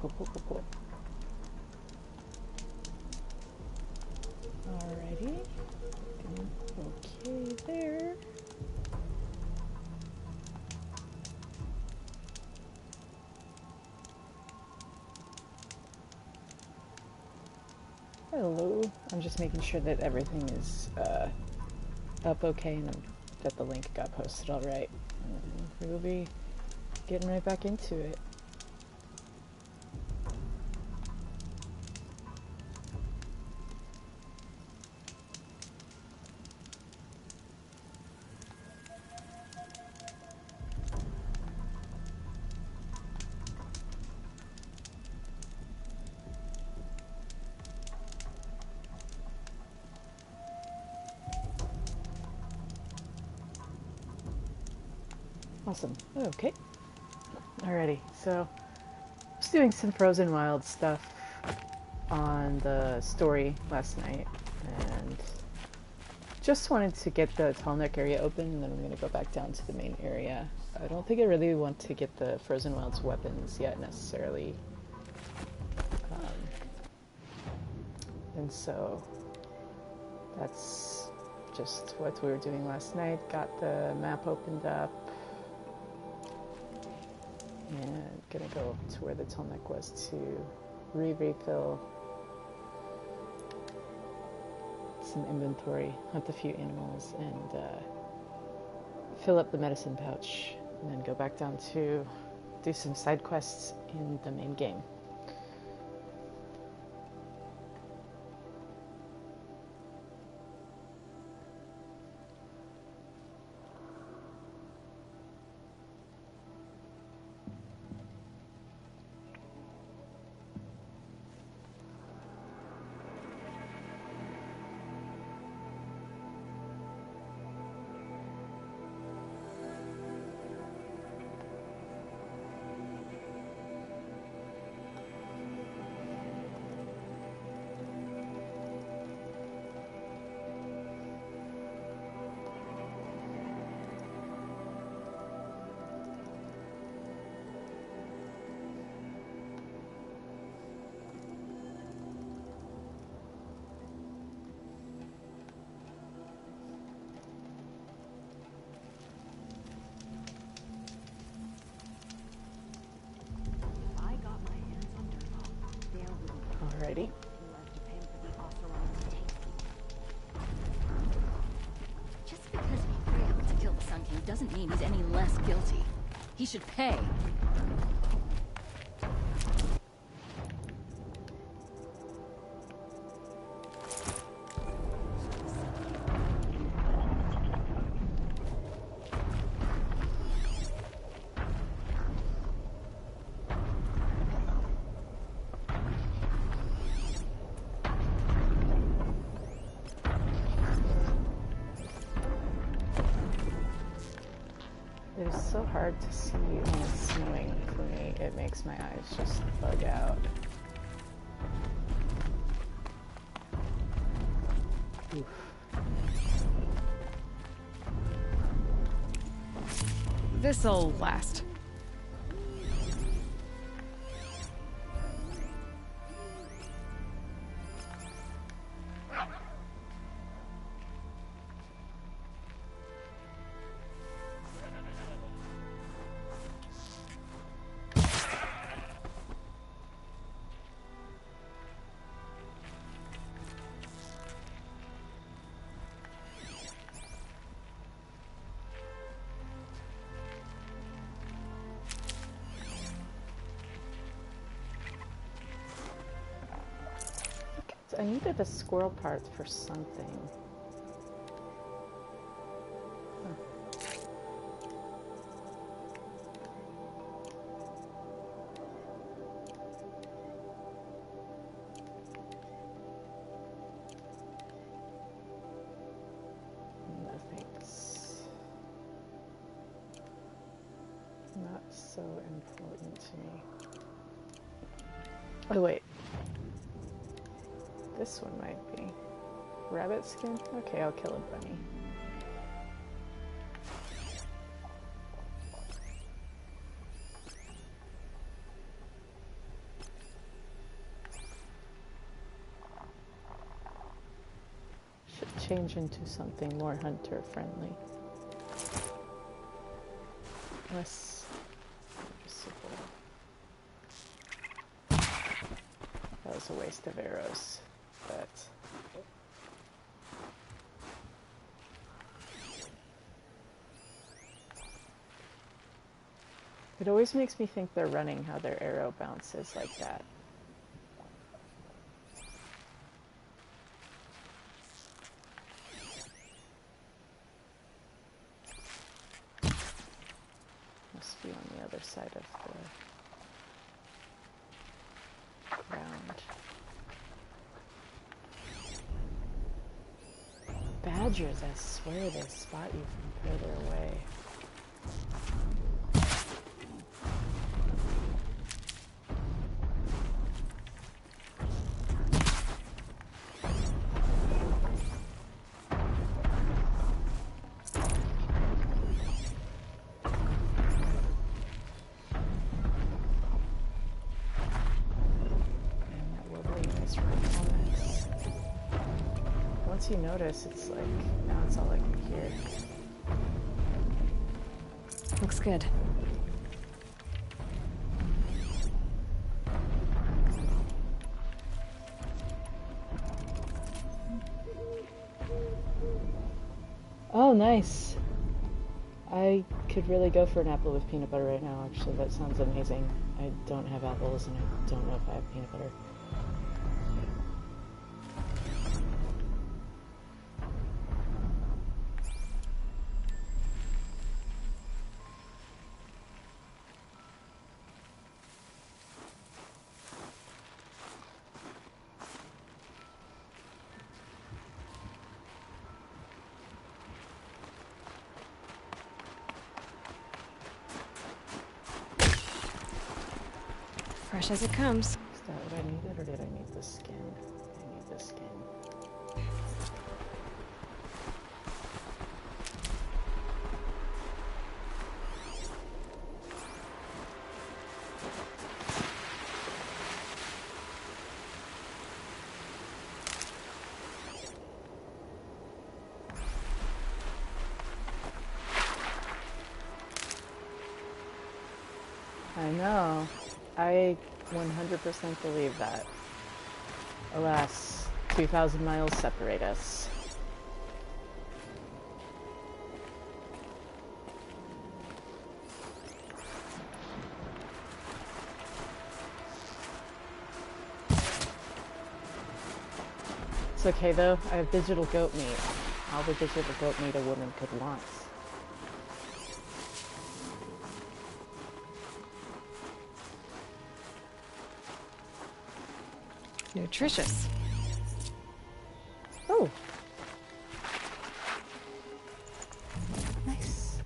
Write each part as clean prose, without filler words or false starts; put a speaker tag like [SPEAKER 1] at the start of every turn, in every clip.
[SPEAKER 1] cool, cool, cool, cool. Alrighty. Okay there. Hello. I'm just making sure that everything is up okay and that the link got posted all right. We will be getting right back into it. Awesome. Okay. Alrighty. So, I was doing some Frozen Wild stuff on the story last night, and just wanted to get the Tallneck area open, and then I'm going to go back down to the main area. I don't think I really want to get the Frozen Wilds weapons yet, necessarily. And so, that's just what we were doing last night. Got the map opened up. And gonna go to where the Tallneck was to refill some inventory, hunt a few animals, and fill up the medicine pouch, and then go back down to do some side quests in the main game. Alrighty.
[SPEAKER 2] Just because he failed to kill the Sun King doesn't mean he's any less guilty. He should pay.
[SPEAKER 1] It is so hard to see when it's snowing for me. It makes my eyes just bug out. Oof.
[SPEAKER 3] This'll last.
[SPEAKER 1] I needed a squirrel part for something. No thanks. Not so important to me. Oh wait. This one might be. Rabbit skin? Okay, I'll kill a bunny. change into something more hunter friendly. Less noticeable. That was a waste of arrows, but it always makes me think they're running how their arrow bounces like that. Must be on the other side of the ground. Badgers, I swear they spot you from further away. Once you notice, it's like, now it's all I can hear.
[SPEAKER 3] Looks good.
[SPEAKER 1] Oh, nice. I could really go for an apple with peanut butter right now, actually. That sounds amazing. I don't have apples, and I don't know if I have peanut butter.
[SPEAKER 3] Fresh as it comes.
[SPEAKER 1] Is that what I needed, or did I need the skin? I need the skin. I know. I 100% believe that. Alas, 2,000 miles separate us. It's okay though, I have digital goat meat. All the digital goat meat a woman could want.
[SPEAKER 3] Nutritious.
[SPEAKER 1] Oh! Nice.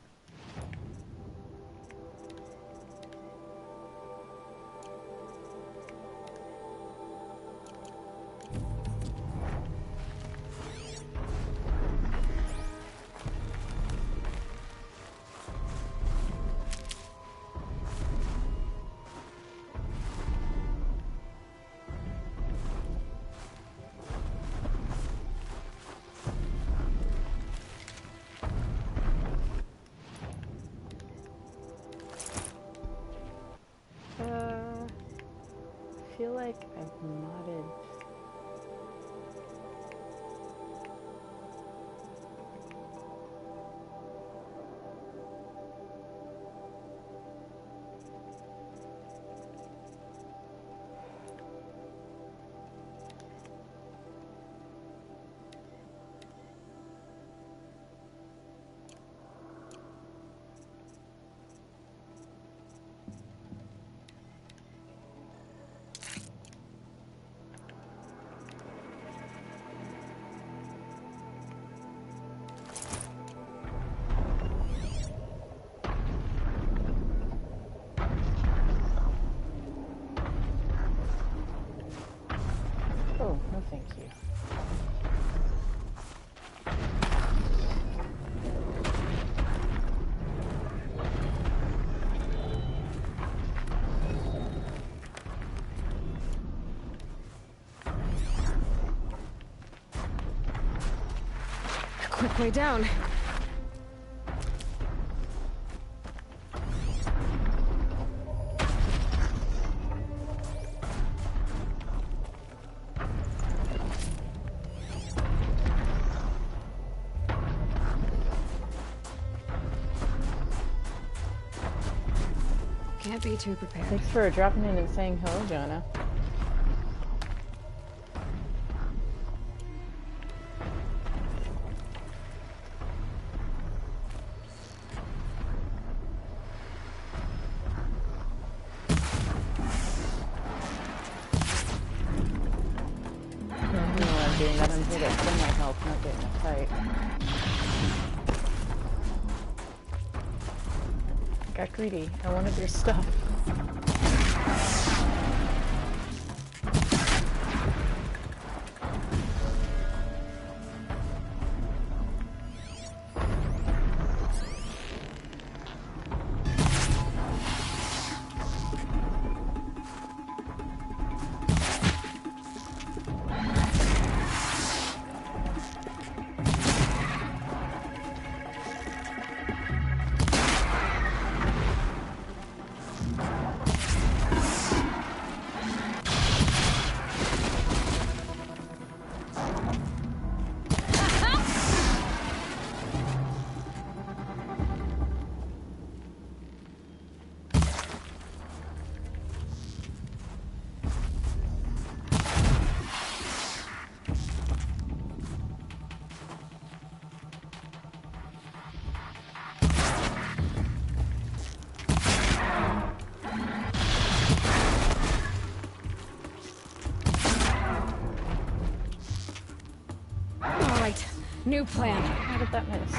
[SPEAKER 1] I feel like I've modded.
[SPEAKER 3] quick way down. Can't be too prepared.
[SPEAKER 1] Thanks for dropping in and saying hello, Jonah. You know what I'm doing, that I'm here to extend my health, not get in a fight. Got greedy. I wanted your stuff.
[SPEAKER 3] Alright, new plan.
[SPEAKER 1] How did that miss?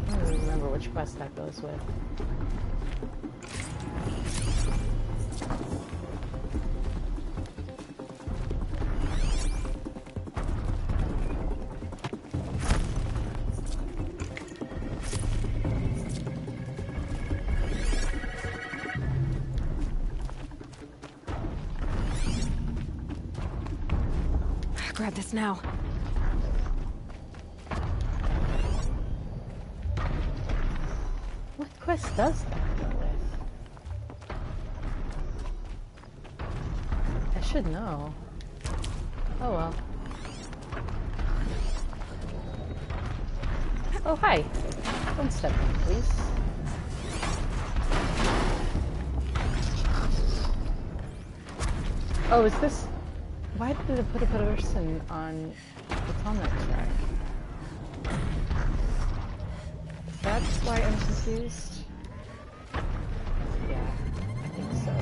[SPEAKER 1] I don't even remember which quest that goes with.
[SPEAKER 3] Grab this now.
[SPEAKER 1] What quest does that go with? I should know. Oh well. Oh hi. Don't step in, please. Oh, is this... Why did it put a person on the Potomac track? That's why I'm confused? Yeah, I think so.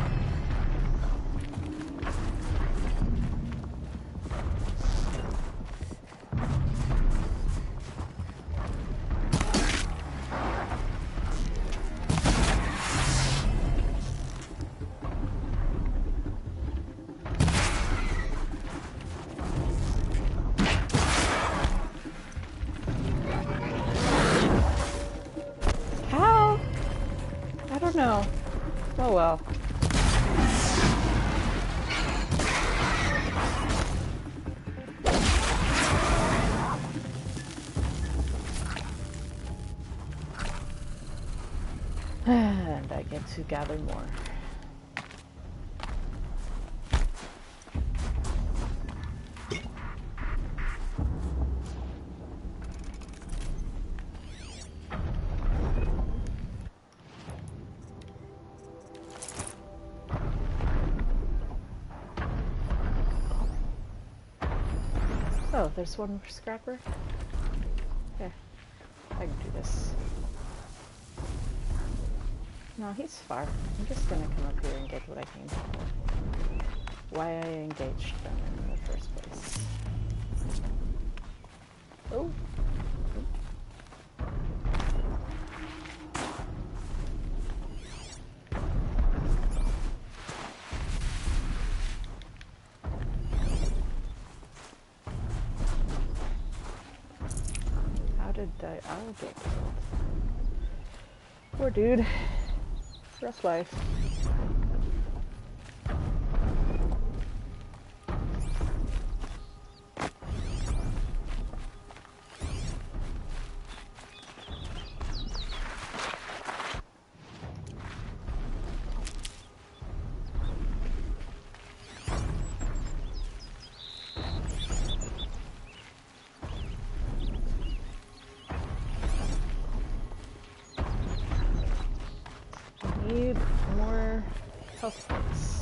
[SPEAKER 1] How? I don't know. Oh well. And I get to gather more. Oh, there's one more scrapper? Yeah, I can do this. No, he's far. I'm just gonna come up here and get what I came for. Why I engaged them in the first place. Oh. How did I'll get killed? Poor dude. Rough life. Need more health points.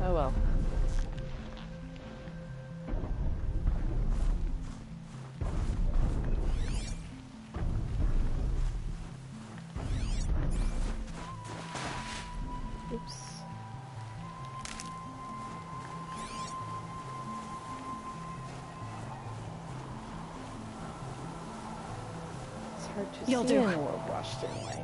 [SPEAKER 1] Oh well. Oops. It's hard to
[SPEAKER 3] You'll
[SPEAKER 1] see
[SPEAKER 3] do.
[SPEAKER 1] in the world washed in white.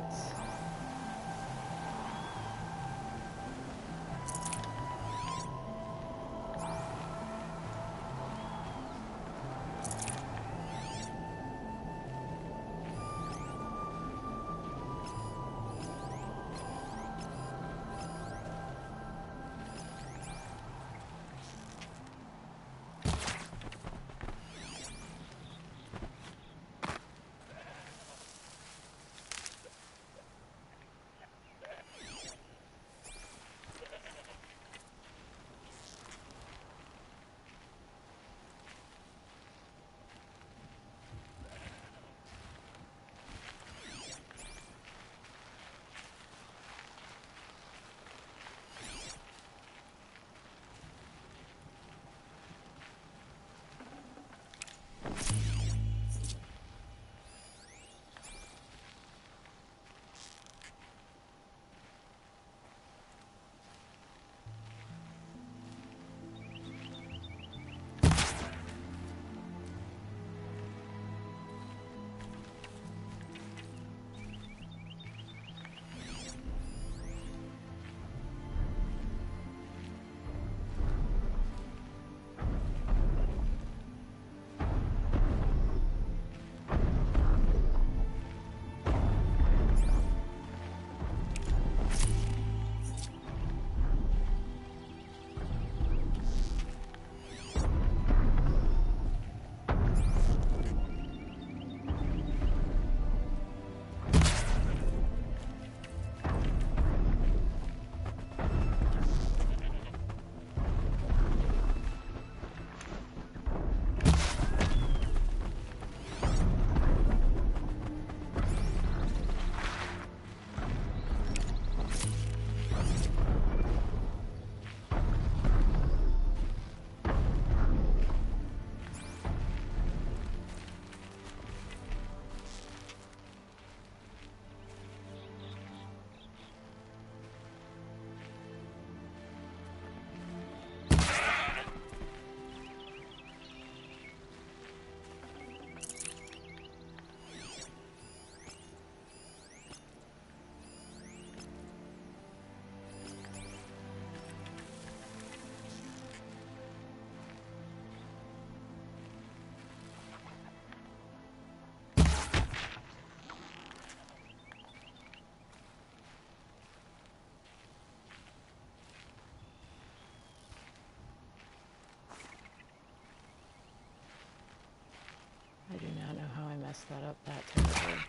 [SPEAKER 1] I do not know how I messed that up that terribly.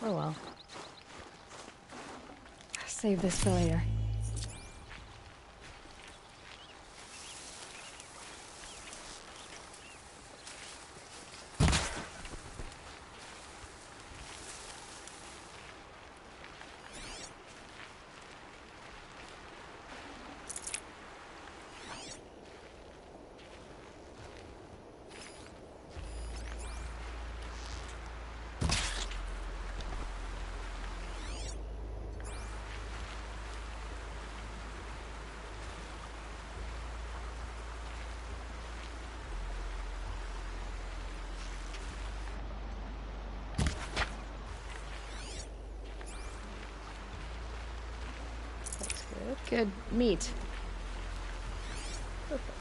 [SPEAKER 1] Oh well.
[SPEAKER 3] Save this for later.
[SPEAKER 1] That's good.
[SPEAKER 3] Good meat.
[SPEAKER 1] Perfect.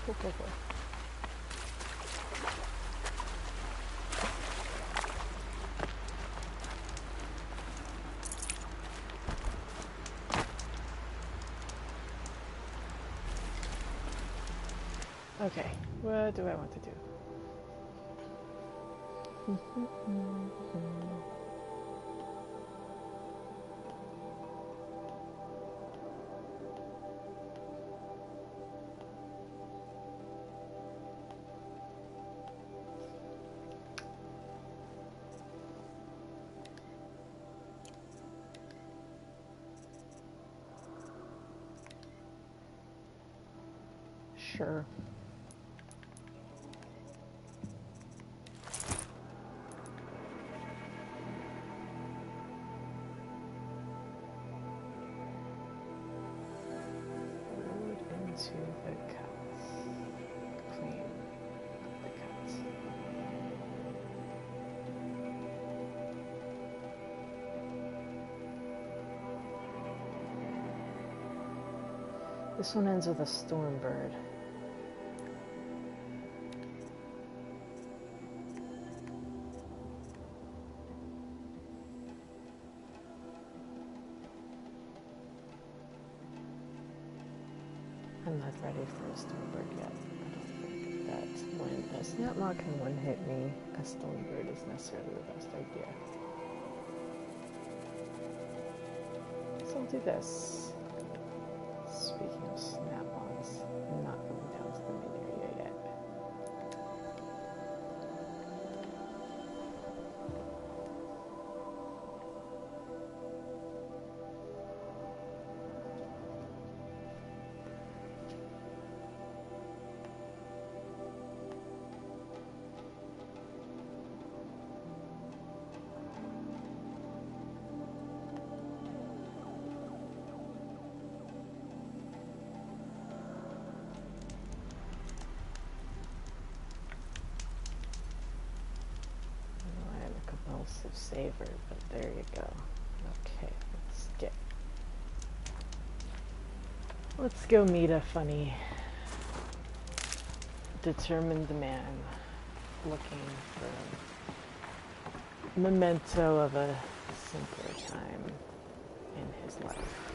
[SPEAKER 1] Cool, cool, cool. Okay, what do I want to do? Sure. Load into the cuts. Clean the cuts. This one ends with a storm bird. I'm not ready for a Stormbird yet. I don't think that when a Snaplock can one-hit me, a Stormbird is necessarily the best idea. So I'll do this. Speaking of Snap-ons, I'm not going down to the main area yet. Compulsive saver, but there you go. Okay, let's go meet a funny, determined man looking for a memento of a simpler time in his life.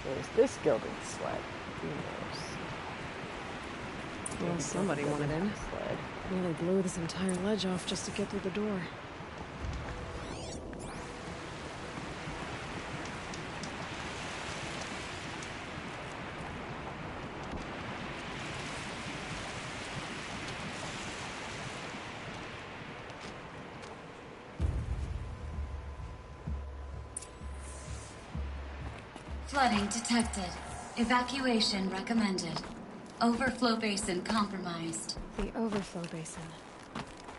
[SPEAKER 1] There's this gilded sled. Who knows?
[SPEAKER 3] Well, somebody wanted in.
[SPEAKER 1] Sled.
[SPEAKER 3] Nearly blew this entire ledge off just to get through the door.
[SPEAKER 4] Flooding detected. Evacuation recommended. Overflow basin compromised.
[SPEAKER 3] The overflow basin.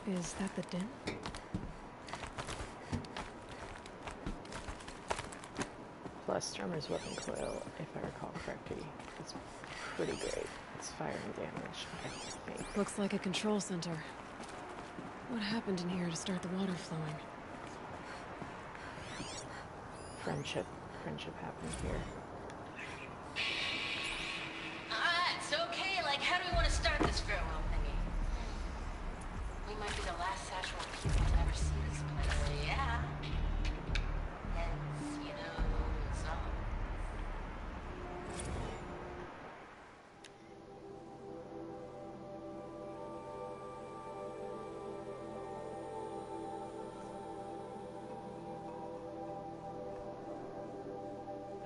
[SPEAKER 3] Is that the den?
[SPEAKER 1] Plus, Drummer's weapon coil, if I recall correctly, is pretty great. It's fire and damage, I think.
[SPEAKER 3] Looks like a control center. What happened in here to start the water flowing?
[SPEAKER 1] Friendship. Friendship happened here.
[SPEAKER 5] Alright, so okay, like, how do we want to start this farewell thingy? We might be the last Sassual people to ever see this place. Yeah. Hence, you know, some.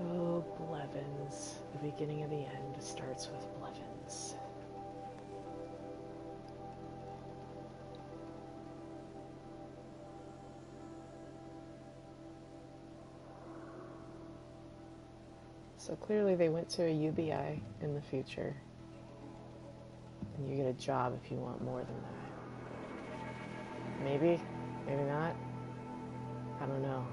[SPEAKER 1] Oh, Blevins. The beginning of the end starts with Blevins. So clearly they went to a UBI in the future. And you get a job if you want more than that. Maybe, maybe not. I don't know.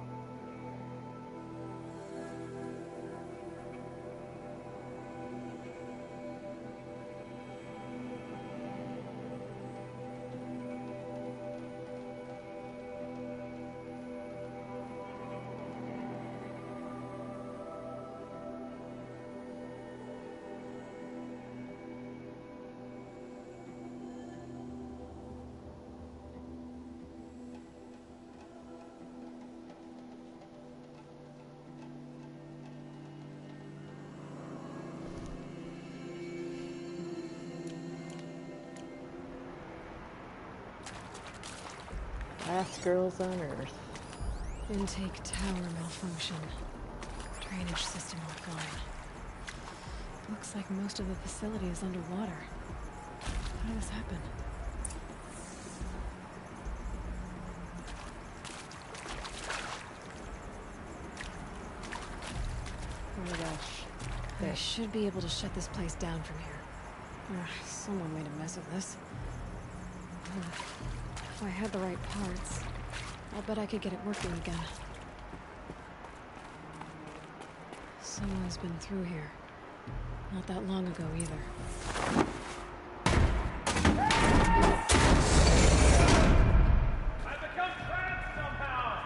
[SPEAKER 1] Last girls on Earth.
[SPEAKER 3] Intake tower malfunction. Drainage system offline. Looks like most of the facility is underwater. How did this happen?
[SPEAKER 1] Oh my gosh.
[SPEAKER 3] I should be able to shut this place down from here. Ugh, someone made a mess of this. If I had the right parts, I'll bet I could get it working again. Someone's been through here. Not that long ago either.
[SPEAKER 6] I've become trapped somehow!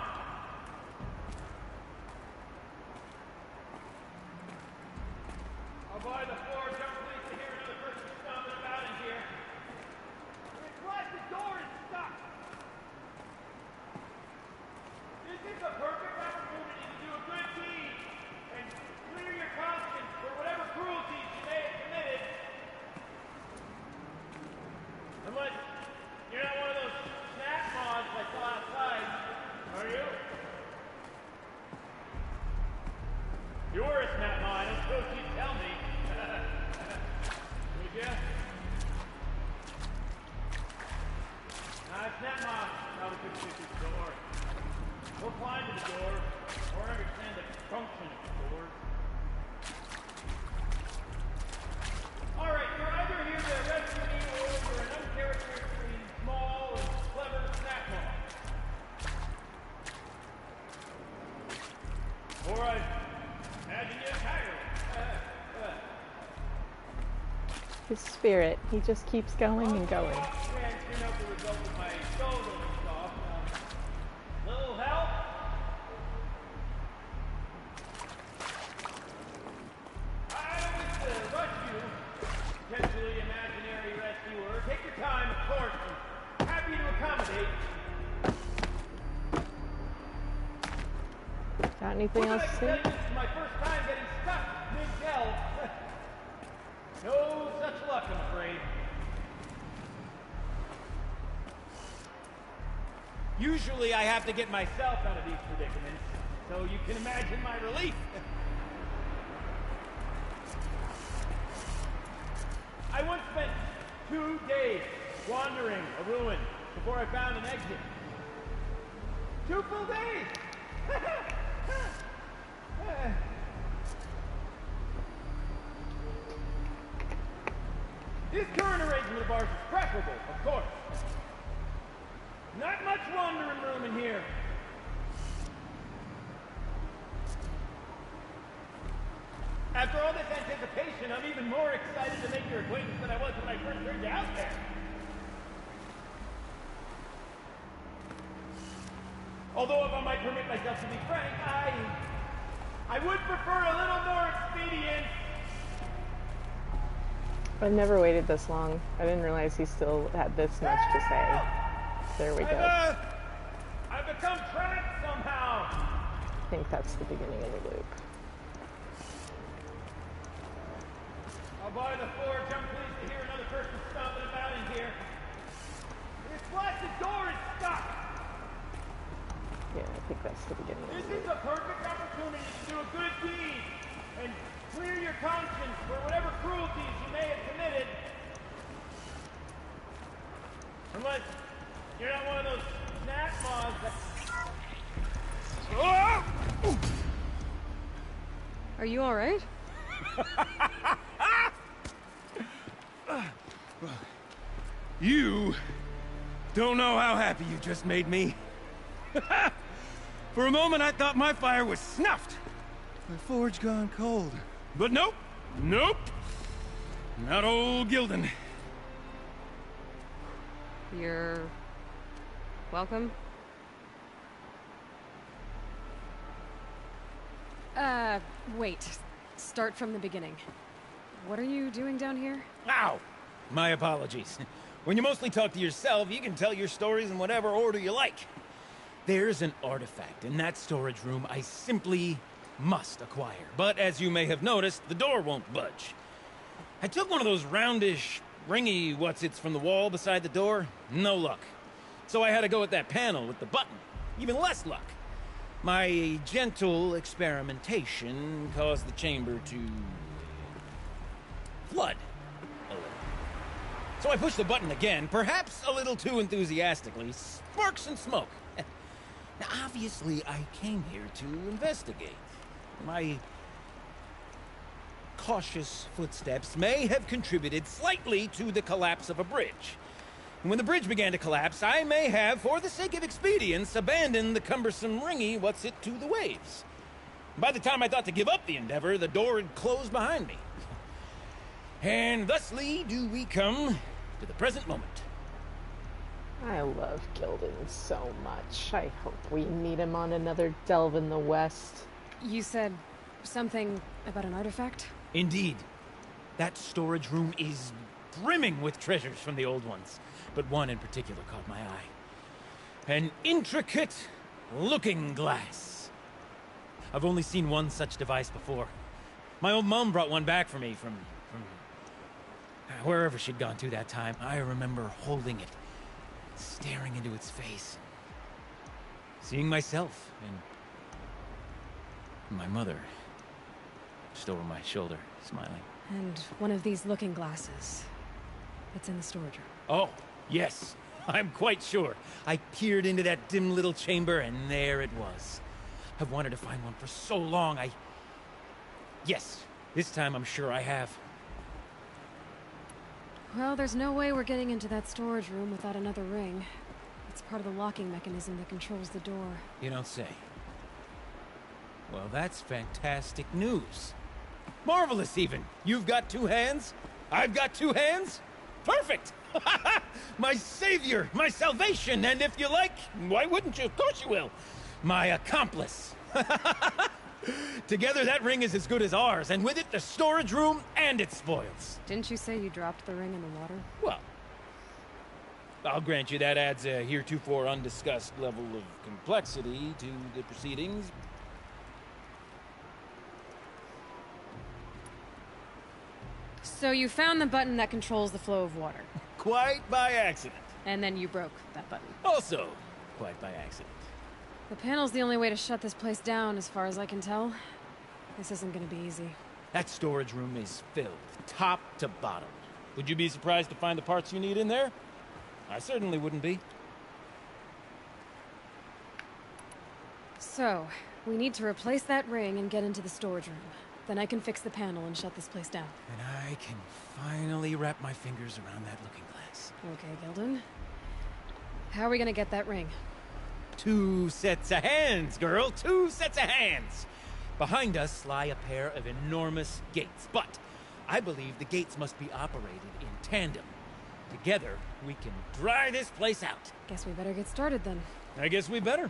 [SPEAKER 6] I'll buy the floor, don't please to hear another person stomping about in here. It's like the door is stuck! This is a perfect opportunity to do a good deed and clear your conscience for whatever cruelties you may have committed. Unless you're not one of those snack mods I saw outside, are you? You were a snap mod, I suppose you'd tell me. Would ya? Snap mod probably could fit this door. We'll climb to the door, or understand the function of the doors. Alright, you're either here to rescue me, or you're an uncharacteristically small and clever snack mod. Or I imagine you entirely.
[SPEAKER 1] His spirit, he just keeps going and going.
[SPEAKER 6] Can't turn out the result of my shoulder stuff. Little help? I don't wish to rush you, potentially imaginary rescuer. Take your time, of course. I'm happy to accommodate.
[SPEAKER 1] Got anything else to say?
[SPEAKER 6] This is my first time getting stuck mid-delve. No such luck, I'm afraid. Usually I have to get myself out of these predicaments, so you can imagine my relief. I once spent 2 days wandering a ruin before I found an exit. 2 full days! This current arrangement of ours is preferable, of course. Not much wandering room in here. After all this anticipation, I'm even more excited to make your acquaintance than I was when I first heard you out there. Although if I might permit myself to be frank, I would prefer a little more expedience.
[SPEAKER 1] I've never waited this long. I didn't realize he still had this much to say. There we go.
[SPEAKER 6] I've become trapped somehow.
[SPEAKER 1] I think that's the beginning of the loop.
[SPEAKER 6] I'll buy the forge. I'm pleased to hear another person stomping about in here. This blasted door is stuck.
[SPEAKER 1] Yeah, I think that's the beginning of
[SPEAKER 6] This
[SPEAKER 1] the
[SPEAKER 6] is
[SPEAKER 1] loop.
[SPEAKER 6] a perfect opportunity to do a good deed and clear your conscience for whatever cruelties you may have committed. Unless you're not one of those gnat moths that... Oh!
[SPEAKER 3] Are you alright?
[SPEAKER 6] You don't know how happy you just made me. For a moment, I thought my fire was snuffed. My forge gone cold. But nope. Nope. Not old Gildan.
[SPEAKER 3] You're... welcome? Wait. Start from the beginning. What are you doing down here?
[SPEAKER 7] Ow! My apologies. When you mostly talk to yourself, you can tell your stories in whatever order you like. There's an artifact in that storage room I simply must acquire. But as you may have noticed, the door won't budge. I took one of those roundish, ringy what's-its from the wall beside the door. No luck. So I had to go with that panel with the button. Even less luck. My gentle experimentation caused the chamber to... flood a little. So I pushed the button again, perhaps a little too enthusiastically. Sparks and smoke. Now, obviously, I came here to investigate. My cautious footsteps may have contributed slightly to the collapse of a bridge. And when the bridge began to collapse, I may have, for the sake of expedience, abandoned the cumbersome ringy what's-it to the waves. By the time I thought to give up the endeavor, the door had closed behind me. And thusly do we come to the present moment.
[SPEAKER 1] I love Gildan so much. I hope we meet him on another Delve in the West.
[SPEAKER 3] You said something about an artifact?
[SPEAKER 7] Indeed. That storage room is brimming with treasures from the old ones. But one in particular caught my eye. An intricate looking glass. I've only seen one such device before. My old mom brought one back for me from wherever she'd gone to that time. I remember holding it, staring into its face, seeing myself and my mother just over my shoulder, smiling.
[SPEAKER 3] And one of these looking glasses. It's in the storage room.
[SPEAKER 7] Oh, yes. I'm quite sure. I peered into that dim little chamber, and there it was. I've wanted to find one for so long, Yes, this time I'm sure I have.
[SPEAKER 3] Well, there's no way we're getting into that storage room without another ring. It's part of the locking mechanism that controls the door.
[SPEAKER 7] You don't say. Well, that's fantastic news. Marvelous, even. You've got two hands. I've got two hands. Perfect! My savior, my salvation, and if you like, why wouldn't you? Of course you will. My accomplice. Together, that ring is as good as ours, and with it, the storage room and its spoils.
[SPEAKER 3] Didn't you say you dropped the ring in the water?
[SPEAKER 7] Well, I'll grant you that adds a heretofore undiscussed level of complexity to the proceedings.
[SPEAKER 3] So you found the button that controls the flow of water.
[SPEAKER 7] Quite by accident.
[SPEAKER 3] And then you broke that button.
[SPEAKER 7] Also, quite by accident.
[SPEAKER 3] The panel's the only way to shut this place down, as far as I can tell. This isn't gonna be easy.
[SPEAKER 7] That storage room is filled, top to bottom. Would you be surprised to find the parts you need in there? I certainly wouldn't be.
[SPEAKER 3] So, we need to replace that ring and get into the storage room. Then I can fix the panel and shut this place down.
[SPEAKER 7] And I can finally wrap my fingers around that looking glass.
[SPEAKER 3] Okay, Gildan. How are we gonna get that ring?
[SPEAKER 7] 2 sets of hands, girl! 2 sets of hands! Behind us lie a pair of enormous gates, but I believe the gates must be operated in tandem. Together, we can dry this place out.
[SPEAKER 3] Guess we better get started then.
[SPEAKER 7] I guess we better.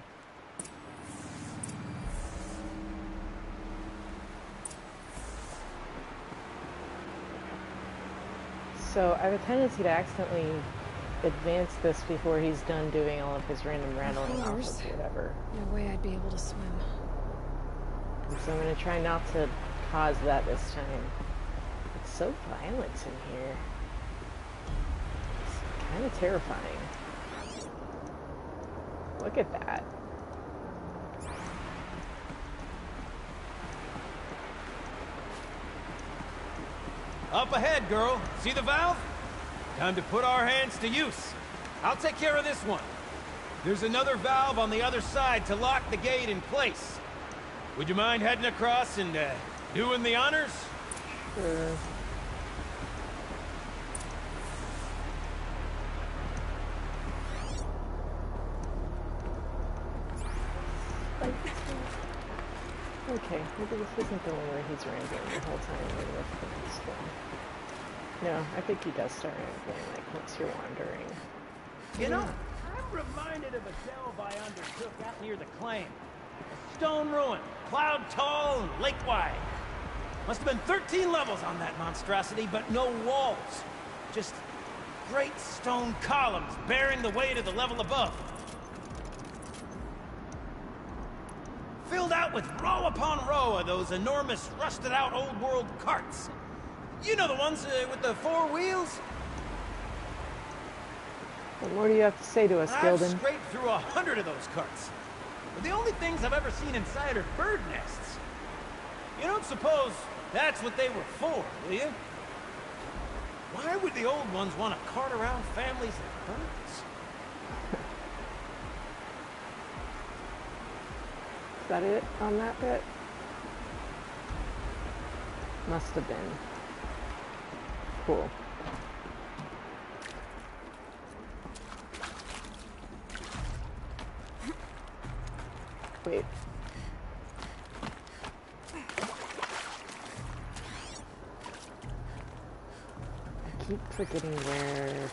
[SPEAKER 1] So I have a tendency to accidentally advance this before he's done doing all of his random rattling off
[SPEAKER 3] Course.
[SPEAKER 1] of whatever.
[SPEAKER 3] No way I'd be able to swim.
[SPEAKER 1] And so I'm gonna try not to cause that this time. It's so violent in here. It's kind of terrifying. Look at that.
[SPEAKER 7] Up ahead, girl. See the valve? Time to put our hands to use. I'll take care of this one. There's another valve on the other side to lock the gate in place. Would you mind heading across and doing the honors?
[SPEAKER 1] Sure. Okay, maybe this isn't the one where he's rambling the whole time. Maybe that's the next one. No, I think he does start rambling, like, once you're wandering.
[SPEAKER 7] You know, I'm reminded of a delve I undertook out near the claim. A stone ruin, cloud tall and lake wide. Must have been 13 levels on that monstrosity, but no walls. Just great stone columns bearing the weight of the level above. Filled out with row upon row of those enormous rusted-out old-world carts. You know the ones with the 4 wheels?
[SPEAKER 1] What more do you have to say to us,
[SPEAKER 7] I've
[SPEAKER 1] Gildan?
[SPEAKER 7] scraped through 100 of those carts. But the only things I've ever seen inside are bird nests. You don't suppose that's what they were for, do you? Why would the old ones want to cart around families of birds?
[SPEAKER 1] Is that it on that bit? Must have been. Cool. Wait. I keep forgetting where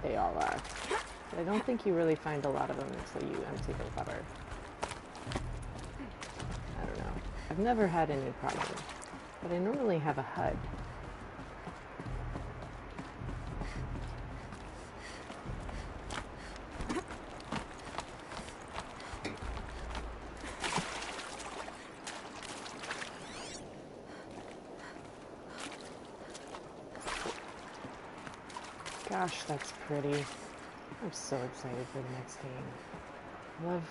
[SPEAKER 1] they all are. I don't think you really find a lot of them until you empty the water. I don't know. I've never had any problem, but I normally have a HUD. Gosh, that's pretty. I'm so excited for the next game. I love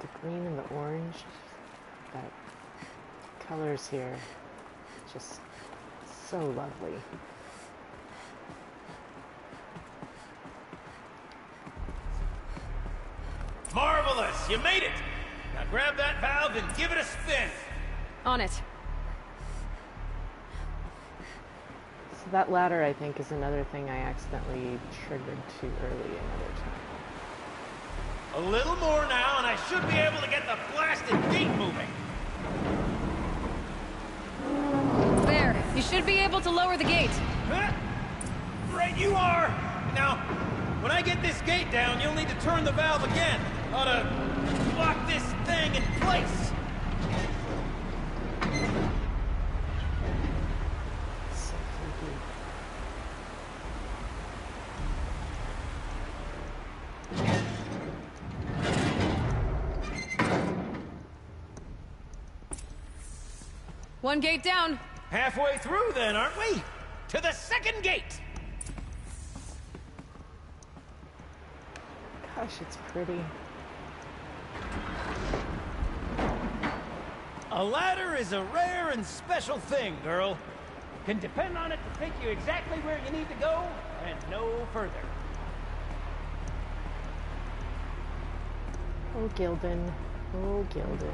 [SPEAKER 1] the green and the orange. That colors here, just so lovely.
[SPEAKER 7] Marvelous! You made it! Now grab that valve and give it a spin!
[SPEAKER 3] On it.
[SPEAKER 1] So that ladder, I think, is another thing I accidentally triggered too early another time.
[SPEAKER 7] A little more now, and I should be able to get the blasted gate moving.
[SPEAKER 3] There. You should be able to lower the gate.
[SPEAKER 7] Huh? Right you are! Now, when I get this gate down, you'll need to turn the valve again. Ought to lock this thing in place.
[SPEAKER 1] So freaky.
[SPEAKER 3] One gate down.
[SPEAKER 7] Halfway through then, aren't we? To the second gate!
[SPEAKER 1] Gosh, it's pretty.
[SPEAKER 7] A ladder is a rare and special thing, girl. Can depend on it to take you exactly where you need to go, and no further.
[SPEAKER 1] Oh, Gildan. Oh, Gildan.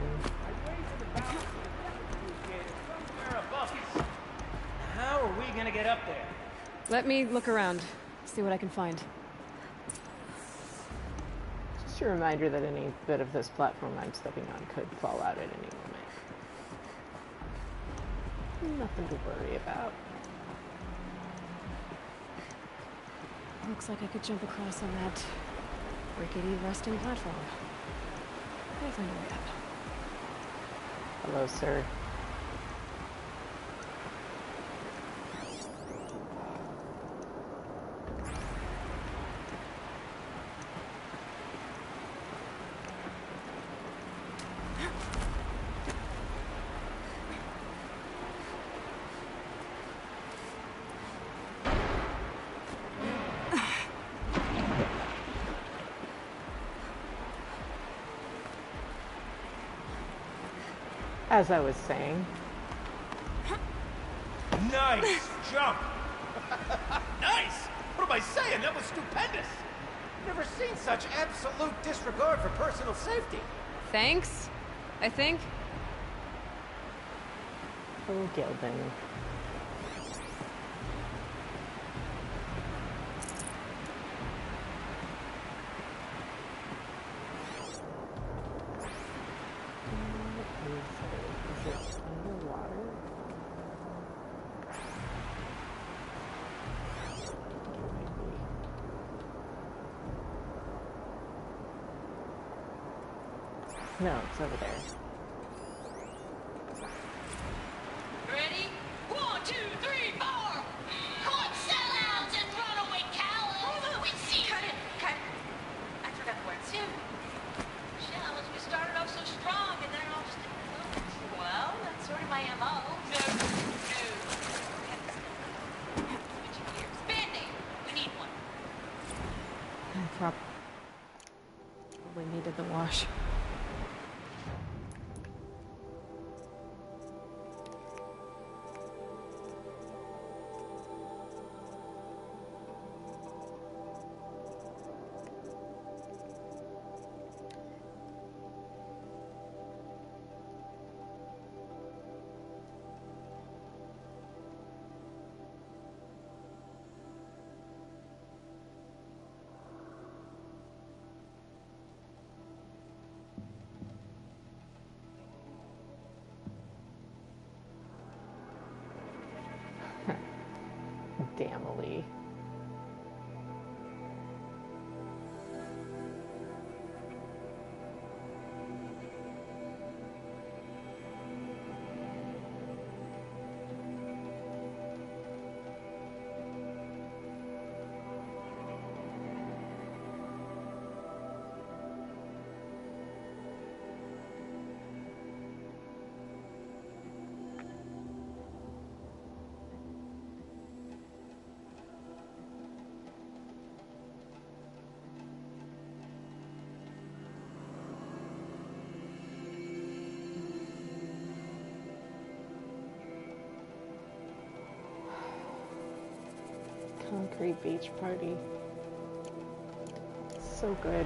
[SPEAKER 7] Somewhere above us. How are we gonna get up there?
[SPEAKER 3] Let me look around. See what I can find.
[SPEAKER 1] Just a reminder that any bit of this platform I'm stepping on could fall out at any moment. Nothing to worry about.
[SPEAKER 3] Looks like I could jump across on that rickety resting platform. I'll find a way up.
[SPEAKER 1] Hello, sir. As I was saying.
[SPEAKER 6] Nice jump! Nice! What am I saying? That was stupendous! Never seen such absolute disregard for personal safety.
[SPEAKER 3] Thanks, I think.
[SPEAKER 1] Oh, Gildan. Is it underwater? No, it's over there.
[SPEAKER 5] Ready? 1, 2, 3, 4! Come on, sellouts and runaway cowards! Wait, see! Cut it! Cut it! I forgot the words. Shells, we started off so strong and then all just... Well, that's sort of my MO. No. Switching gears. Band-Aid! We need one.
[SPEAKER 3] Probably needed the wash.
[SPEAKER 1] Damnally. Concrete beach party. So good.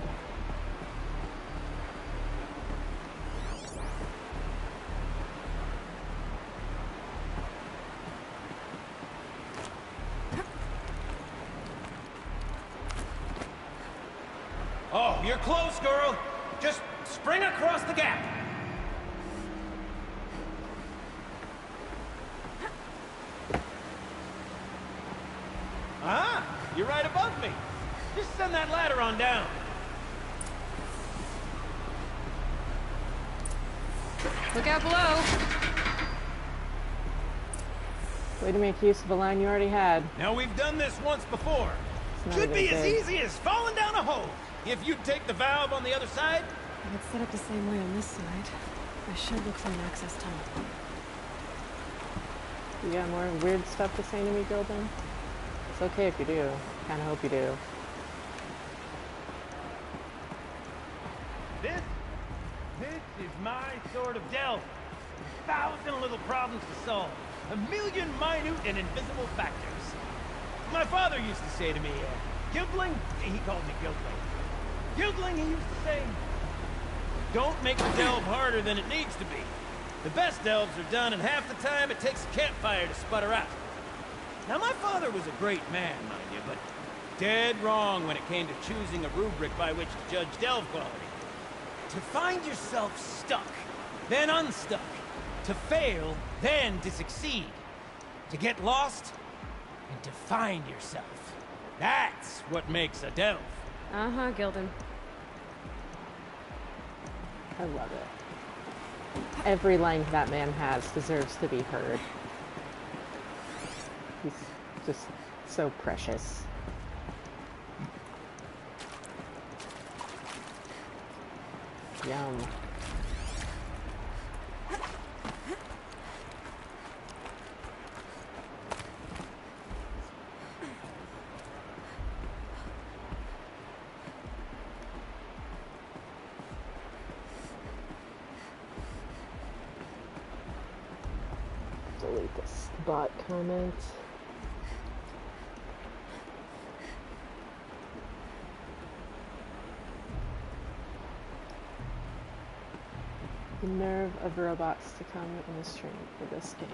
[SPEAKER 6] Oh, you're close, girl. Just spring across the gap. Ah, you're right above me. Just send that ladder on down.
[SPEAKER 3] Look out below.
[SPEAKER 1] Way to make use of a line you already had.
[SPEAKER 7] Now, we've done this once before.
[SPEAKER 1] It's not
[SPEAKER 7] Should be
[SPEAKER 1] even
[SPEAKER 7] as
[SPEAKER 1] big.
[SPEAKER 7] easy as falling down a hole. If you take the valve on the other side,
[SPEAKER 3] If it's set up the same way on this side, I should look for an access tunnel.
[SPEAKER 1] You got more weird stuff to say to me, Gildan? It's okay if you do. Kinda hope you do.
[SPEAKER 7] this is my sort of delve. 1,000 little problems to solve. A million minute and invisible factors. My father used to say to me, Gilbling, he called me Gilbling. Gilbling, he used to say, don't make the delve harder than it needs to be. The best delves are done in half the time it takes a campfire to sputter out. Now, my father was a great man, mind you, but dead wrong when it came to choosing a rubric by which to judge delve quality. To find yourself stuck, then unstuck. To fail, then to succeed. To get lost, and to find yourself. That's what makes a delve.
[SPEAKER 3] Uh-huh, Gildan.
[SPEAKER 1] I love it. Every line that man has deserves to be heard. He's just so precious. Yum. delete this bot comment. The nerve of robots to come in the stream for this game.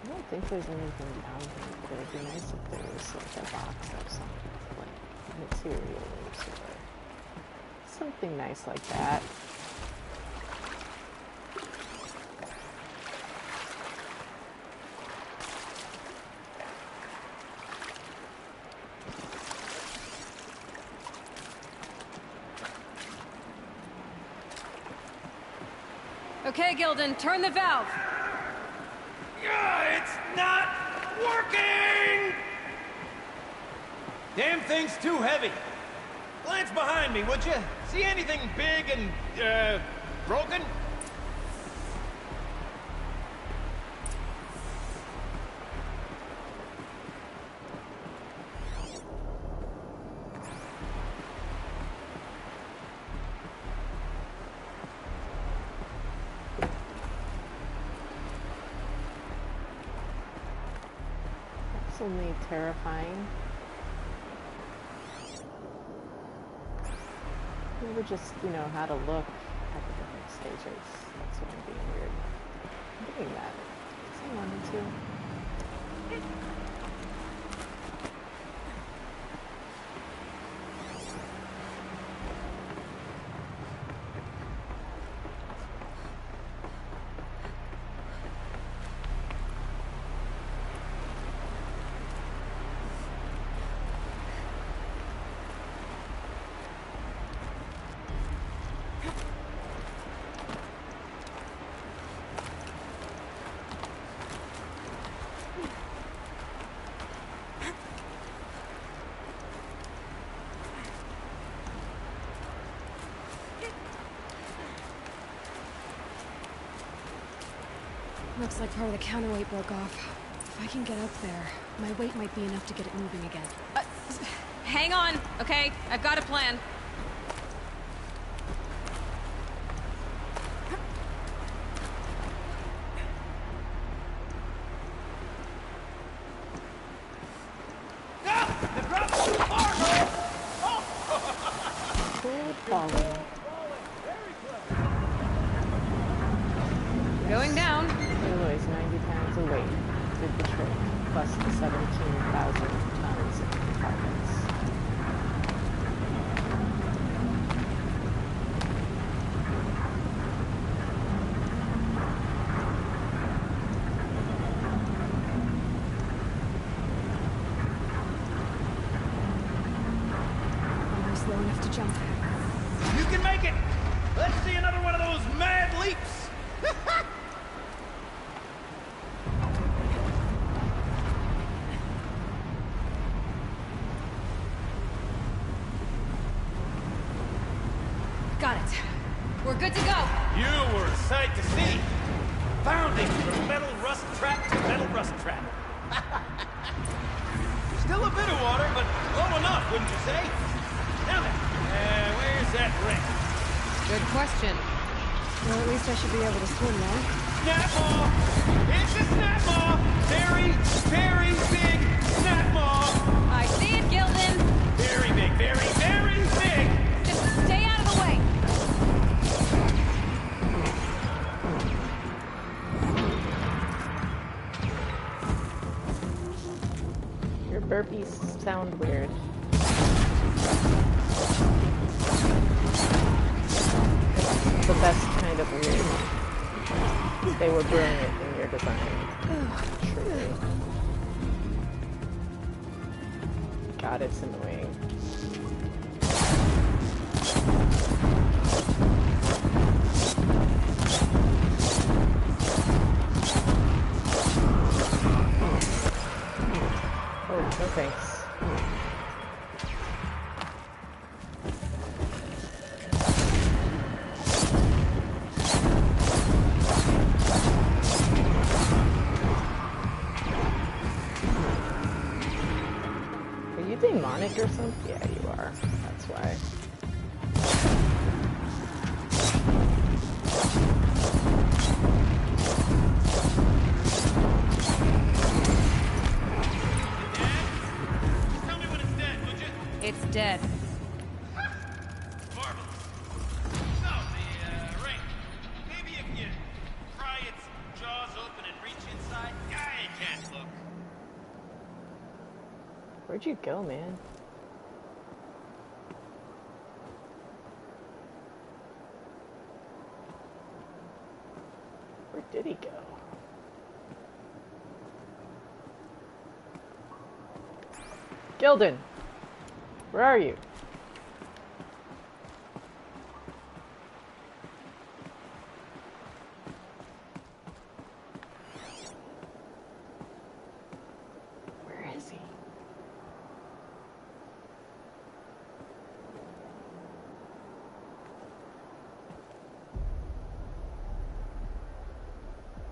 [SPEAKER 1] I don't think there's anything down here, but it'd be nice if there was like a box or something, like materials or something nice like that.
[SPEAKER 3] Okay, Gildan, turn the valve.
[SPEAKER 6] It's not working! Damn thing's too heavy. Glance behind me, would you? See anything big and, broken?
[SPEAKER 1] It's only terrifying. We were just, you know, how to look at the different stages. That's what I'm being weird. I'm doing that. Because I wanted to.
[SPEAKER 3] Looks like part of the counterweight broke off. If I can get up there, my weight might be enough to get it moving again. Hang on, okay? I've got a plan.
[SPEAKER 1] Good falling.
[SPEAKER 3] Going down.
[SPEAKER 1] Anyways, 90 pounds of weight did the trick, plus the 17,000 tons of compartments.
[SPEAKER 3] Almost low enough to jump.
[SPEAKER 6] You can make it! Let's see another one of those mad leaps!
[SPEAKER 3] Got it. We're good to go.
[SPEAKER 6] You were a sight to see. Bounding from metal rust trap to metal rust trap. Still a bit of water, but low enough, wouldn't you say? Now then, where's that ring?
[SPEAKER 3] Good question. Well, at least I should be able to swim now.
[SPEAKER 6] Snap maw! It's a snap maw! Very, very big snap maw!
[SPEAKER 3] I see it, Gildan.
[SPEAKER 6] Very big, very, very big!
[SPEAKER 3] Just stay out of the way.
[SPEAKER 1] Your burpees sound weird. The best kind of weird. They were brilliant in your design. Truly. God, it's annoying. Oh, no thanks. Are you demonic or something? Yeah, you are. That's why.
[SPEAKER 6] Tell me when it's dead, would you?
[SPEAKER 3] It's dead.
[SPEAKER 6] Marvelous. So, the ring. Maybe if you pry its jaws open and reach inside. I can't look.
[SPEAKER 1] Where'd you go, man? Where did he go? Gildan! Where are you? Where is he?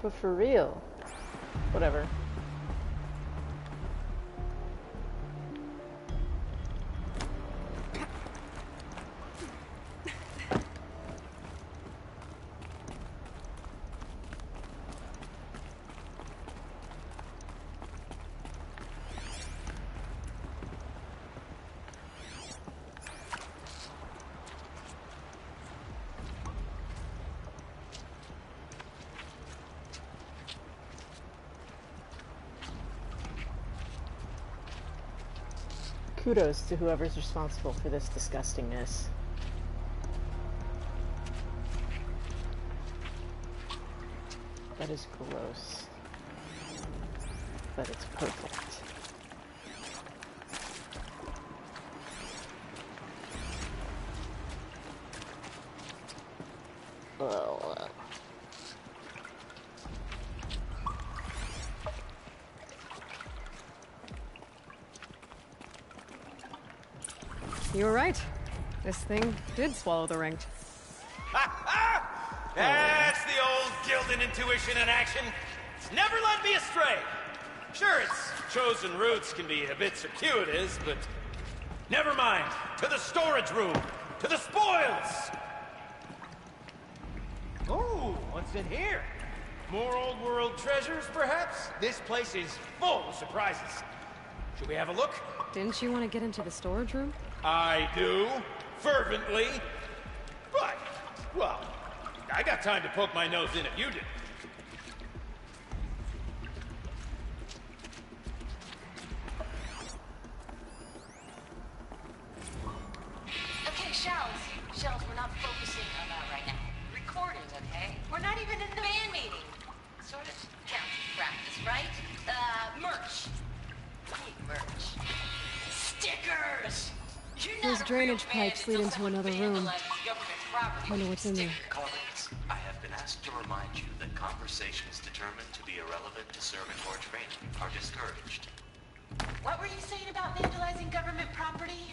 [SPEAKER 1] But for real. Whatever. Kudos to whoever's responsible for this disgustingness. That is gross. But it's perfect. Ugh.
[SPEAKER 3] You were right. This thing did swallow the ring.
[SPEAKER 6] That's the old Gildan intuition in action. It's never led me astray. Sure, its chosen routes can be a bit circuitous, but never mind. To the storage room. To the spoils. Ooh, what's in here? More old world treasures, perhaps? This place is full of surprises. Should we have a look?
[SPEAKER 3] Didn't you want to get into the storage room?
[SPEAKER 6] I do, fervently. But, well, I got time to poke my nose in if you did.
[SPEAKER 5] Okay, Shells. Shells, we're not focusing on that right now. Recording, okay? We're not even in the band meeting. Sort of counts as practice, right? Merch. Need merch. Stickers! You're not
[SPEAKER 3] Those
[SPEAKER 5] a
[SPEAKER 3] drainage
[SPEAKER 5] real man
[SPEAKER 3] pipes lead
[SPEAKER 5] until
[SPEAKER 3] into
[SPEAKER 5] someone
[SPEAKER 3] another room.
[SPEAKER 5] vandalizes government property.
[SPEAKER 3] Wonder what's in there.
[SPEAKER 8] Colleagues, I have been asked to remind you that conversations determined to be irrelevant to servitor training are discouraged.
[SPEAKER 5] What were you saying about vandalizing government property?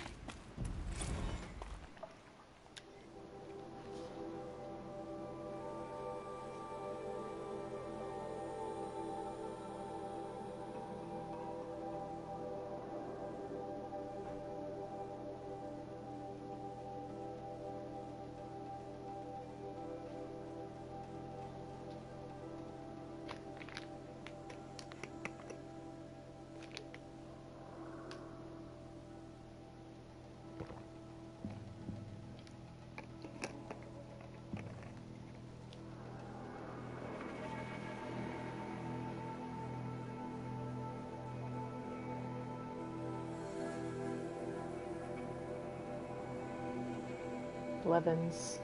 [SPEAKER 1] Blevins.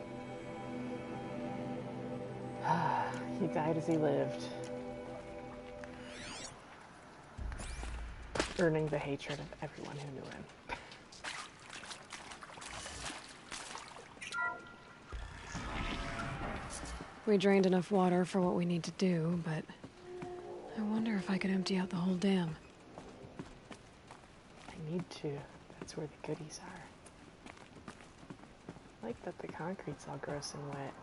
[SPEAKER 1] He died as he lived. Earning the hatred of everyone who knew him.
[SPEAKER 3] We drained enough water for what we need to do, but I wonder if I could empty out the whole dam.
[SPEAKER 1] I need to. That's where the goodies are. I like that the concrete's all gross and wet.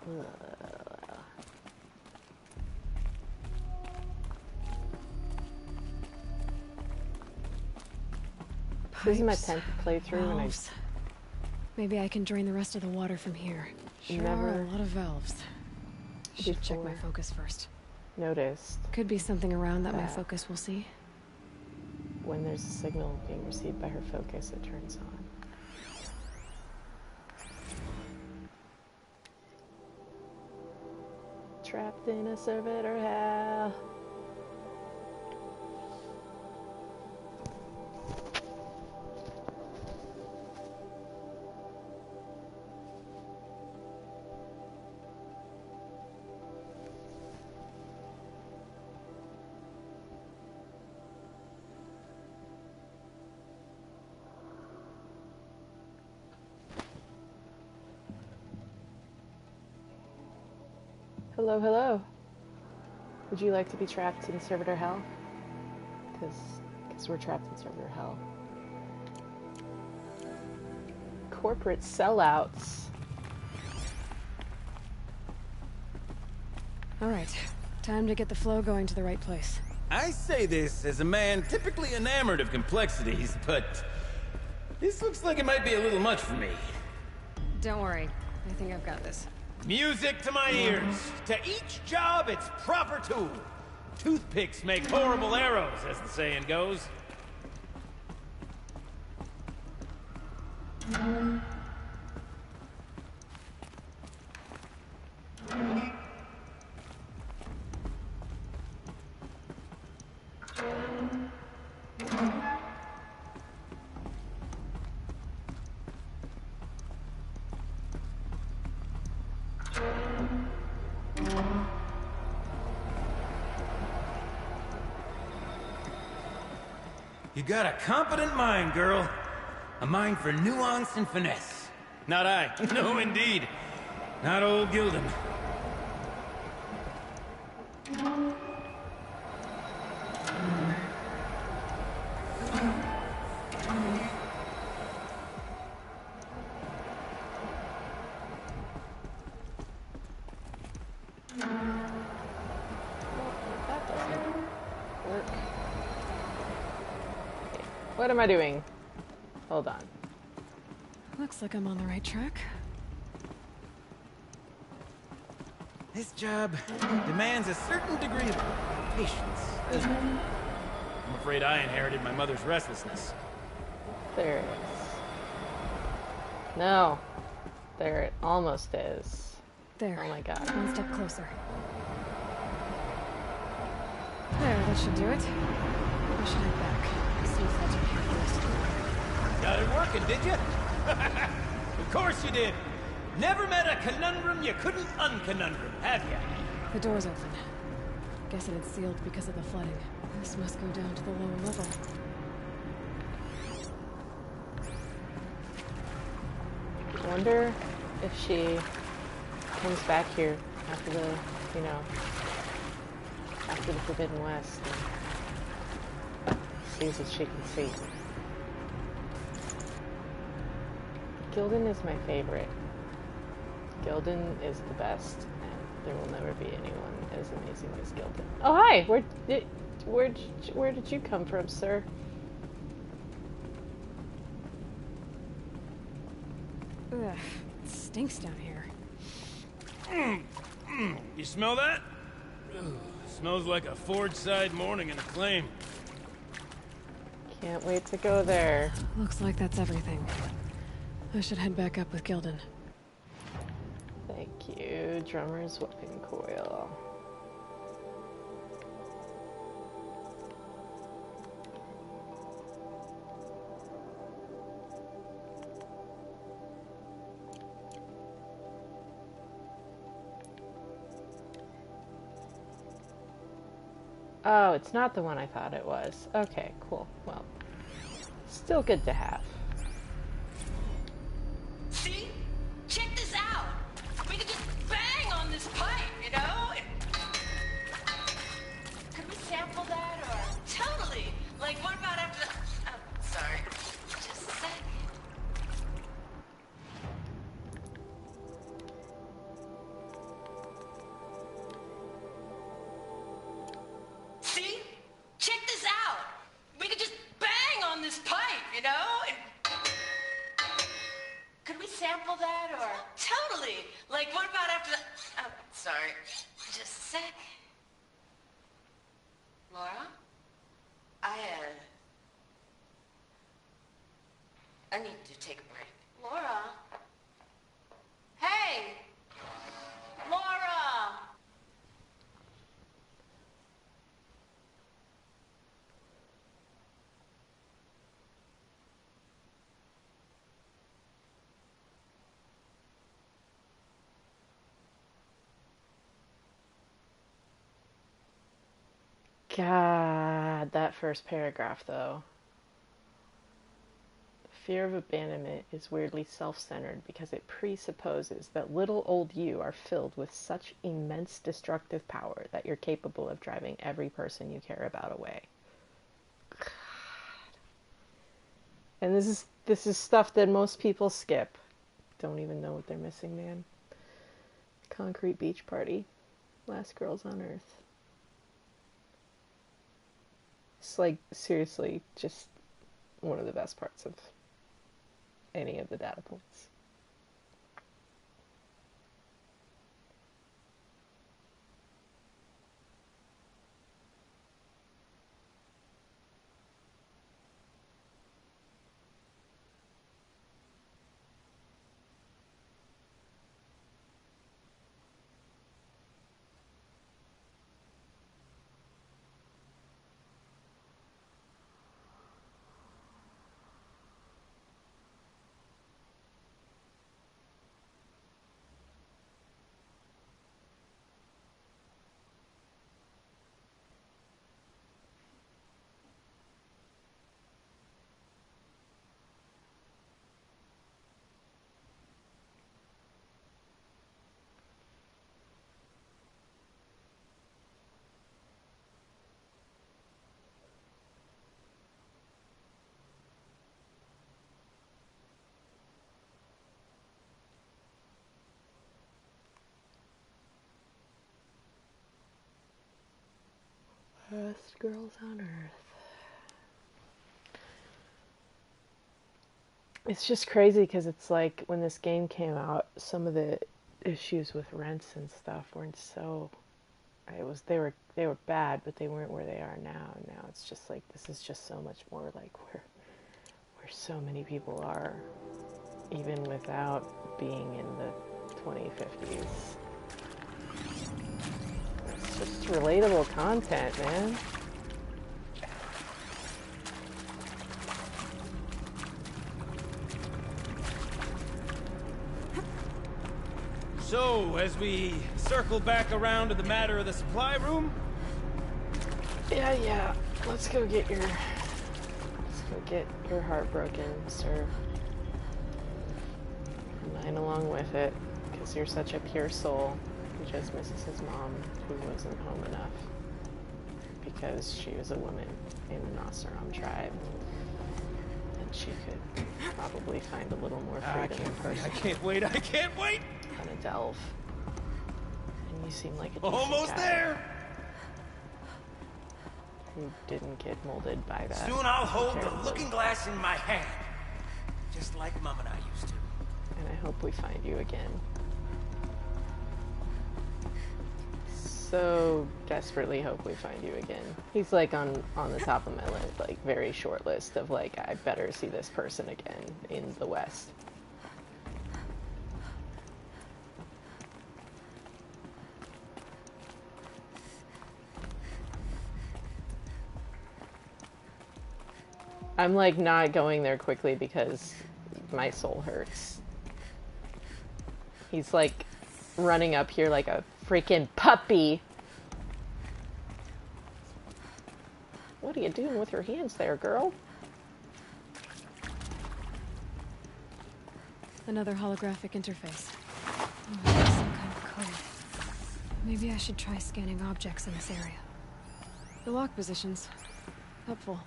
[SPEAKER 1] Ugh. This is my
[SPEAKER 3] Pipes,
[SPEAKER 1] 10th playthrough, and I
[SPEAKER 3] valves. Maybe I can drain the rest of the water from here. Sure
[SPEAKER 1] Never
[SPEAKER 3] are a lot of valves. Should check my
[SPEAKER 1] before
[SPEAKER 3] focus first.
[SPEAKER 1] noticed
[SPEAKER 3] Could be something around that my
[SPEAKER 1] that
[SPEAKER 3] focus will see.
[SPEAKER 1] when there's a signal being received by her focus, it turns on. Trapped in a servitor hell. Hello, hello. Would you like to be trapped in servitor hell? Because we're trapped in servitor hell. Corporate sellouts.
[SPEAKER 3] Alright, time to get the flow going to the right place.
[SPEAKER 7] I say this as a man typically enamored of complexities, but this looks like it might be a little much for me.
[SPEAKER 3] Don't worry, I think I've got this.
[SPEAKER 7] Music to my ears. To each job, its proper tool. Toothpicks make horrible arrows, as the saying goes. You got a competent mind, girl. A mind for nuance and finesse. Not I. No, indeed. Not old Gildan.
[SPEAKER 1] That doesn't work. Okay, what am I doing? Hold on.
[SPEAKER 3] Looks like I'm on the right track.
[SPEAKER 7] This job demands a certain degree of patience, doesn't it? I'm afraid I inherited my mother's restlessness.
[SPEAKER 1] There it is. No. There it almost is.
[SPEAKER 3] There.
[SPEAKER 1] Oh my god.
[SPEAKER 3] One step closer. There, that should do it. I should head back. See if that's what happened.
[SPEAKER 7] Got it working, did you? Of course you did. Never met a conundrum you couldn't unconundrum, have you?
[SPEAKER 3] The door's open. Guess it had sealed because of the flooding. This must go down to the lower level.
[SPEAKER 1] I wonder if she comes back here after the, you know, after the Forbidden West and sees what she can see. Gildan is my favorite. Gildan is the best, and there will never be anyone as amazing as Gildan. Oh, hi! Where did you come from, sir?
[SPEAKER 3] Ugh, it stinks down here.
[SPEAKER 7] You smell that? Ugh, smells like a Forge-side morning in a claim.
[SPEAKER 1] Can't wait to go there.
[SPEAKER 3] Looks like that's everything. I should head back up with Gildan.
[SPEAKER 1] Thank you, drummer's weapon coil. Oh, it's not the one I thought it was. Okay, cool. Well, still good to have.
[SPEAKER 5] See? Check this out. We could just bang on this pipe, you know? Could we sample that or? Totally. Like, what about after the... Oh, sorry. Just a sec. See? Check this out. We could just bang on this pipe, you know? And could we sample that, or? Totally. Like, what about after the... Oh, sorry. Just a sec. Laura? I need to take a break. Laura? Hey! Laura!
[SPEAKER 1] God, that first paragraph, though. Fear of abandonment is weirdly self-centered because it presupposes that little old you are filled with such immense destructive power that you're capable of driving every person you care about away. God. And this is stuff that most people skip. Don't even know what they're missing, man. Concrete Beach Party. Last Girls on Earth. It's like, seriously, just one of the best parts of any of the data points. Last Girls on Earth. It's just crazy because it's like when this game came out, some of the issues with rents and stuff weren't so. They were bad, but they weren't where they are now. And now it's just like this is just so much more like where so many people are, even without being in the 2050s. It's just relatable content, man.
[SPEAKER 7] So, as we circle back around to the matter of the supply room?
[SPEAKER 1] Yeah. Let's go get your heart broken, sir. And mine along with it, because you're such a pure soul who just misses his mom, who wasn't home enough because she was a woman in the Nosaram tribe, and she could probably find a little more freedom in person.
[SPEAKER 7] I can't wait!
[SPEAKER 1] On a delve. And you seem like a decent
[SPEAKER 7] Almost
[SPEAKER 1] guy
[SPEAKER 7] there!
[SPEAKER 1] who didn't get molded by that.
[SPEAKER 6] Soon I'll hold the
[SPEAKER 1] terrible.
[SPEAKER 6] looking glass in my hand, just like Mom and I used to.
[SPEAKER 1] And I hope we find you again. So desperately hope we find you again. He's like on the top of my list, like very short list of like I better see this person again in the West. I'm like not going there quickly because my soul hurts. He's like running up here like a freaking puppy. What are you doing with your hands there, girl?
[SPEAKER 3] Another holographic interface. Oh, there's some kind of code. Maybe I should try scanning objects in this area. The lock positions. Helpful.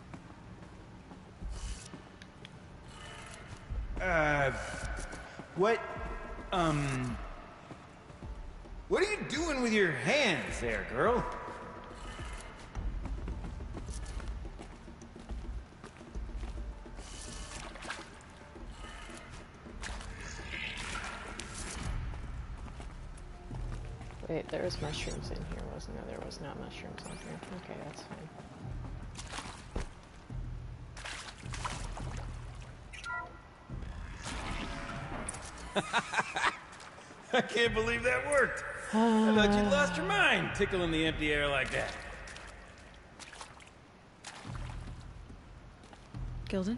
[SPEAKER 7] What are you doing with your hands there, girl?
[SPEAKER 1] Wait, there was mushrooms in here, wasn't there? There was not mushrooms in here. Okay, that's fine.
[SPEAKER 7] I can't believe that worked. I thought you'd lost your mind, tickling the empty air like that.
[SPEAKER 3] Gilden?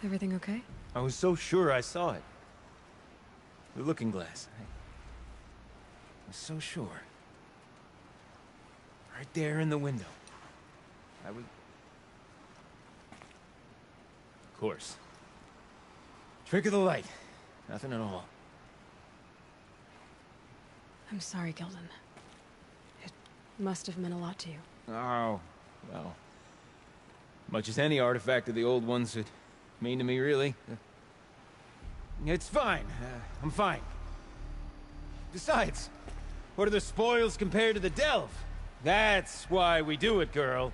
[SPEAKER 3] Everything okay?
[SPEAKER 7] I was so sure I saw it. The looking glass. I was so sure. Right there in the window. I was... Of course. Trick of the light. Nothing at all.
[SPEAKER 3] I'm sorry, Gilden. It must have meant a lot to you.
[SPEAKER 7] Oh, well. Much as any artifact of the old ones would mean to me, really. It's fine. I'm fine. Besides, what are the spoils compared to the delve? That's why we do it, girl.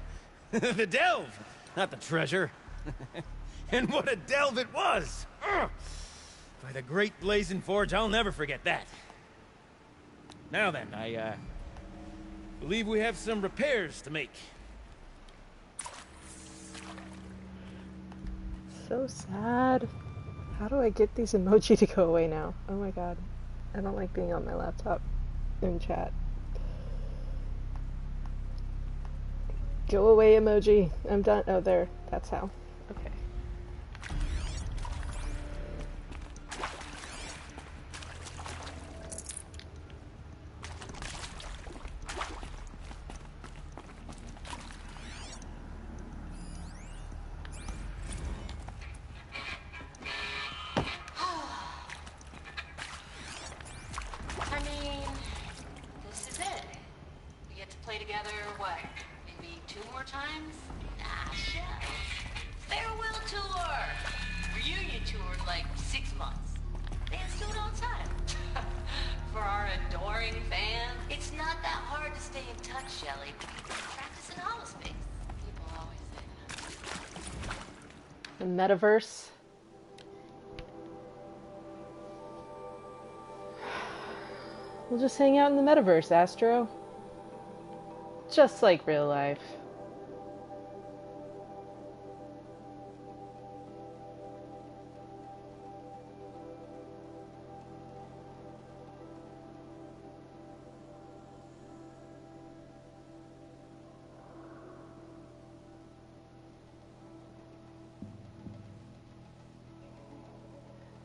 [SPEAKER 7] The delve, not the treasure. And what a delve it was! Ugh. By the great Blazing Forge, I'll never forget that. Now then, I believe we have some repairs to make.
[SPEAKER 1] So sad. How do I get these emoji to go away now? Oh my god. I don't like being on my laptop in chat. Go away emoji. I'm done. Oh, there. That's how. Okay.
[SPEAKER 5] I mean, this is it. We get to play together, what, maybe 2 more times? Ah, shucks. Farewell tour! Reunion tour in like 6 months. They do it all the time. For our adoring fans, it's not that hard to stay in touch, Shelley. Practice in holospace. People always say that.
[SPEAKER 1] The metaverse. We'll just hang out in the metaverse, Astro. Just like real life.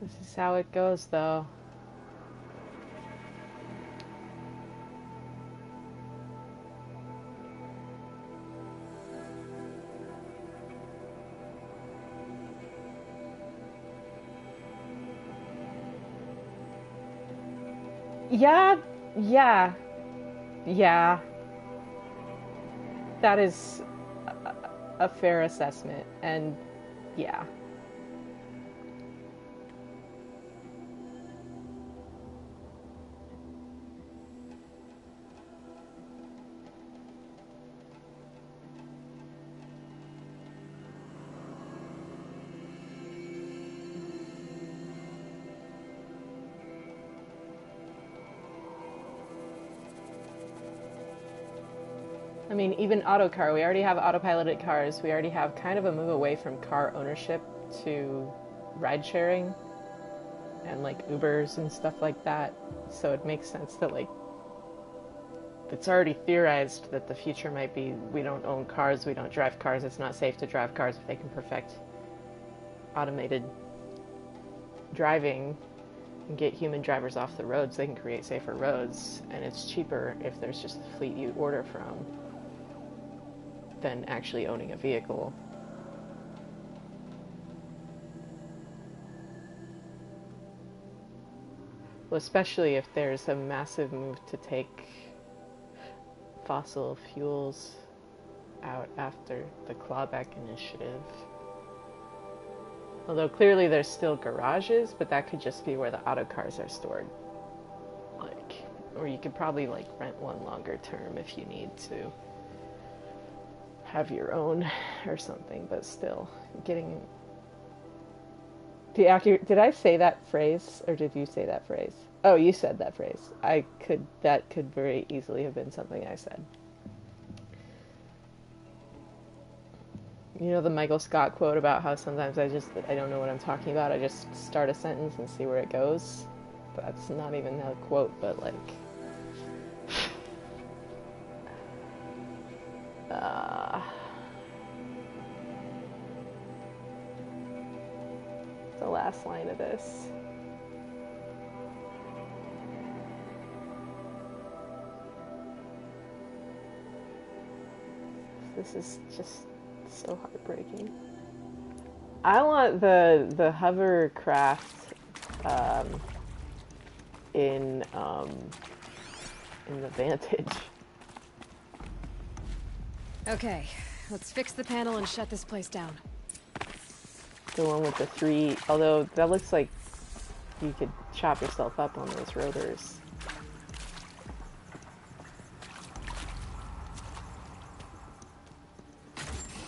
[SPEAKER 1] This is how it goes, though. Yeah. That is a fair assessment, and yeah. I mean, even autocar, we already have autopiloted cars. We already have kind of a move away from car ownership to ride sharing and like Ubers and stuff like that. So it makes sense that like it's already theorized that the future might be we don't own cars, we don't drive cars, it's not safe to drive cars. If they can perfect automated driving and get human drivers off the roads, they can create safer roads, and it's cheaper if there's just a fleet you order from than actually owning a vehicle. Well, especially if there's a massive move to take fossil fuels out after the clawback initiative. Although clearly there's still garages, but that could just be where the auto cars are stored. Like, or you could probably like rent one longer term if you need to have your own or something, but still getting Did I say that phrase, or did you say that phrase? Oh, you said that phrase. That could very easily have been something I said. You know the Michael Scott quote about how sometimes I don't know what I'm talking about. I just start a sentence and see where it goes. That's not even a quote, but like... the last line of this. This is just so heartbreaking. I want the hovercraft in the Vantage.
[SPEAKER 3] Okay, let's fix the panel and shut this place down.
[SPEAKER 1] The one with the 3, although that looks like you could chop yourself up on those rotors.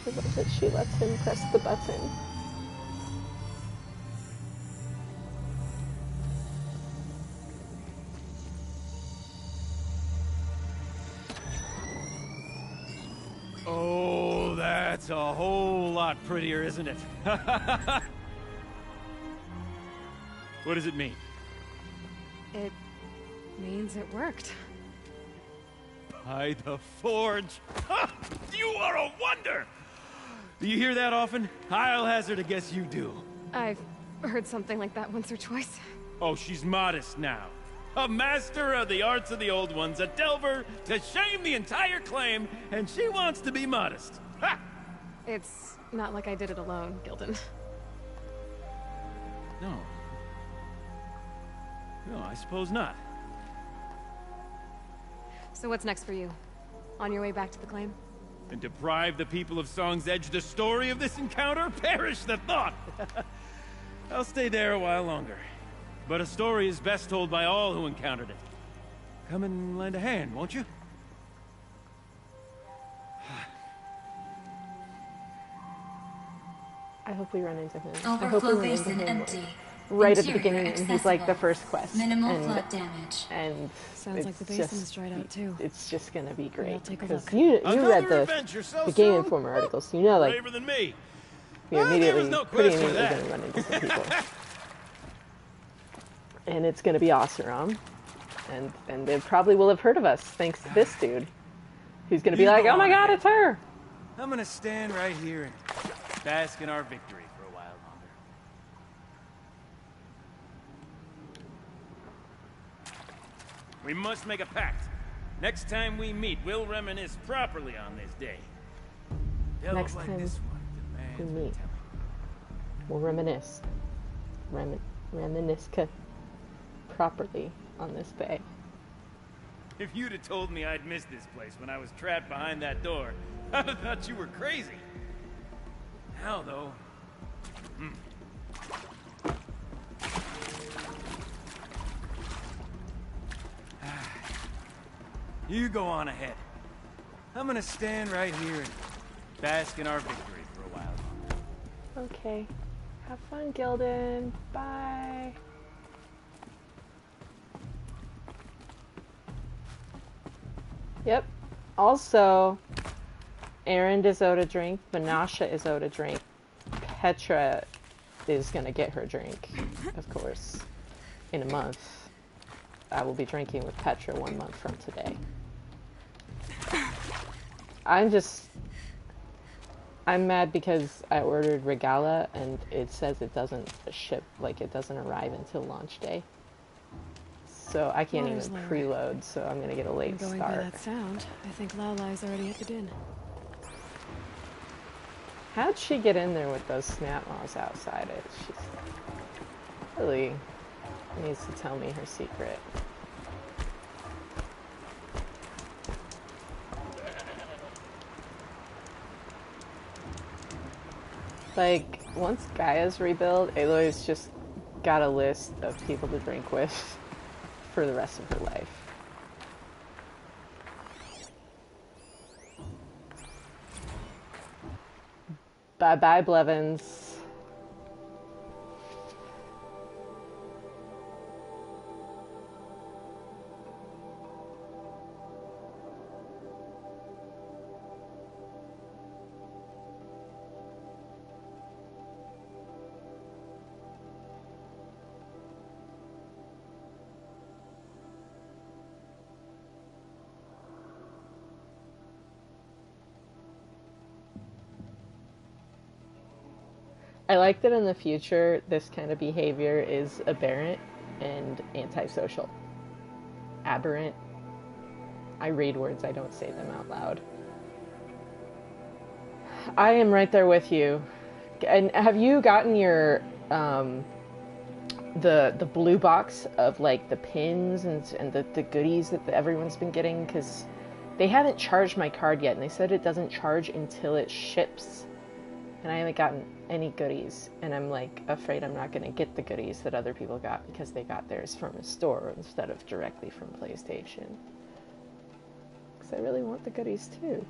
[SPEAKER 1] I love that she lets him press the button.
[SPEAKER 7] Oh, that's a whole lot prettier, isn't it? What does it mean?
[SPEAKER 3] It means it worked.
[SPEAKER 7] By the forge. You are a wonder! Do you hear that often? I'll hazard a guess you do.
[SPEAKER 3] I've heard something like that once or twice.
[SPEAKER 7] Oh, she's modest now. A master of the arts of the old ones, a delver to shame the entire claim, and she wants to be modest. Ha!
[SPEAKER 3] It's not like I did it alone, Gildan.
[SPEAKER 7] No. No, I suppose not.
[SPEAKER 3] So what's next for you? On your way back to the claim?
[SPEAKER 7] And deprive the people of Song's Edge the story of this encounter? Perish the thought! I'll stay there a while longer. But a story is best told by all who encountered it. Come and lend a hand, won't you?
[SPEAKER 1] I hope we run into him. I hope we
[SPEAKER 4] Overflow
[SPEAKER 1] run into
[SPEAKER 4] basin
[SPEAKER 1] him
[SPEAKER 4] empty.
[SPEAKER 1] right at the
[SPEAKER 4] Interior
[SPEAKER 1] beginning, and he's like the
[SPEAKER 4] accessible.
[SPEAKER 1] first quest.
[SPEAKER 4] Minimal
[SPEAKER 1] and,
[SPEAKER 4] flood damage.
[SPEAKER 1] And
[SPEAKER 3] Sounds like the basin is dried out too.
[SPEAKER 1] It's just gonna be great.
[SPEAKER 3] I'll take a
[SPEAKER 1] Because
[SPEAKER 3] look.
[SPEAKER 1] you
[SPEAKER 7] Another
[SPEAKER 1] read the
[SPEAKER 7] adventure so
[SPEAKER 1] Game
[SPEAKER 7] soon?
[SPEAKER 1] Informer articles, so you know, like,
[SPEAKER 7] Braver than me.
[SPEAKER 1] you're
[SPEAKER 7] There
[SPEAKER 1] immediately,
[SPEAKER 7] was no
[SPEAKER 1] pretty
[SPEAKER 7] question of
[SPEAKER 1] immediately
[SPEAKER 7] that.
[SPEAKER 1] gonna run into some people. And it's gonna be Oseram. And they probably will have heard of us, thanks to this dude. Who's gonna be
[SPEAKER 7] You
[SPEAKER 1] like,
[SPEAKER 7] go
[SPEAKER 1] oh my
[SPEAKER 7] on
[SPEAKER 1] god,
[SPEAKER 7] ahead.
[SPEAKER 1] it's her!
[SPEAKER 7] I'm gonna stand right here and bask in our victory for a while longer. We must make a pact. Next time we meet, we'll reminisce properly on this day. Tales
[SPEAKER 1] Next
[SPEAKER 7] like
[SPEAKER 1] time
[SPEAKER 7] this one demands
[SPEAKER 1] we meet.
[SPEAKER 7] retelling.
[SPEAKER 1] We'll reminisce. Reminisce properly on this bay.
[SPEAKER 7] If you'd have told me I'd missed this place when I was trapped behind that door, I'd have thought you were crazy. Now, though... You go on ahead. I'm gonna stand right here and bask in our victory for a while longer.
[SPEAKER 1] Okay. Have fun, Gildan. Bye. Yep. Also, Aaron is owed a drink. Menasha is owed a drink. Petra is gonna get her drink, of course, in a month. I will be drinking with Petra 1 month from today. I'm mad because I ordered Regala and it says it doesn't ship, like it doesn't arrive until launch day. So I can't
[SPEAKER 3] Water's
[SPEAKER 1] even
[SPEAKER 3] lower.
[SPEAKER 1] preload, so I'm gonna get a late
[SPEAKER 3] Going by
[SPEAKER 1] start.
[SPEAKER 3] that sound, I think Laulai's already at the din.
[SPEAKER 1] How'd she get in there with those snap maws outside it? She's really needs to tell me her secret. Like, once Gaia's rebuilt, Aloy's just got a list of people to drink with for the rest of her life. Bye-bye, Blevins. I like that in the future, this kind of behavior is aberrant and antisocial. Aberrant. I read words, I don't say them out loud. I am right there with you. And have you gotten your, the blue box of, like, the pins and the goodies that everyone's been getting? Because they haven't charged my card yet, and they said it doesn't charge until it ships. And I haven't gotten any goodies, and I'm, like, afraid I'm not going to get the goodies that other people got because they got theirs from a store instead of directly from PlayStation. Because I really want the goodies, too.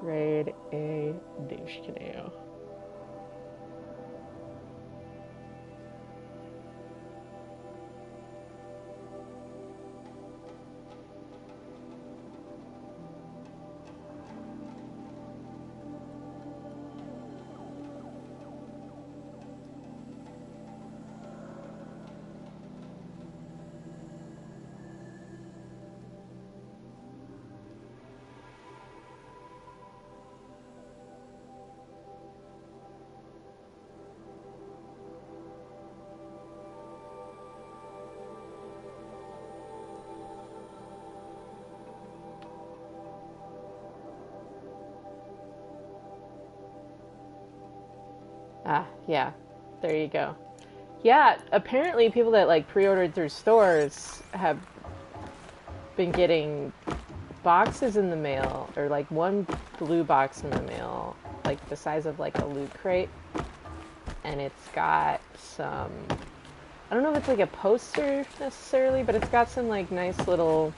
[SPEAKER 1] Grade A douche canoe. Ah, yeah. There you go. Yeah, apparently people that, like, pre-ordered through stores have been getting boxes in the mail, or, like, one blue box in the mail, like, the size of, like, a loot crate. And it's got some... I don't know if it's, like, a poster, necessarily, but it's got some, like, nice little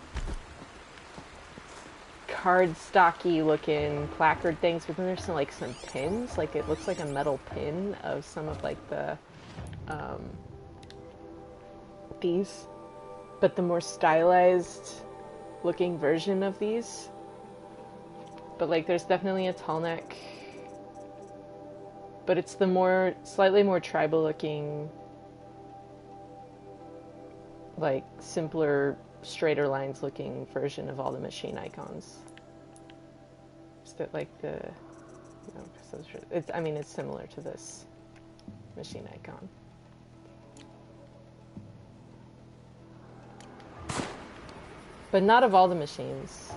[SPEAKER 1] cardstocky looking placard things, but then there's some, like, some pins. Like, it looks like a metal pin of some of, like, the these, but the more stylized looking version of these. But, like, there's definitely a tall neck, but it's the slightly more tribal looking, like, simpler, straighter lines looking version of all the machine icons. Is that, like, the... No, it's, I mean, it's similar to this machine icon. But not of all the machines.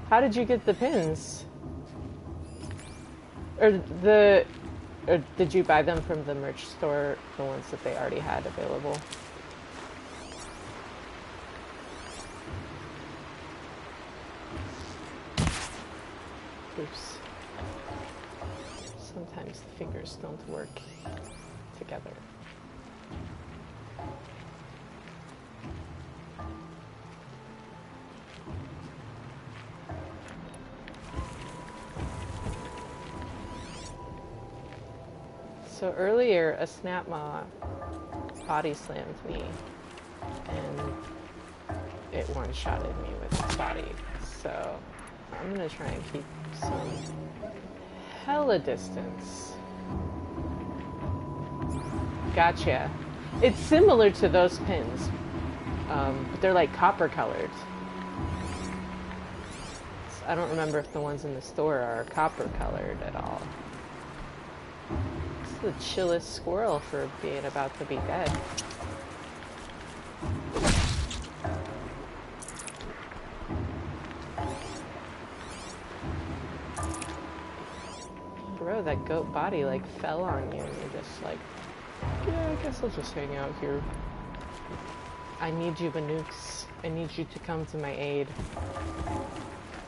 [SPEAKER 1] How did you get the pins? Or did you buy them from the merch store, the ones that they already had available? Oops. Sometimes the fingers don't work together. So earlier, a snap maw body slammed me, and it one-shotted me with its body. So I'm gonna try and keep some hella distance. Gotcha. It's similar to those pins, but they're like copper colored. I don't remember if the ones in the store are copper colored at all. The chillest squirrel for being about to be dead. Bro, that goat body like fell on you and you're just like, yeah, I guess I'll just hang out here. I need you, Banooks. I need you to come to my aid.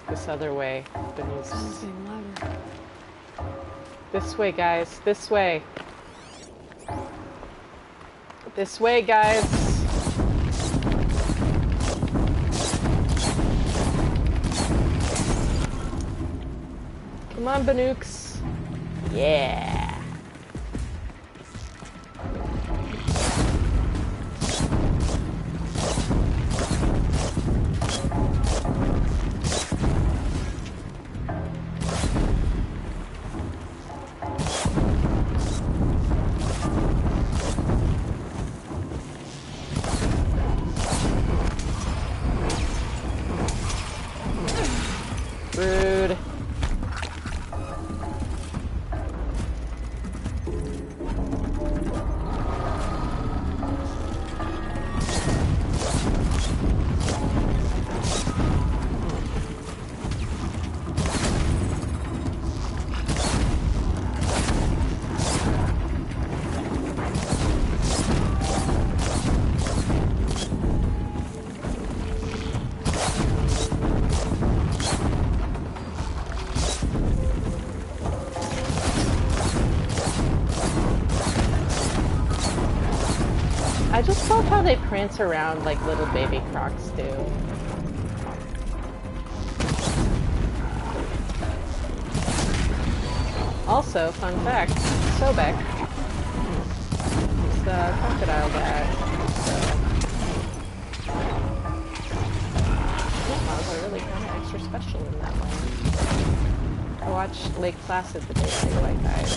[SPEAKER 1] This other way, Banooks.
[SPEAKER 3] Something louder.
[SPEAKER 1] This way, guys. This way. This way, guys. Come on, Banooks. Yeah. Rude. I just love how they prance around like little baby crocs do. Also, fun fact, Sobek is the crocodile guy. So, Outlaws are really kind of extra special in that one. I watched Lake Placid the day Tiger White died.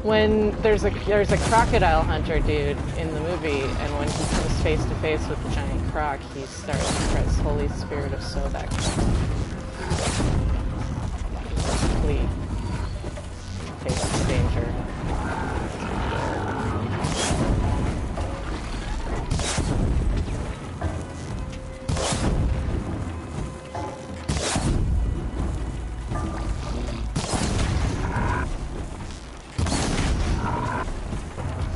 [SPEAKER 1] When there's a crocodile hunter dude in the movie, and when he comes face to face with the giant croc, he starts to press Holy Spirit of Sobek. Complete face of danger.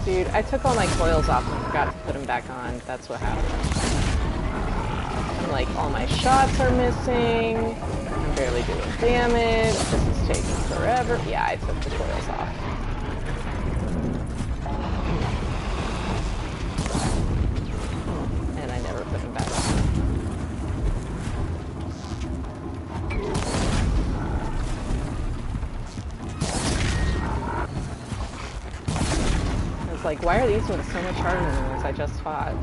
[SPEAKER 1] Dude, I took all my coils off and forgot to put them back on. That's what happened. And, like, all my shots are missing. I'm barely doing damage. This is taking forever. Yeah, I took the coils off. And I never put them back on. Like, why are these ones so much harder than the ones I just fought?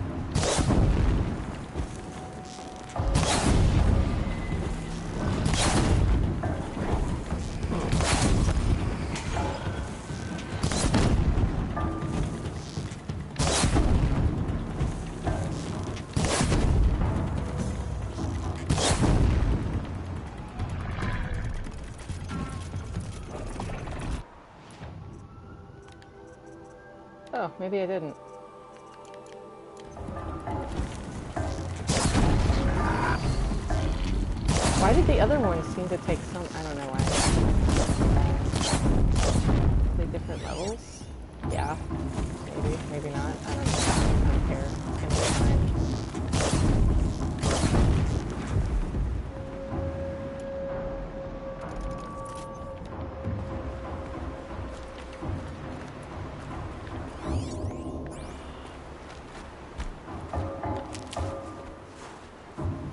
[SPEAKER 1] Oh, maybe I didn't. Why did the other ones seem to take some... I don't know why. Are they different levels? Yeah. Maybe, maybe not. I don't know. I don't care. It's gonna be fine.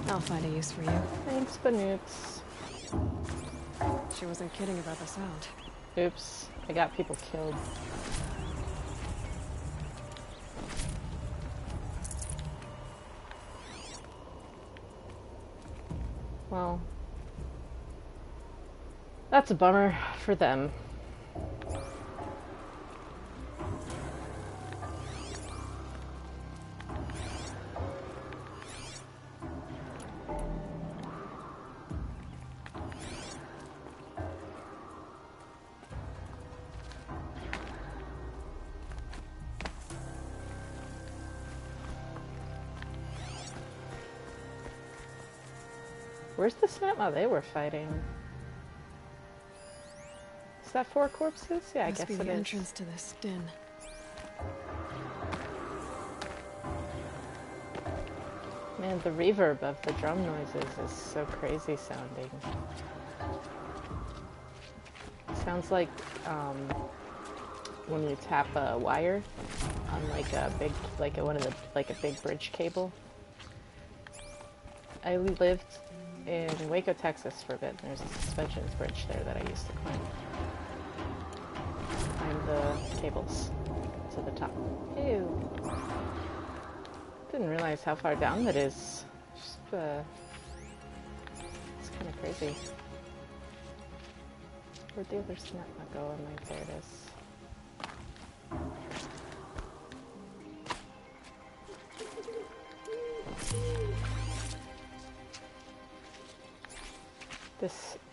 [SPEAKER 3] I'll find a use for you.
[SPEAKER 1] Thanks, Banoots.
[SPEAKER 3] She wasn't kidding about the sound.
[SPEAKER 1] Oops. I got people killed. Well, that's a bummer for them. Where's the Snapmaw they were fighting? Is that 4 corpses? Yeah, I guess
[SPEAKER 3] Must be
[SPEAKER 1] it
[SPEAKER 3] the
[SPEAKER 1] is.
[SPEAKER 3] entrance to this den.
[SPEAKER 1] Man, the reverb of the drum noises is so crazy sounding. It sounds like when you tap a wire on like a big, like a, one of the, like a big bridge cable. I lived in Waco, Texas for a bit. There's a suspensions bridge there that I used to climb. Climb the cables to the top. Ew. Didn't realize how far down that is. Just, it's kind of crazy. Where'd the other snap not go? I'm like, there it is.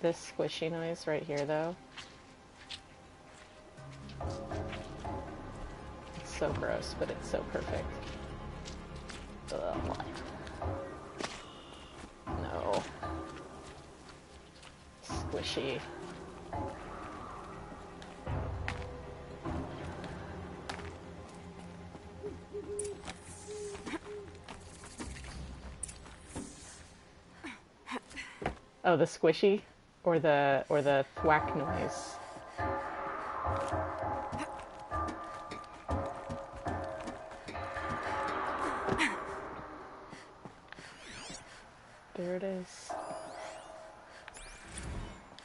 [SPEAKER 1] This squishy noise right here, though. It's so gross, but it's so perfect. Ugh. No. Squishy. Oh, the squishy or the thwack noise. There it is.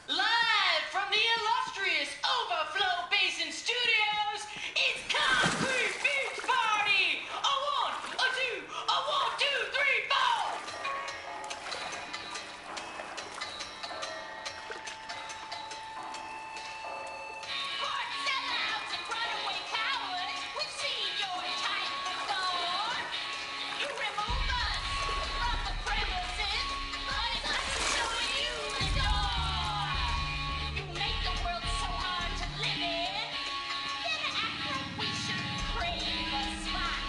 [SPEAKER 5] Live from the illustrious Overflow Basin Studios, it's Concrete Beach Party! A 1, a 2, a 1, 2, 3, 4! For sellouts and runaway cowards, we've seen your type before. You remove us from the premises, but it's us showing you the door. You make the world so hard to live in, then act like we should crave a spot.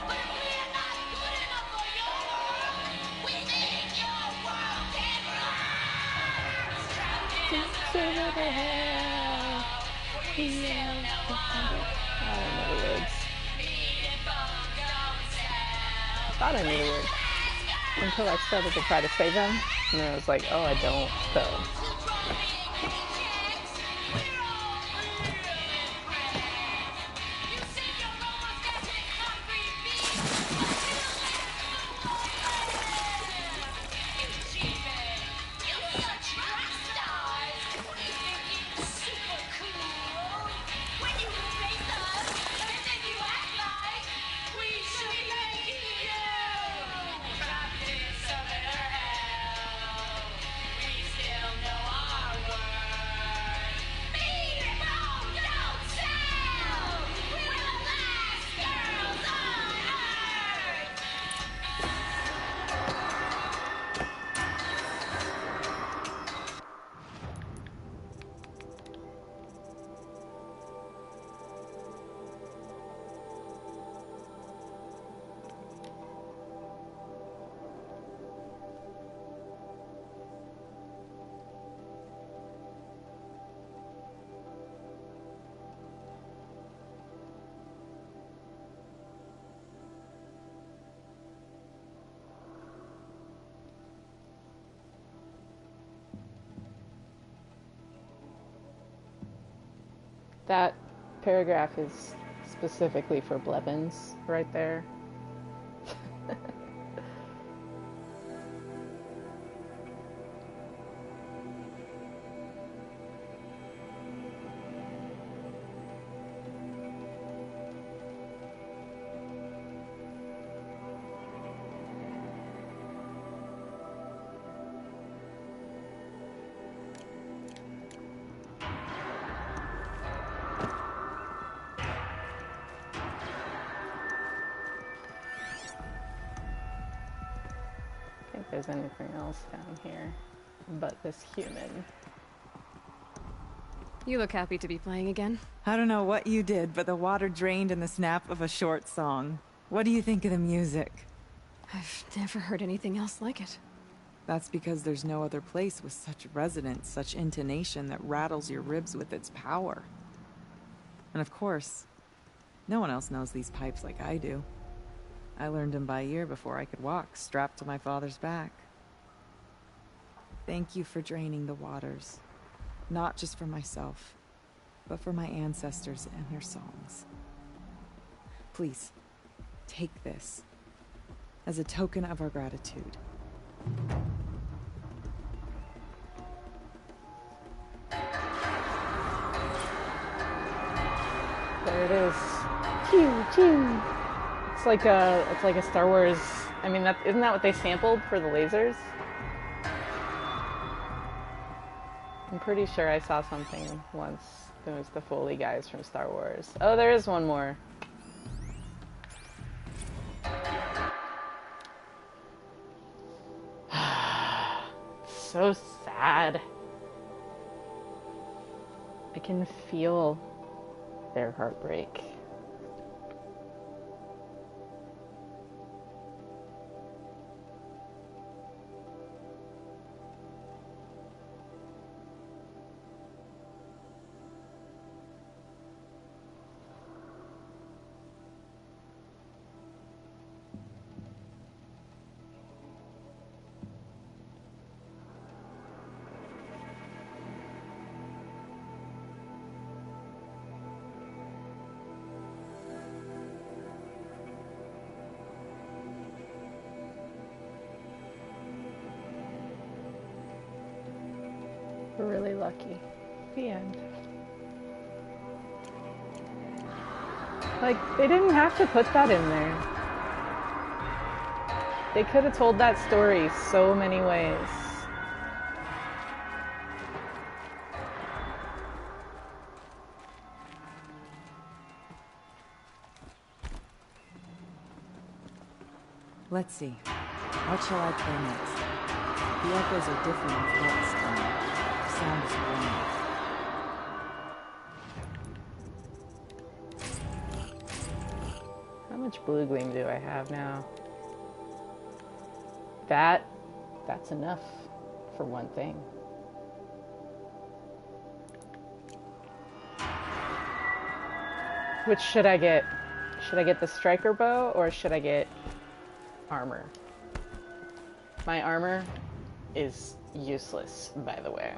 [SPEAKER 5] But if we're not good enough for your world, we think your world can rise. Trapped in a hell, we still know our words.
[SPEAKER 1] I don't know the words. I thought I knew the words until I started to try to say them, and then I was like, oh, I don't. So. That paragraph is specifically for Blevins right there. There's anything else down here but this human.
[SPEAKER 3] You look happy to be playing again.
[SPEAKER 9] I don't know what you did, but the water drained in the snap of a short song. What do you think of the music?
[SPEAKER 3] I've never heard anything else like it.
[SPEAKER 9] That's because there's no other place with such resonance, such intonation that rattles your ribs with its power. And of course, no one else knows these pipes like I do. I learned him by ear before I could walk, strapped to my father's back. Thank you for draining the waters. Not just for myself, but for my ancestors and their songs. Please, take this as a token of our gratitude.
[SPEAKER 1] There it is. Choo choo. It's like a Star Wars. I mean, isn't that what they sampled for the lasers? I'm pretty sure I saw something once. It was the Foley guys from Star Wars. Oh, there is one more. So sad. I can feel their heartbreak. We're really lucky. The end. Like, they didn't have to put that in there. They could have told that story so many ways.
[SPEAKER 9] Let's see. What shall I play next? The echoes are different with what's sound is warm.
[SPEAKER 1] How much blue gleam do I have now? That's enough for one thing. Which should I get? Should I get the striker bow or should I get armor? My armor is useless, by the way.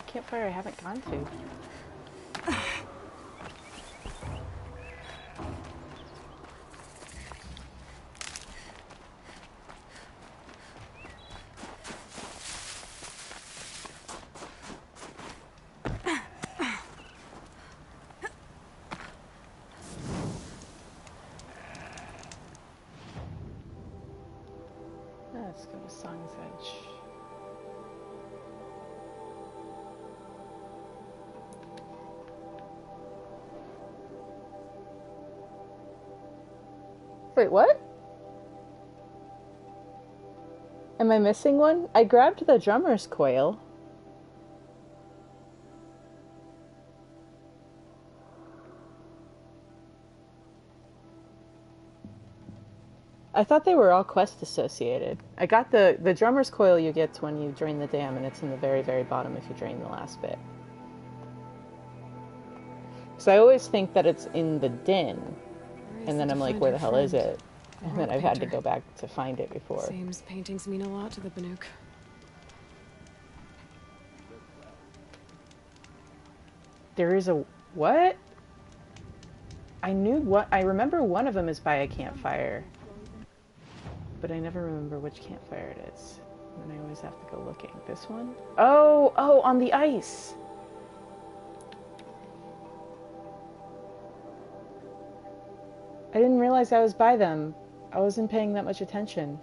[SPEAKER 1] Campfire I haven't gone to. Let's go to Song's Edge. Wait, what? Am I missing one? I grabbed the drummer's coil. I thought they were all quest associated. I got the drummer's coil you get when you drain the dam, and it's in the very, very bottom if you drain the last bit. So I always think that it's in the den. And then I'm like, where the hell is it? And then I've had to go back to find it before.
[SPEAKER 3] Seems paintings mean a lot to the Banuk.
[SPEAKER 1] There is a what? I remember one of them is by a campfire. But I never remember which campfire it is. And I always have to go looking. This one? Oh, on the ice! I didn't realize I was by them. I wasn't paying that much attention.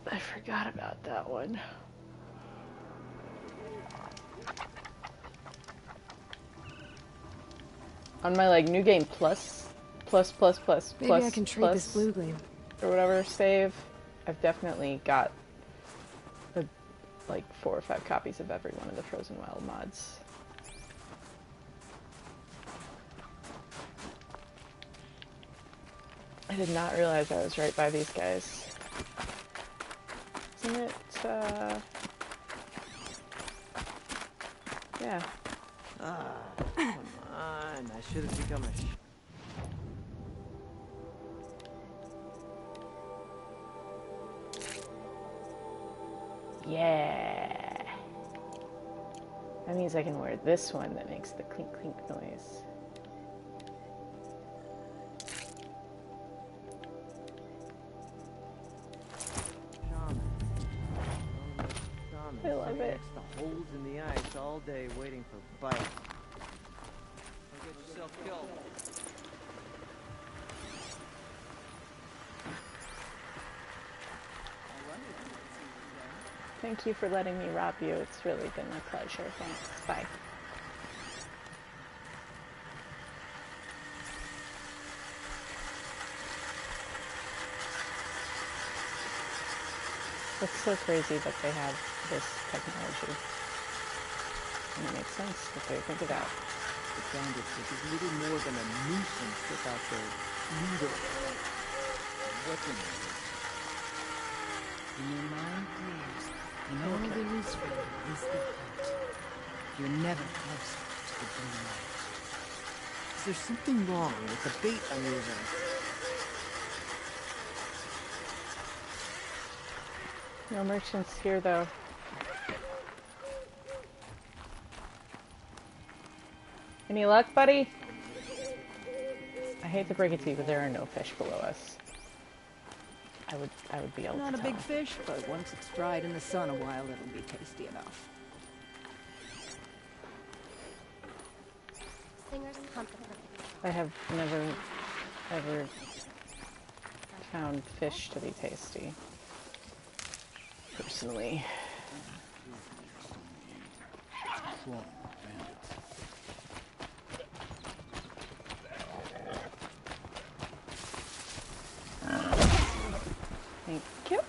[SPEAKER 1] I forgot about that one. On my like new game plus
[SPEAKER 3] Maybe I can trade this blue gleam.
[SPEAKER 1] or whatever save, I've definitely got like 4 or 5 copies of every one of the Frozen Wild mods. I did not realize I was right by these guys. Isn't it, yeah.
[SPEAKER 10] Come on, I should have become a
[SPEAKER 1] Yeah. That means I can wear this one that makes the clink clink noise. I love it.
[SPEAKER 10] The holes in the ice all day waiting for bites. Don't get yourself killed.
[SPEAKER 1] Thank you for letting me rob you. It's really been a pleasure. Thanks. Bye. It's so crazy that they have this technology. And it makes sense that they think of that.
[SPEAKER 10] The bandits is little more than a nuisance without their leader. Weaponry. In your mind clears, and all there is for you is the hunt. You're never closer to the blue light. Is there something wrong with the bait I'm using?
[SPEAKER 1] No merchants here, though. Any luck, buddy? I hate to break it to you, but there are no fish below us. I would be able to
[SPEAKER 2] Not a
[SPEAKER 1] tell.
[SPEAKER 2] big fish, but once it's dried in the sun a while, it'll be tasty enough.
[SPEAKER 1] I have never, ever found fish to be tasty. Personally. Thank you.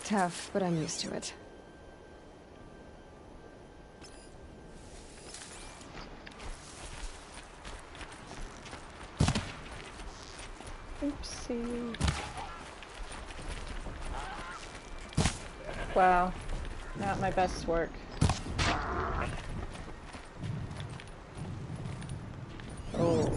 [SPEAKER 3] Tough, but I'm used to it.
[SPEAKER 1] Oopsie. Wow. Not my best work. Oh.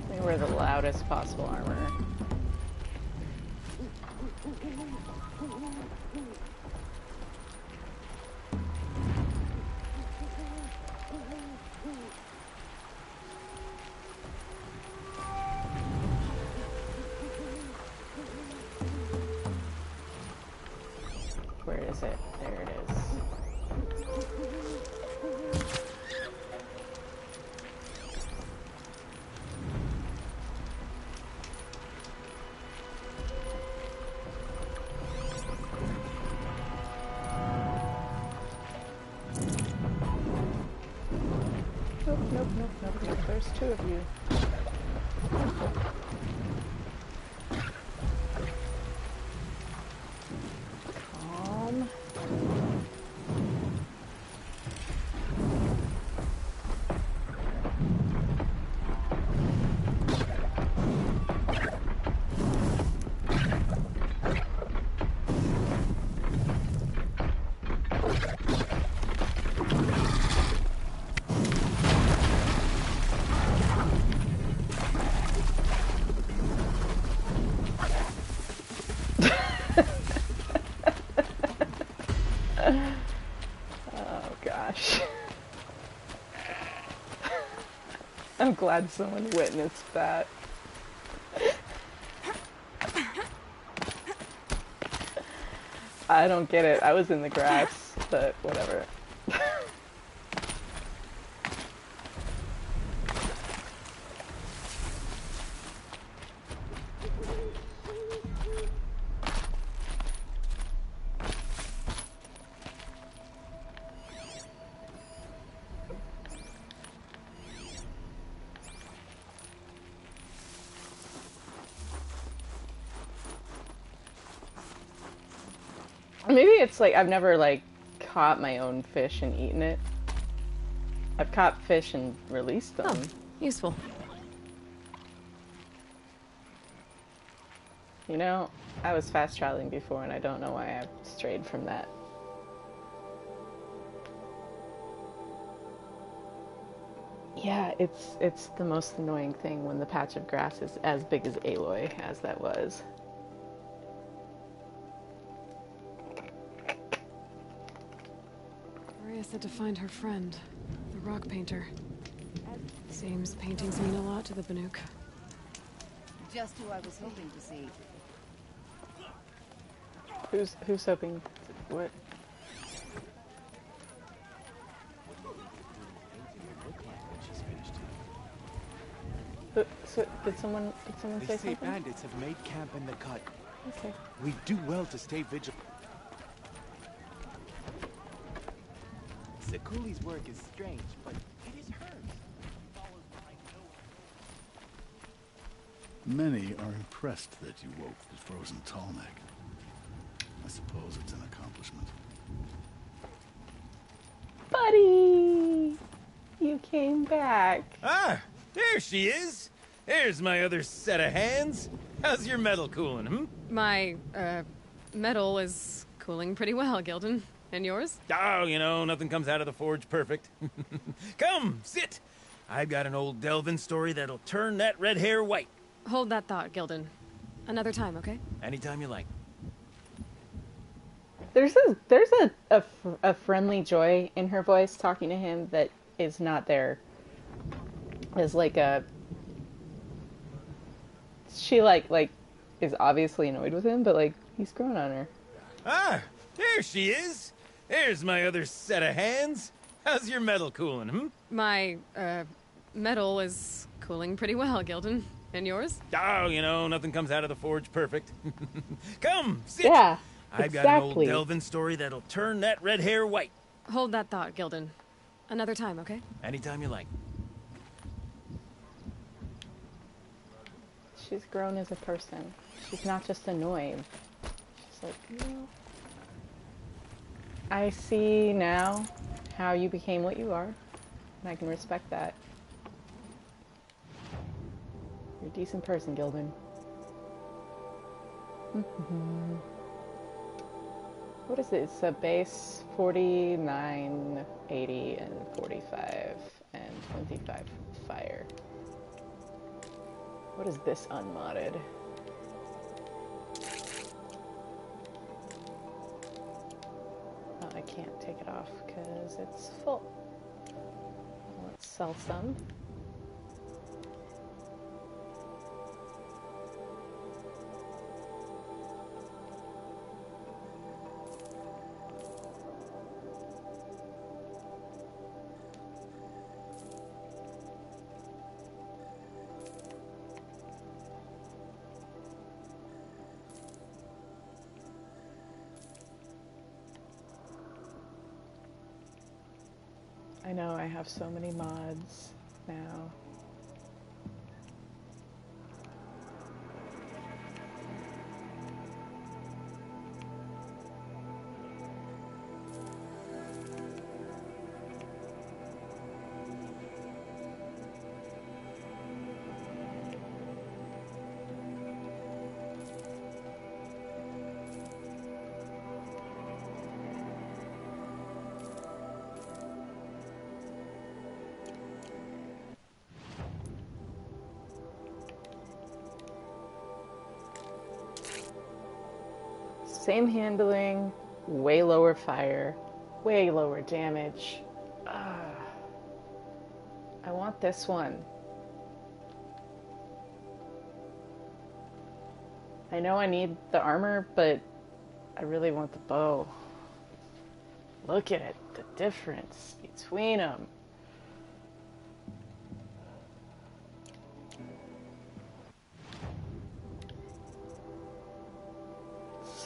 [SPEAKER 1] They wear the loudest possible armor. Where is it? There it is. Nope, nope, nope, nope, nope. There's 2 of you. Calm. Oh gosh. I'm glad someone witnessed that. I don't get it. I was in the grass, but whatever. Maybe it's like I've never like caught my own fish and eaten it. I've caught fish and released them.
[SPEAKER 3] Oh, useful.
[SPEAKER 1] You know, I was fast traveling before and I don't know why I've strayed from that. Yeah, it's the most annoying thing when the patch of grass is as big as Aloy, as that was.
[SPEAKER 3] Maria said to find her friend, the rock painter. Seems paintings mean a lot to the Banuk.
[SPEAKER 10] Just who I was hoping to see.
[SPEAKER 1] Who's hoping what? So, did someone
[SPEAKER 11] They
[SPEAKER 1] say
[SPEAKER 11] say
[SPEAKER 1] something?
[SPEAKER 11] bandits have made camp in the cut.
[SPEAKER 1] Okay.
[SPEAKER 11] We do well to stay vigilant. Sekuli's work is strange, but it is hers.
[SPEAKER 12] Many are impressed that you woke the frozen Tallneck. I suppose it's an accomplishment.
[SPEAKER 1] Buddy! You came back.
[SPEAKER 7] Ah, there she is. There's my other set of hands. How's your metal cooling, hmm?
[SPEAKER 3] My, metal is cooling pretty well, Gildan. And yours?
[SPEAKER 7] Oh, you know, nothing comes out of the forge perfect. Come, sit. I've got an old Delvin story that'll turn that red hair white.
[SPEAKER 3] Hold that thought, Gildan. Another time, okay?
[SPEAKER 7] Anytime you like.
[SPEAKER 1] There's a friendly joy in her voice talking to him that is not there. Is like a she like is obviously annoyed with him, but like he's grown on her.
[SPEAKER 7] Ah, there she is. There's my other set of hands. How's your metal cooling, hmm?
[SPEAKER 3] My, metal is cooling pretty well, Gildan. And yours?
[SPEAKER 7] Oh, you know, nothing comes out of the forge perfect. Come, sit.
[SPEAKER 1] Yeah,
[SPEAKER 7] I've got an old
[SPEAKER 1] exactly.
[SPEAKER 7] Delvin story that'll turn that red hair white.
[SPEAKER 3] Hold that thought, Gildan. Another time, okay?
[SPEAKER 7] Anytime you like.
[SPEAKER 1] She's grown as a person. She's not just annoyed. She's like, you know, I see now how you became what you are, and I can respect that. You're a decent person, Gildan. What is it? It's a base 49, 80, and 45, and 25 fire. What is this unmodded? Oh, I can't take it off because it's full. Let's sell some. I know I have so many mods now. Same handling, way lower fire, way lower damage. I want this one. I know I need the armor, but I really want the bow. Look at it, the difference between them.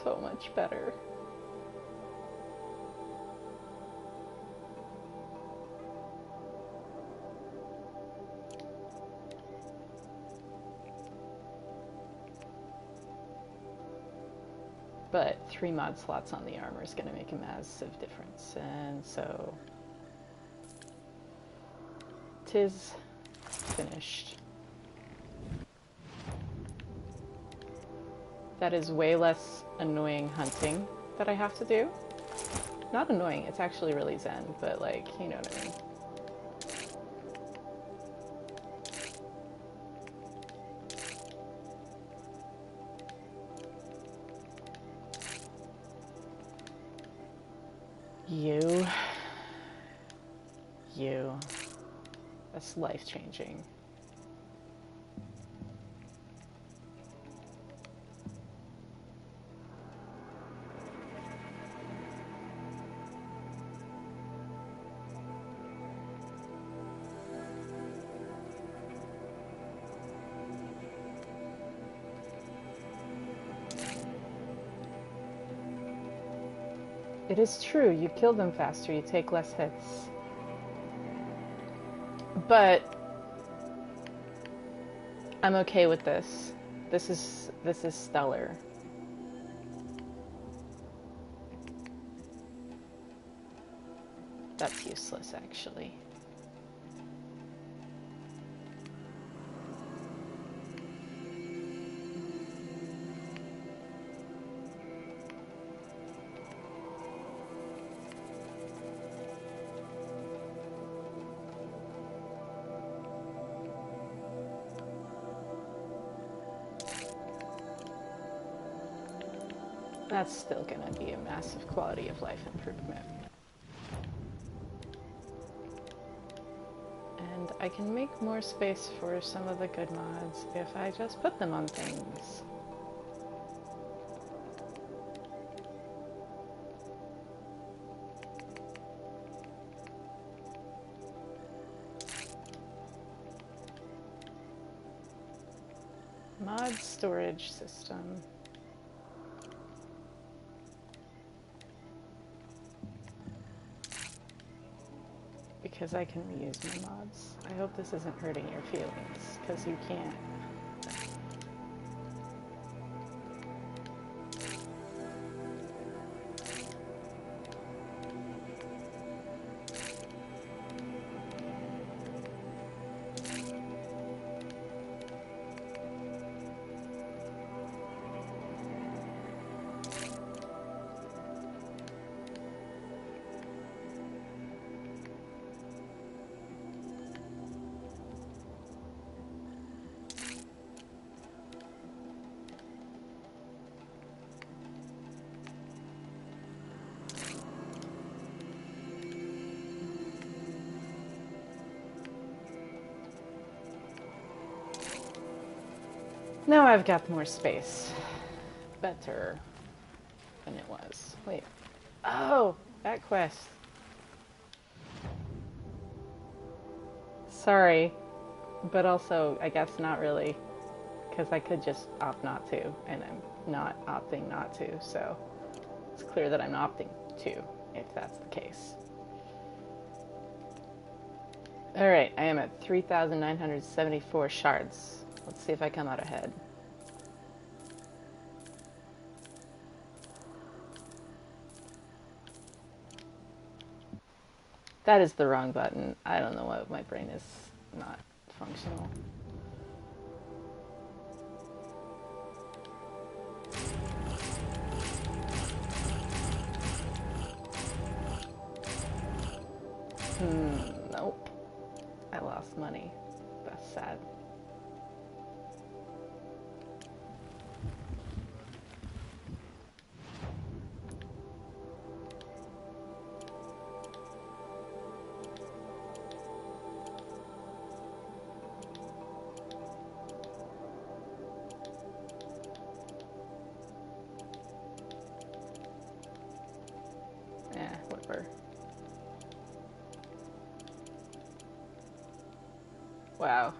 [SPEAKER 1] So much better. but 3 mod slots on the armor is going to make a massive difference, and so tis finished. That is way less annoying hunting that I have to do. Not annoying, it's actually really zen, but like, you know what I mean. You. That's life-changing. It is true, you kill them faster, you take less hits. But I'm okay with this. This is stellar. That's useless, actually. That's still gonna be a massive quality of life improvement. And I can make more space for some of the good mods if I just put them on things. Mod storage system. Because I can reuse my mods. I hope this isn't hurting your feelings, because you can't. Now I've got more space. Better than it was. Wait. Oh, that quest. Sorry, but also, I guess not really. Because I could just opt not to, and I'm not opting not to, so it's clear that I'm opting to, if that's the case. Alright, I am at 3,974 shards. Let's see if I come out ahead. That is the wrong button. I don't know why my brain is not functional. Nope. I lost money. That's sad. Whatever. Wow.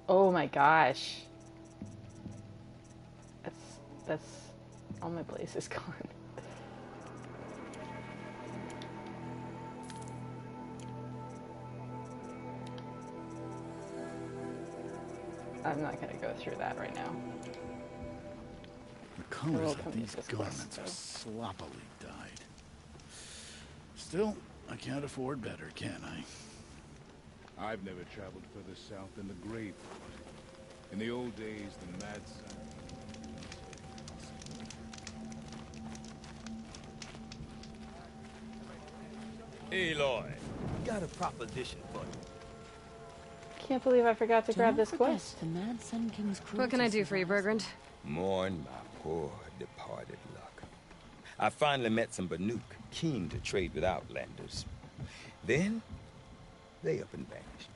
[SPEAKER 1] Oh my gosh. That's all my place is gone. I'm not gonna go through that right now.
[SPEAKER 12] The colors
[SPEAKER 1] We'll
[SPEAKER 12] of
[SPEAKER 1] come
[SPEAKER 12] these
[SPEAKER 1] to this
[SPEAKER 12] garments are
[SPEAKER 1] quest,
[SPEAKER 12] sloppily dyed. Still, I can't afford better, can I?
[SPEAKER 13] I've never traveled further south than the Grave. In the old days, the Mad Sun.
[SPEAKER 14] Aloy, got a proposition for you.
[SPEAKER 1] Can't believe I forgot to grab this
[SPEAKER 2] forget
[SPEAKER 1] quest.
[SPEAKER 2] The Mad Sun King's
[SPEAKER 3] What can I do for you, Bergrand?
[SPEAKER 14] Mourn my poor departed luck. I finally met some Banuk, keen to trade with Outlanders. Then, they up and vanished.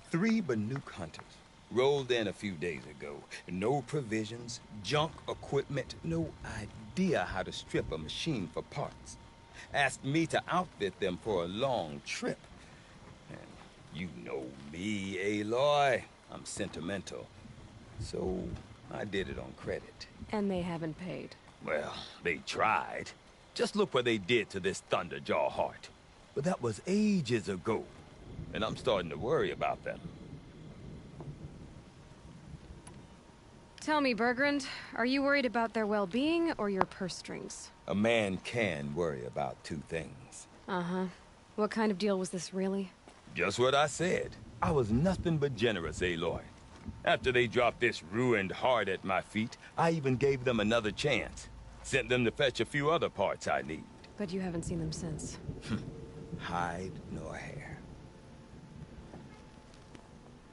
[SPEAKER 14] 3 Banuk hunters rolled in a few days ago. No provisions, junk equipment, no idea how to strip a machine for parts. Asked me to outfit them for a long trip. And you know me, Aloy. I'm sentimental. So I did it on credit.
[SPEAKER 3] And they haven't paid.
[SPEAKER 14] Well, they tried. Just look what they did to this Thunderjaw heart. But that was ages ago. And I'm starting to worry about them.
[SPEAKER 3] Tell me, Bergrand, are you worried about their well-being or your purse strings?
[SPEAKER 14] A man can worry about 2 things.
[SPEAKER 3] Uh-huh. What kind of deal was this, really?
[SPEAKER 14] Just what I said. I was nothing but generous, Aloy. After they dropped this ruined heart at my feet, I even gave them another chance. Sent them to fetch a few other parts I need.
[SPEAKER 3] But you haven't seen them since.
[SPEAKER 14] Hide nor hair.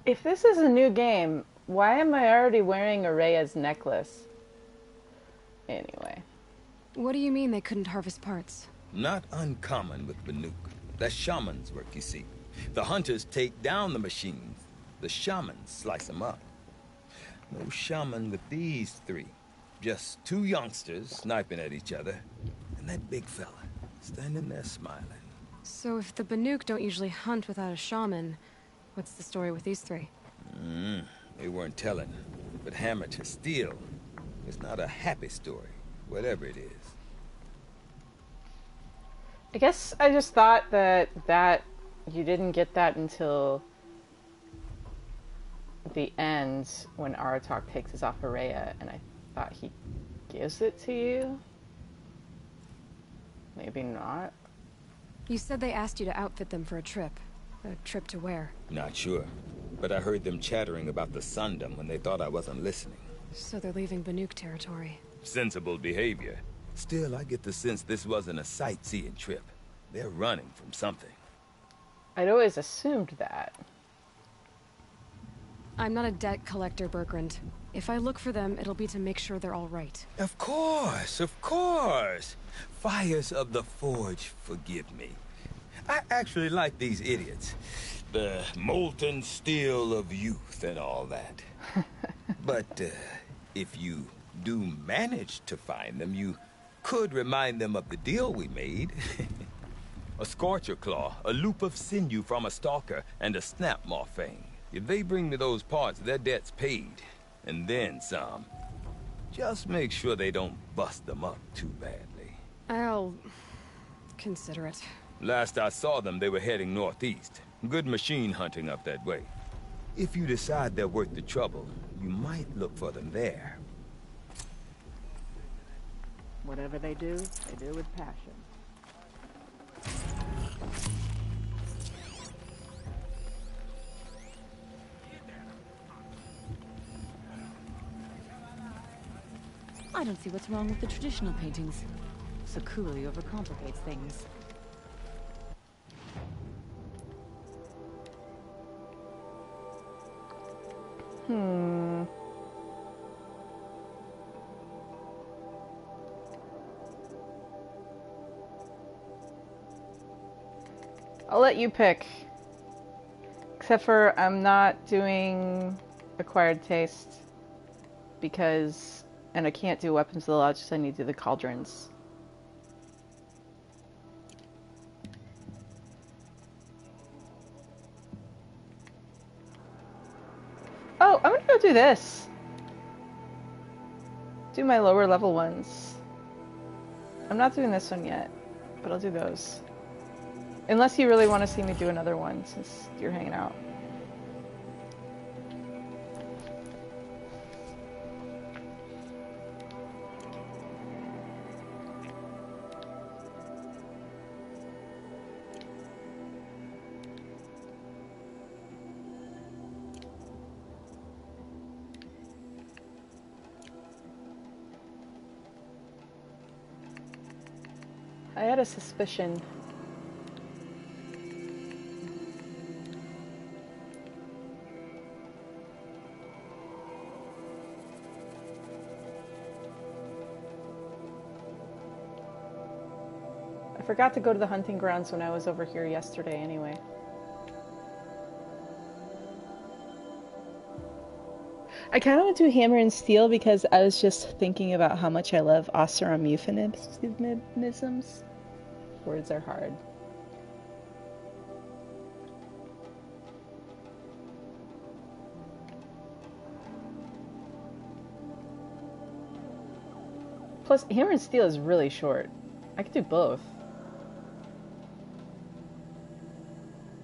[SPEAKER 1] If this is a new game, why am I already wearing Araya's necklace? Anyway.
[SPEAKER 3] What do you mean they couldn't harvest parts?
[SPEAKER 14] Not uncommon with Banuk. That's shaman's work, you see. The hunters take down the machines. The shamans slice them up. No shaman with these 3. Just 2 youngsters sniping at each other. And that big fella standing there smiling.
[SPEAKER 3] So if the Banuk don't usually hunt without a shaman, what's the story with these 3?
[SPEAKER 14] They weren't telling. But hammer to steel. It's not a happy story, whatever it is.
[SPEAKER 1] I guess I just thought that you didn't get that until the end when Aratak takes his off Araya, and I thought he gives it to you. Maybe not.
[SPEAKER 3] You said they asked you to outfit them for a trip. A trip to where?
[SPEAKER 14] Not sure. But I heard them chattering about the Sundom when they thought I wasn't listening.
[SPEAKER 3] So they're leaving Banuk territory.
[SPEAKER 14] Sensible behavior. Still, I get the sense this wasn't a sightseeing trip. They're running from something.
[SPEAKER 1] I'd always assumed that.
[SPEAKER 3] I'm not a debt collector, Bergrand. If I look for them, it'll be to make sure they're all right.
[SPEAKER 14] Of course, of course. Fires of the Forge, forgive me. I actually like these idiots. The molten steel of youth and all that. But if you do manage to find them, you could remind them of the deal we made. A Scorcher Claw, a loop of sinew from a stalker, and a Snapmaw Fang. If they bring me those parts, their debt's paid. And then some. Just make sure they don't bust them up too badly.
[SPEAKER 3] I'll consider it.
[SPEAKER 14] Last I saw them, they were heading northeast. Good machine hunting up that way. If you decide they're worth the trouble, you might look for them there.
[SPEAKER 11] Whatever they do with passion.
[SPEAKER 2] I don't see what's wrong with the traditional paintings. So coolly overcomplicates things.
[SPEAKER 1] I'll let you pick. Except for I'm not doing acquired taste because, and I can't do weapons of the lodge because I need to do the cauldrons. Oh, I'm gonna go do this. Do my lower level ones. I'm not doing this one yet, but I'll do those. Unless you really want to see me do another one, since you're hanging out. had a suspicion. I forgot to go to the hunting grounds when I was over here yesterday anyway. I kind of went to Hammer and Steel because I was just thinking about how much I love Oseram euphemisms. Words are hard. Plus, Hammer and Steel is really short. I could do both.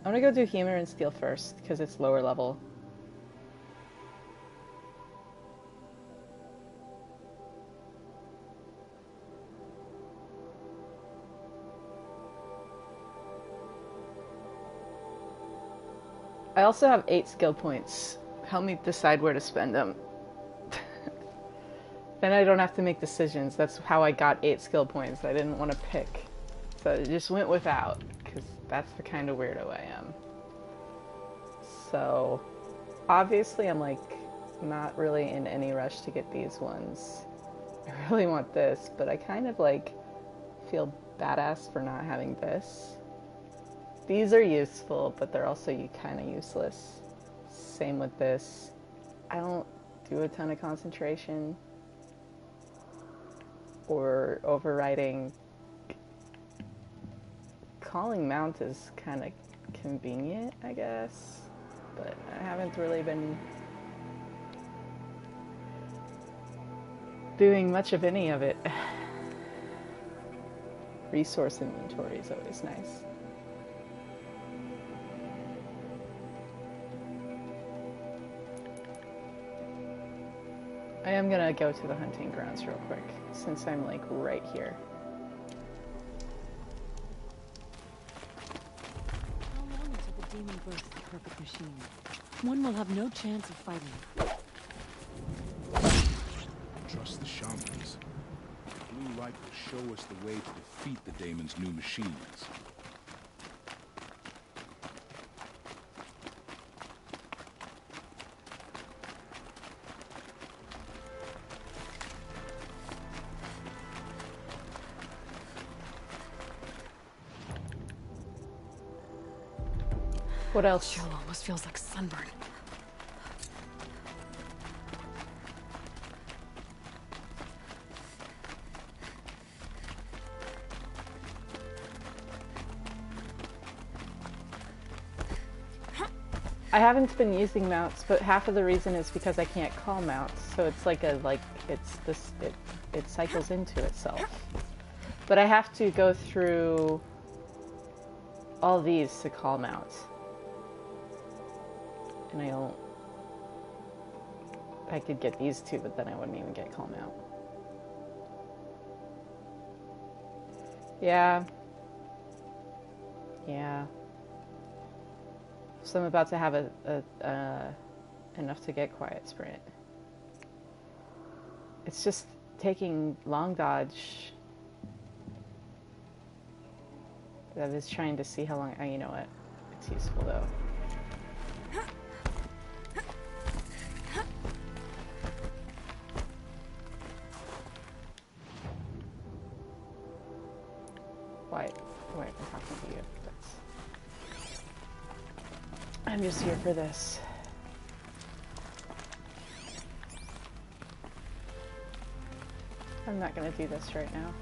[SPEAKER 1] I'm gonna go do Hammer and Steel first, because it's lower level. I also have 8 skill points. Help me decide where to spend them. Then I don't have to make decisions. That's how I got 8 skill points. I didn't want to pick. So I just went without, because that's the kind of weirdo I am. So, obviously I'm like, not really in any rush to get these ones. I really want this, but I kind of like, feel badass for not having this. These are useful, but they're also kind of useless. Same with this. I don't do a ton of concentration or overriding. Calling Mount is kind of convenient, I guess, but I haven't really been doing much of any of it. Resource inventory is always nice. I am gonna go to the hunting grounds real quick, since I'm like right here.
[SPEAKER 2] How long until the demon births the perfect machine? One will have no chance of fighting.
[SPEAKER 13] Trust the shamans. The blue light will show us the way to defeat the daemon's new machines.
[SPEAKER 1] What else?
[SPEAKER 3] Chill almost feels like sunburn.
[SPEAKER 1] I haven't been using mounts, but half of the reason is because I can't call mounts. So it's like it cycles into itself. But I have to go through all these to call mounts. And I could get these two, but then I wouldn't even get calm out. Yeah. So I'm about to have enough to get quiet sprint. It's just taking long dodge. I was trying to see how long, you know what? It's useful though. Wait, I'm talking to you. I'm just here for this. I'm not gonna do this right now.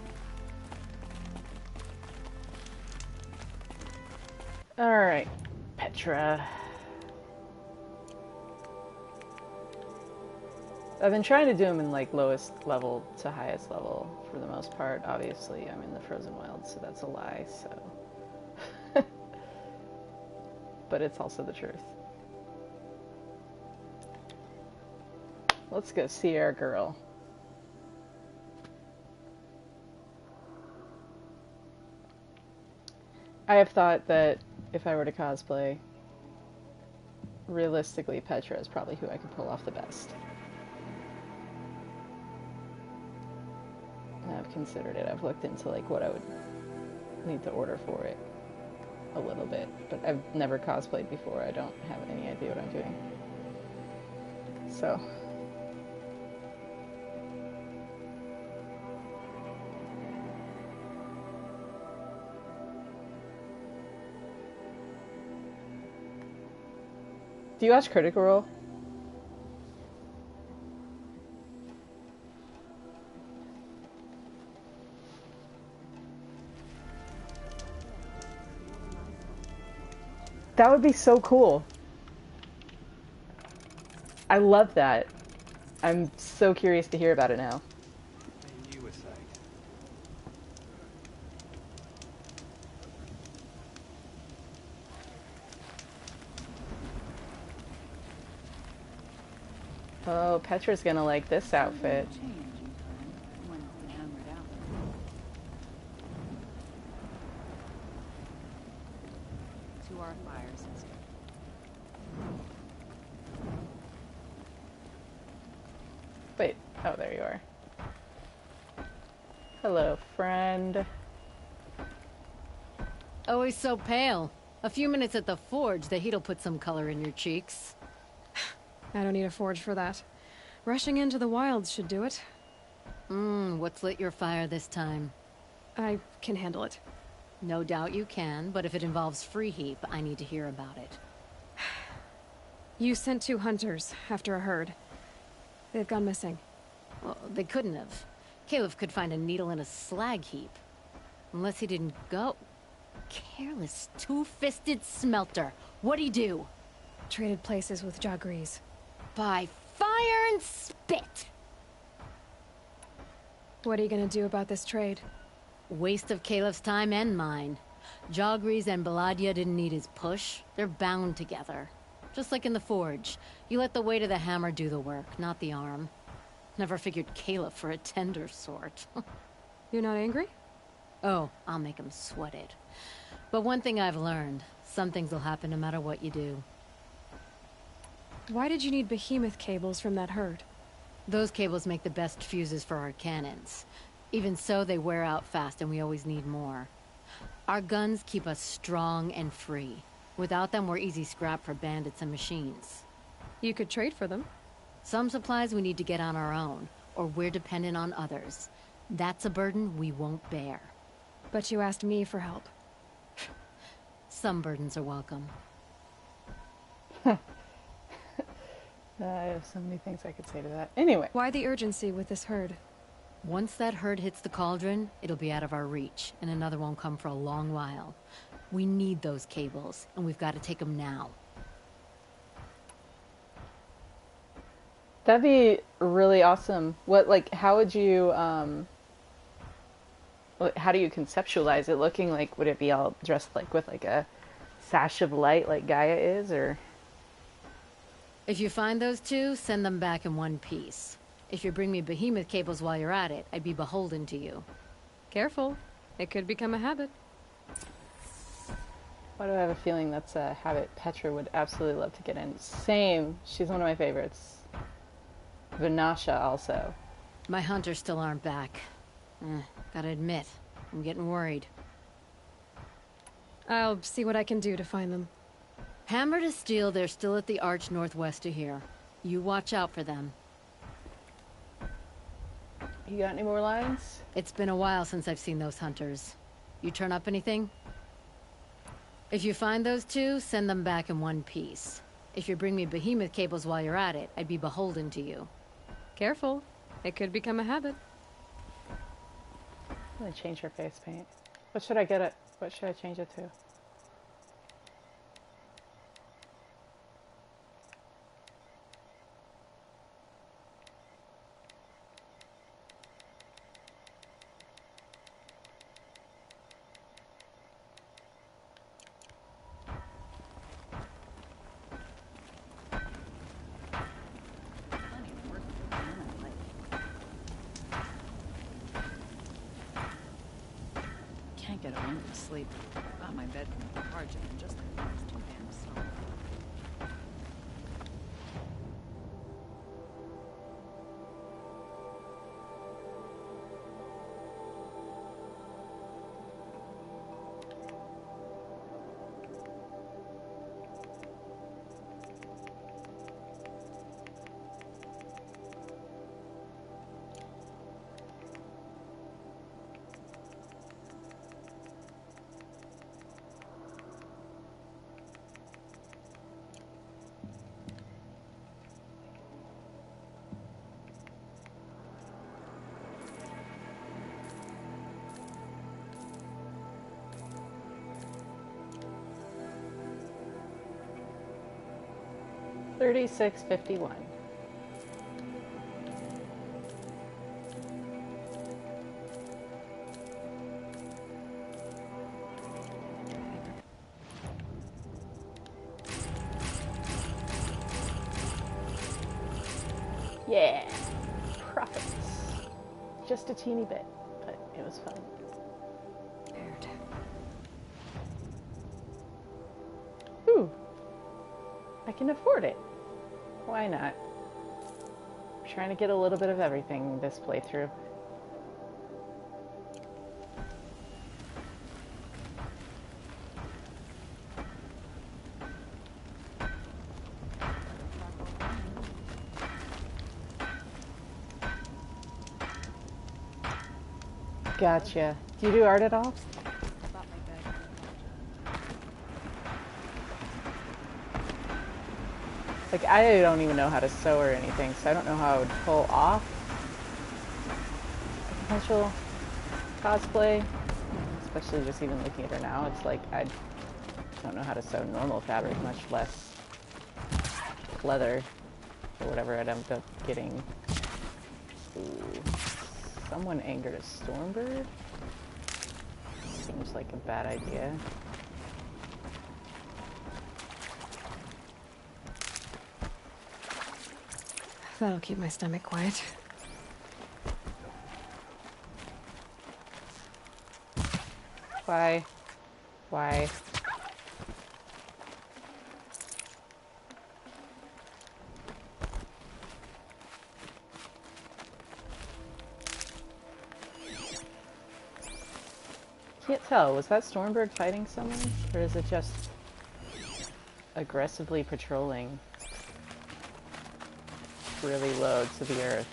[SPEAKER 1] Alright, Petra. I've been trying to do them in like lowest level to highest level for the most part. Obviously, I'm in the Frozen Wilds, so that's a lie, so. But it's also the truth. Let's go see our girl. I have thought that if I were to cosplay, realistically, Petra is probably who I could pull off the best. I've considered it. I've looked into like what I would need to order for it a little bit. But I've never cosplayed before. I don't have any idea what I'm doing. So... Do you watch Critical Role? That would be so cool. I love that. I'm so curious to hear about it now. Oh, Petra's gonna like this outfit.
[SPEAKER 2] To our fire sister.
[SPEAKER 1] Wait, oh, there you are. Hello, friend.
[SPEAKER 15] Always so pale. A few minutes at the forge, the heat'll put some color in your cheeks.
[SPEAKER 3] I don't need a forge for that. Rushing into the wilds should do it.
[SPEAKER 15] What's lit your fire this time?
[SPEAKER 3] I can handle it.
[SPEAKER 15] No doubt you can, but if it involves Free Heap, I need to hear about it.
[SPEAKER 3] You sent 2 hunters after a herd. They've gone missing.
[SPEAKER 15] Well, they couldn't have. Caleb could find a needle in a slag heap. Unless he didn't go. Careless, two-fisted smelter. What'd he do?
[SPEAKER 3] Traded places with Jagrees.
[SPEAKER 15] By fire and spit!
[SPEAKER 3] What are you gonna do about this trade?
[SPEAKER 15] Waste of Caleb's time and mine. Jagrees and Baladia didn't need his push. They're bound together. Just like in the forge. You let the weight of the hammer do the work, not the arm. Never figured Caleb for a tender sort.
[SPEAKER 3] You're not angry?
[SPEAKER 15] Oh, I'll make him sweat it. But one thing I've learned, some things will happen no matter what you do.
[SPEAKER 3] Why did you need behemoth cables from that herd?
[SPEAKER 15] Those cables make the best fuses for our cannons. Even so, they wear out fast and we always need more. Our guns keep us strong and free. Without them, we're easy scrap for bandits and machines.
[SPEAKER 3] You could trade for them.
[SPEAKER 15] Some supplies we need to get on our own, or we're dependent on others. That's a burden we won't bear.
[SPEAKER 3] But you asked me for help.
[SPEAKER 15] Some burdens are welcome.
[SPEAKER 1] I have so many things I could say to that. Anyway.
[SPEAKER 3] Why the urgency with this herd?
[SPEAKER 15] Once that herd hits the cauldron, it'll be out of our reach, and another won't come for a long while. We need those cables, and we've got to take them now.
[SPEAKER 1] That'd be really awesome. What, like, how would you, how do you conceptualize it looking like? Would it be all dressed like with like a sash of light like Gaia is, or?
[SPEAKER 15] If you find those 2, send them back in one piece. If you bring me behemoth cables while you're at it, I'd be beholden to you.
[SPEAKER 3] Careful. It could become a habit.
[SPEAKER 1] Why do I have a feeling that's a habit Petra would absolutely love to get in? Same. She's one of my favorites. Vanasha also.
[SPEAKER 15] My hunters still aren't back. Gotta admit, I'm getting worried.
[SPEAKER 3] I'll see what I can do to find them.
[SPEAKER 15] Hammer to steel, they're still at the arch northwest of here. You watch out for them.
[SPEAKER 1] You got any more lines?
[SPEAKER 15] It's been a while since I've seen those hunters. You turn up anything? If you find those 2, send them back in one piece. If you bring me behemoth cables while you're at it, I'd be beholden to you.
[SPEAKER 3] Careful. It could become a habit.
[SPEAKER 1] I'm gonna change her face paint. What should I get it? What should I change it to?
[SPEAKER 10] Can't get a wink of sleep. Got my bed from the barge and just like it's too damn slow.
[SPEAKER 1] 3651. Yeah, profits. Just a teeny bit, but it was fun. Ooh, I can afford it. Why not? I'm trying to get a little bit of everything this playthrough. Gotcha. Do you do art at all? Like, I don't even know how to sew or anything, so I don't know how I would pull off a potential cosplay. Especially just even looking at her now, it's like I don't know how to sew normal fabric, much less leather or whatever I'd end up getting. Ooh. Someone angered a Stormbird? Seems like a bad idea.
[SPEAKER 3] That'll keep my stomach quiet.
[SPEAKER 1] Why? Why? Can't tell. Was that Stormbird fighting someone? Or is it just aggressively patrolling really low to the earth?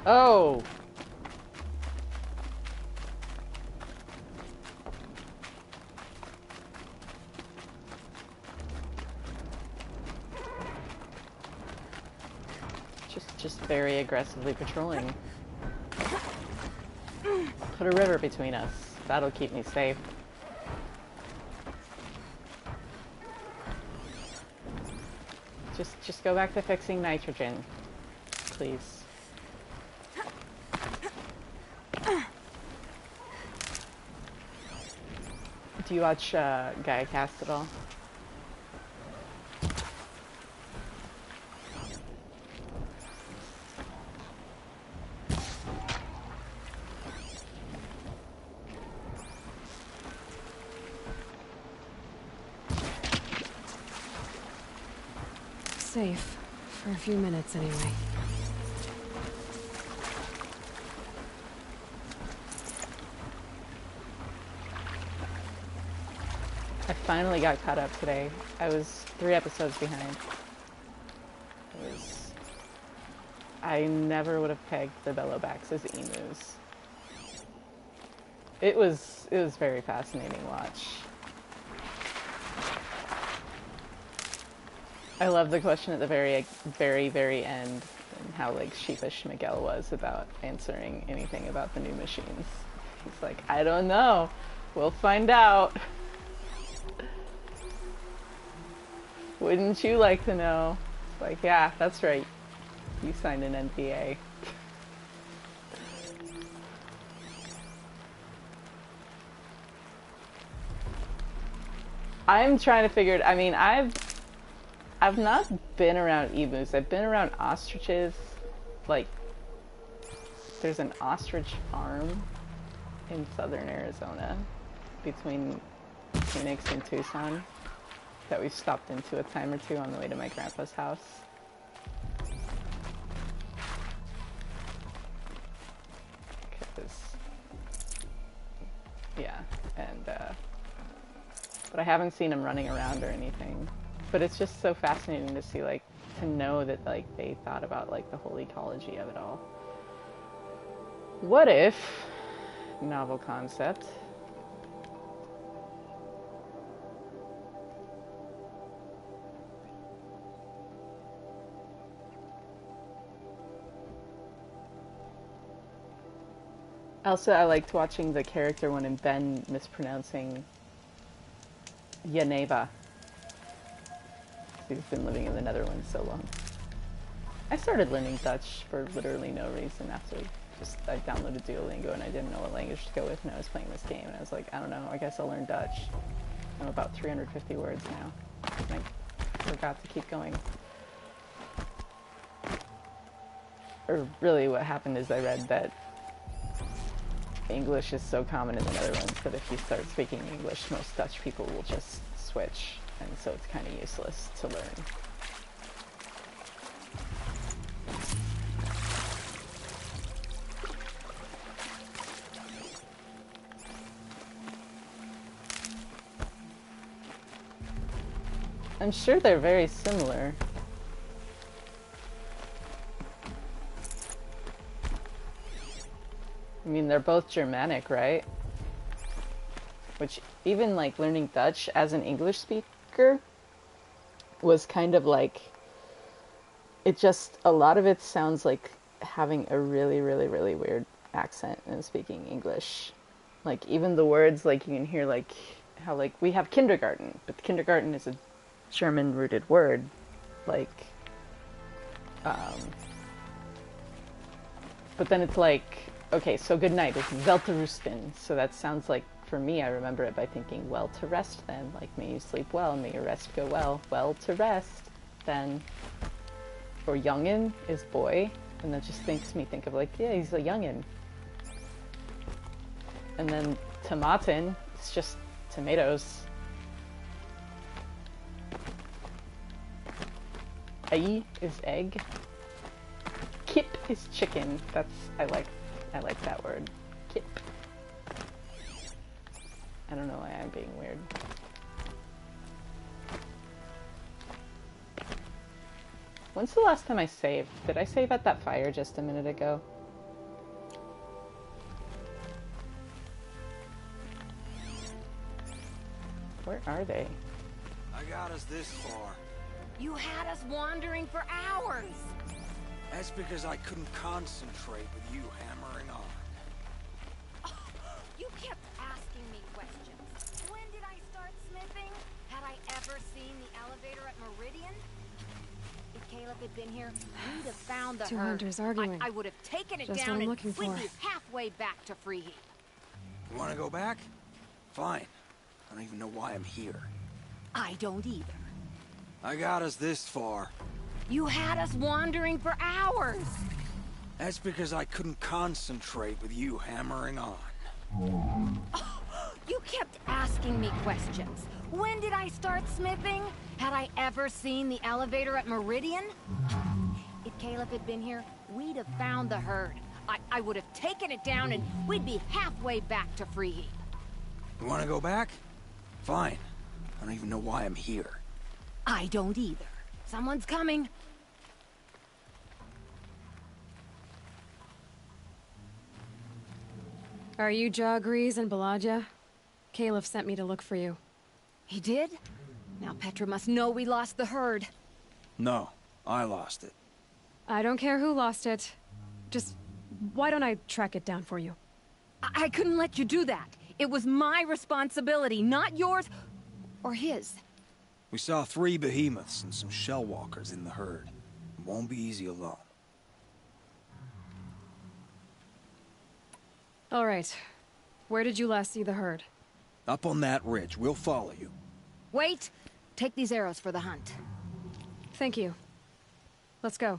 [SPEAKER 1] Oh! Just very aggressively patrolling. Put a river between us. That'll keep me safe. Just go back to fixing nitrogen, please. Do you watch Gaia Cast at all?
[SPEAKER 3] Safe. For a few minutes, anyway.
[SPEAKER 1] I finally got caught up today. I was 3 episodes behind. I never would have pegged the Bellowbacks as emus. It was very fascinating watch. I love the question at the very end, and how like sheepish Miguel was about answering anything about the new machines. He's like, I don't know. We'll find out. Wouldn't you like to know? It's like, yeah, that's right. You signed an NDA. I'm trying to figure it. I mean, I've not been around emus. I've been around ostriches. Like, there's an ostrich farm in southern Arizona between Phoenix and Tucson that we've stopped into a time or two on the way to my grandpa's house. Yeah, and but I haven't seen them running around or anything. But it's just so fascinating to see, like, to know that, like, they thought about, like, the whole ecology of it all. What if, novel concept, also, I liked watching the character one and Ben mispronouncing Geneva. He's been living in the Netherlands so long. I started learning Dutch for literally no reason after I downloaded Duolingo and I didn't know what language to go with, and I was playing this game and I was like, I don't know, I guess I'll learn Dutch. I know about 350 words now. And I forgot to keep going. Or really what happened is I read that English is so common in the Netherlands that if you start speaking English, most Dutch people will just switch, and so it's kind of useless to learn. I'm sure they're very similar. I mean, they're both Germanic, right? Which, even like learning Dutch as an English speaker was kind of like, it just, a lot of it sounds like having a really, really, really weird accent in speaking English. Like, even the words, like, you can hear, like, how, like, we have kindergarten, but kindergarten is a German-rooted word, like, but then it's like, okay, so good night is Welterusten, so that sounds like, for me, I remember it by thinking, well to rest then, like, may you sleep well, may your rest go well, well to rest, then, or youngin is boy, and that just makes me think of, like, yeah, he's a youngin. And then tomaten, it's just tomatoes. Ei is egg. Kip is chicken. That's, I like that word. Kip. I don't know why I'm being weird. When's the last time I saved? Did I save at that fire just a minute ago? Where are they?
[SPEAKER 16] I got us this far.
[SPEAKER 5] You had us wandering for hours.
[SPEAKER 16] That's because I couldn't concentrate with you hammering on.
[SPEAKER 5] Oh, you kept asking me questions. When did I start smithing? Had I ever seen the elevator at Meridian? If Caleb had been here, we'd have found the
[SPEAKER 3] Two
[SPEAKER 5] herd.
[SPEAKER 3] hunters arguing.
[SPEAKER 5] I would have taken it
[SPEAKER 3] Just
[SPEAKER 5] down
[SPEAKER 3] what I'm
[SPEAKER 5] and
[SPEAKER 3] looking
[SPEAKER 5] we'd
[SPEAKER 3] for.
[SPEAKER 5] be halfway back to Freeheat.
[SPEAKER 16] You want to go back? Fine. I don't even know why I'm here.
[SPEAKER 5] I don't either.
[SPEAKER 16] I got us this far.
[SPEAKER 5] You had us wandering for hours.
[SPEAKER 16] That's because I couldn't concentrate with you hammering on.
[SPEAKER 5] Oh, you kept asking me questions. When did I start smithing? Had I ever seen the elevator at Meridian? If Caleb had been here, we'd have found the herd. I would have taken it down and we'd be halfway back to Freeheat.
[SPEAKER 16] You want to go back? Fine. I don't even know why I'm here.
[SPEAKER 5] I don't either. Someone's coming.
[SPEAKER 3] Are you Jagrees and Baladia? Caleb sent me to look for you.
[SPEAKER 5] He did? Now Petra must know we lost the herd.
[SPEAKER 16] No, I lost it.
[SPEAKER 3] I don't care who lost it. Just, why don't I track it down for you?
[SPEAKER 5] I couldn't let you do that. It was my responsibility, not yours or his.
[SPEAKER 16] We saw 3 behemoths and some shell walkers in the herd. It won't be easy alone.
[SPEAKER 3] All right. Where did you last see the herd?
[SPEAKER 16] Up on that ridge. We'll follow you.
[SPEAKER 5] Wait! Take these arrows for the hunt.
[SPEAKER 3] Thank you. Let's go.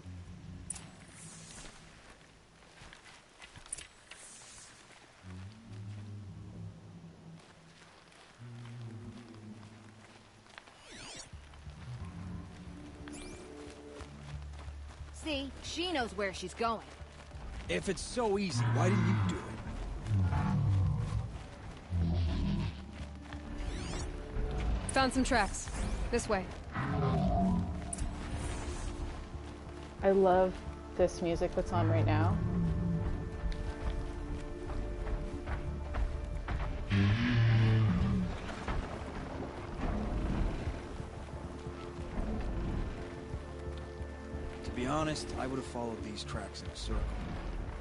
[SPEAKER 5] See, she knows where she's going.
[SPEAKER 16] If it's so easy, why didn't you do it?
[SPEAKER 3] Found some tracks. This way.
[SPEAKER 1] I love this music that's on right now.
[SPEAKER 16] To be honest, I would have followed these tracks in a circle.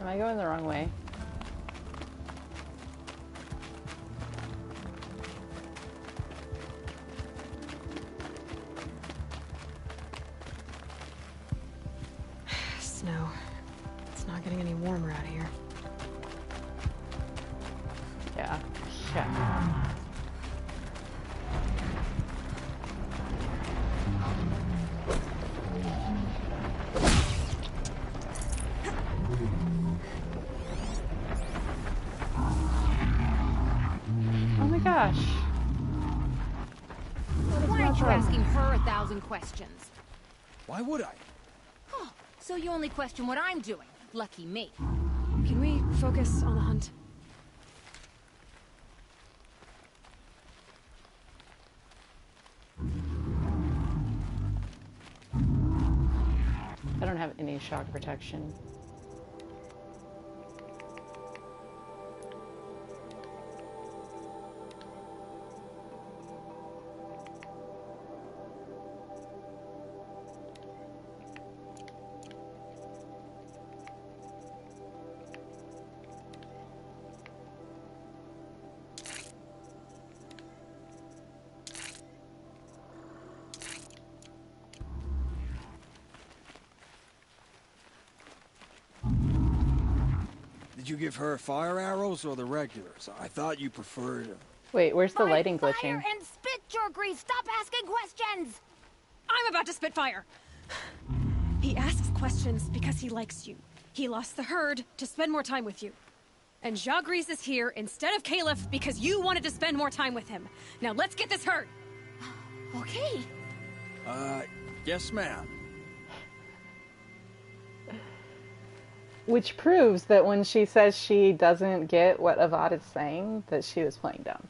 [SPEAKER 1] Am I going the wrong way?
[SPEAKER 17] you asking her 1,000 questions.
[SPEAKER 16] Why would I?
[SPEAKER 17] Oh, so you only question what I'm doing. Lucky me.
[SPEAKER 3] Can we focus on the hunt?
[SPEAKER 1] I don't have any shock protection.
[SPEAKER 16] Did you give her fire arrows or the regulars? I thought you preferred...
[SPEAKER 1] Wait, where's the lighting glitching?
[SPEAKER 17] Fire and spit, Jorgri! Stop asking questions!
[SPEAKER 3] I'm about to spit fire! He asks questions because he likes you. He lost the herd to spend more time with you. And Jagrees is here instead of Caliph because you wanted to spend more time with him. Now let's get this herd!
[SPEAKER 17] Okay.
[SPEAKER 16] Yes, ma'am.
[SPEAKER 1] Which proves that when she says she doesn't get what Avad is saying, that she was playing dumb.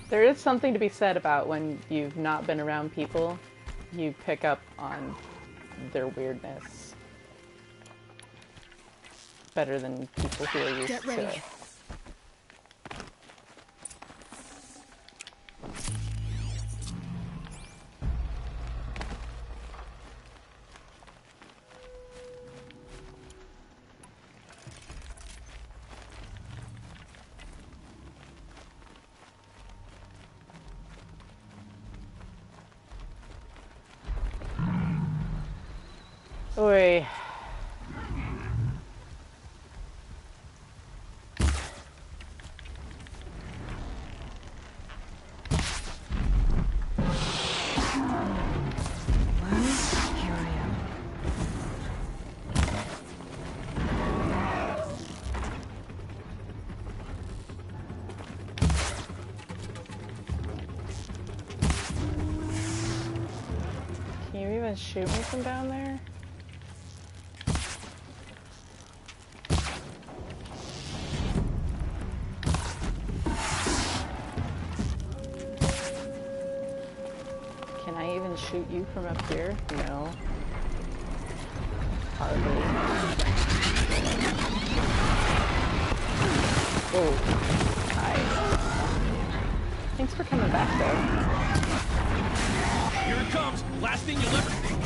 [SPEAKER 1] There is something to be said about when you've not been around people, you pick up on their weirdness better than people who are used to it. Oi.
[SPEAKER 3] Here I am.
[SPEAKER 1] Can you even shoot me from down there? Can I even shoot you from up here? No. Hardly. Oh. Hi. Thanks for coming back, though.
[SPEAKER 6] Here it comes! Last thing you'll ever think!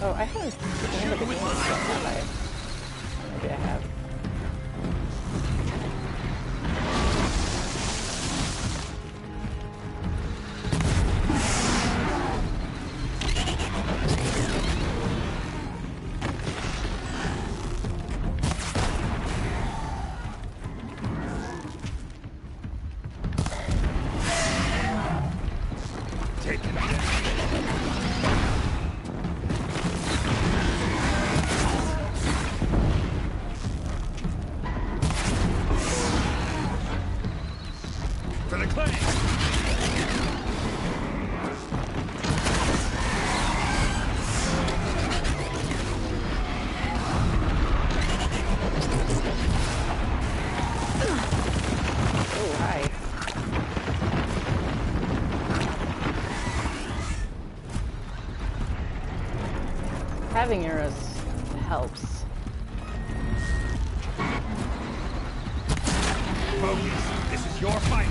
[SPEAKER 1] Oh, I haven't scanned the game, have I? Maybe I have.
[SPEAKER 6] For the clan!
[SPEAKER 1] Oh, hi. Having arrows helps.
[SPEAKER 6] Focus! This is your fight!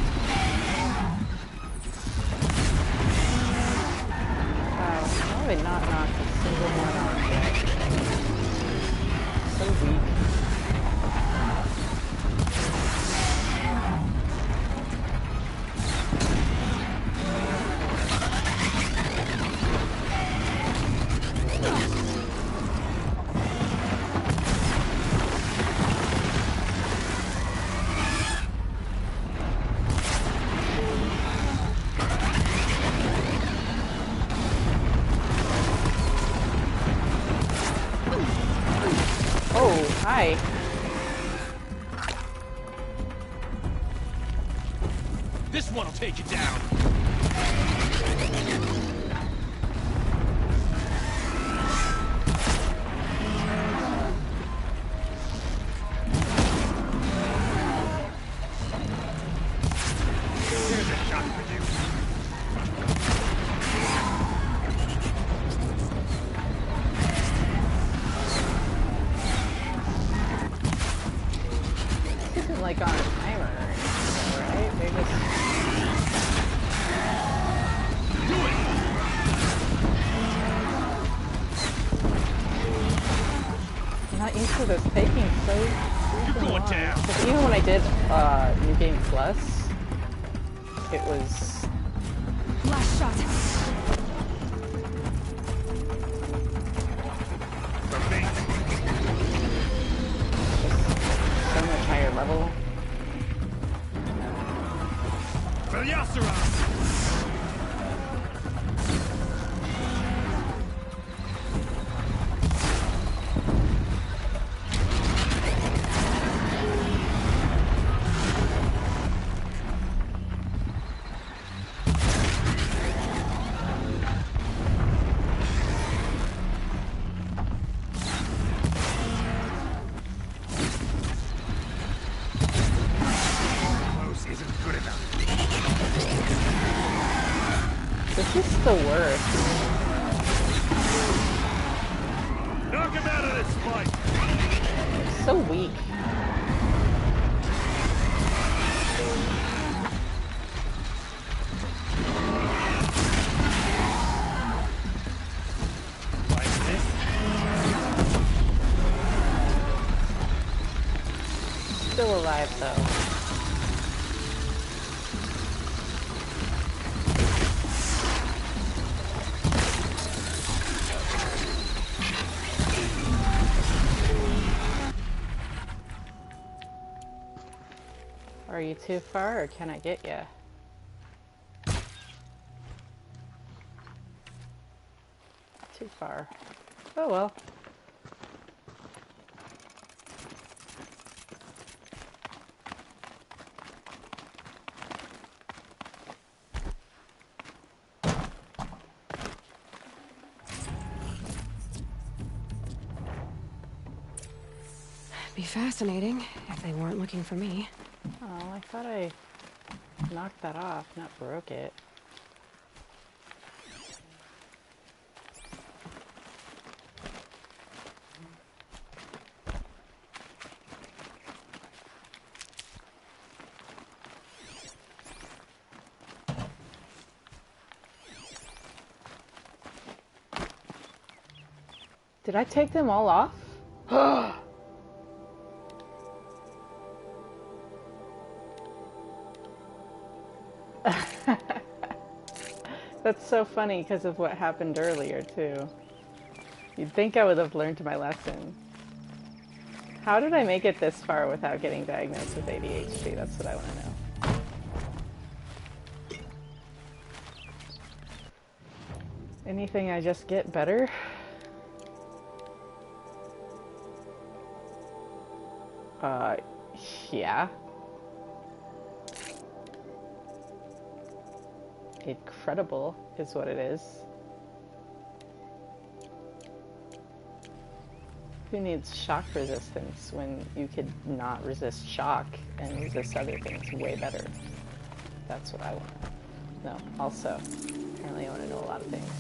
[SPEAKER 1] Wow, how have I not knocked a single one off yet? So weak. Hi.
[SPEAKER 11] This one'll take you down. Here's a shot for you.
[SPEAKER 1] This isn't like on a timer or anything, right? They just...
[SPEAKER 11] Do it!
[SPEAKER 1] I'm not used to this taking so
[SPEAKER 11] You're going
[SPEAKER 1] long.
[SPEAKER 11] down.
[SPEAKER 1] 'Cause even when I did New Game Plus, it was...
[SPEAKER 3] Last shot.
[SPEAKER 1] so much higher level.
[SPEAKER 11] Velociraptor! Close isn't good enough.
[SPEAKER 1] This is the worst.
[SPEAKER 11] Knock him out of this fight!
[SPEAKER 1] It's so weak.
[SPEAKER 11] Like this?
[SPEAKER 1] Still alive though. Are you too far or can I get you? Too far. Oh well.
[SPEAKER 3] Be fascinating if they weren't looking for me.
[SPEAKER 1] Oh, I thought I knocked that off, not broke it. Did I take them all off? That's so funny because of what happened earlier, too. You'd think I would have learned my lesson. How did I make it this far without getting diagnosed with ADHD? That's what I want to know. Anything I just get better? Yeah. Incredible is what it is. Who needs shock resistance when you could not resist shock and resist other things way better? That's what I want. No, also, apparently I want to know a lot of things.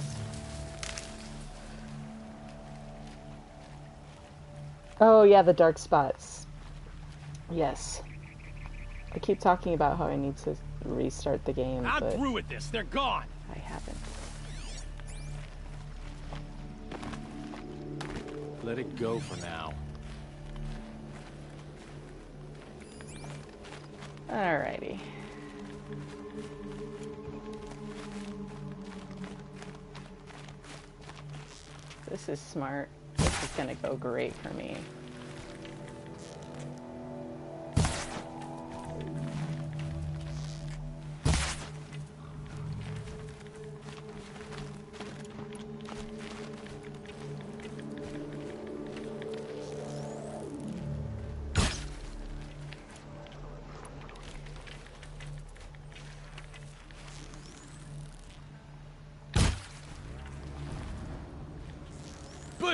[SPEAKER 1] Oh yeah, the dark spots. Yes. I keep talking about how I need to restart the game,
[SPEAKER 11] I'm
[SPEAKER 1] but
[SPEAKER 11] through with this. They're gone.
[SPEAKER 1] I haven't.
[SPEAKER 11] Let it go for now.
[SPEAKER 1] Alrighty. This is smart. This is gonna go great for me.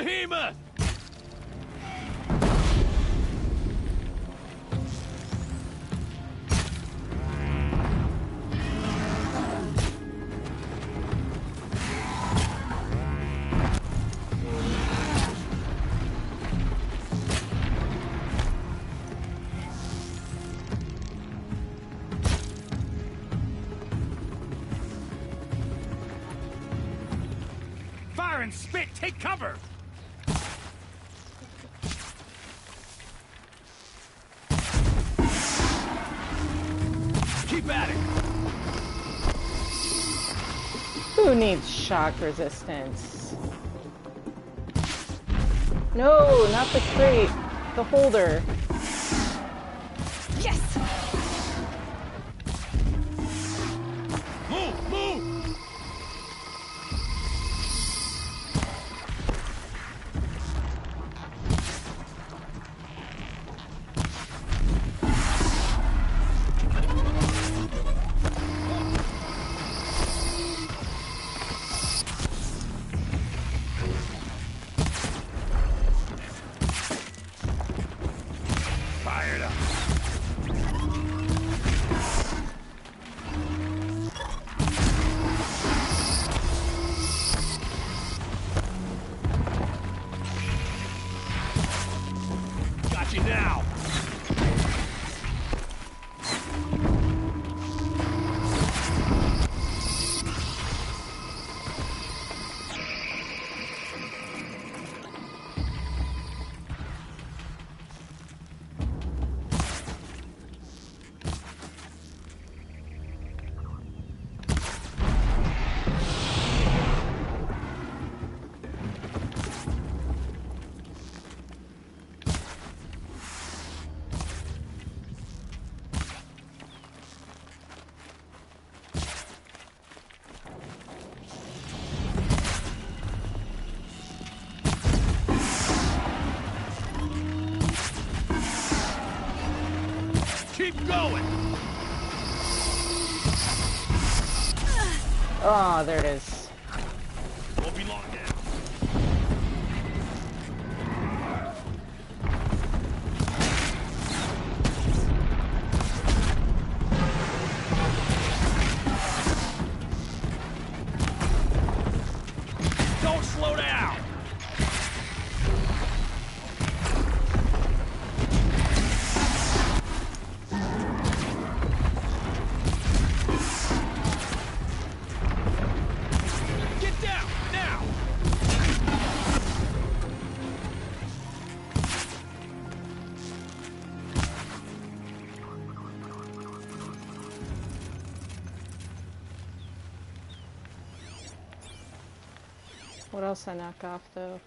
[SPEAKER 6] behemoth! Fire and spit! Take cover! Keep at it!
[SPEAKER 1] Who needs shock resistance? No, not the crate. The holder.
[SPEAKER 3] Yes!
[SPEAKER 6] Move! Move! Fired up. Got you now. Keep going.
[SPEAKER 1] Oh, there it is.
[SPEAKER 6] Won't be long now. Don't slow down. Get down now.
[SPEAKER 1] What else I knock off though?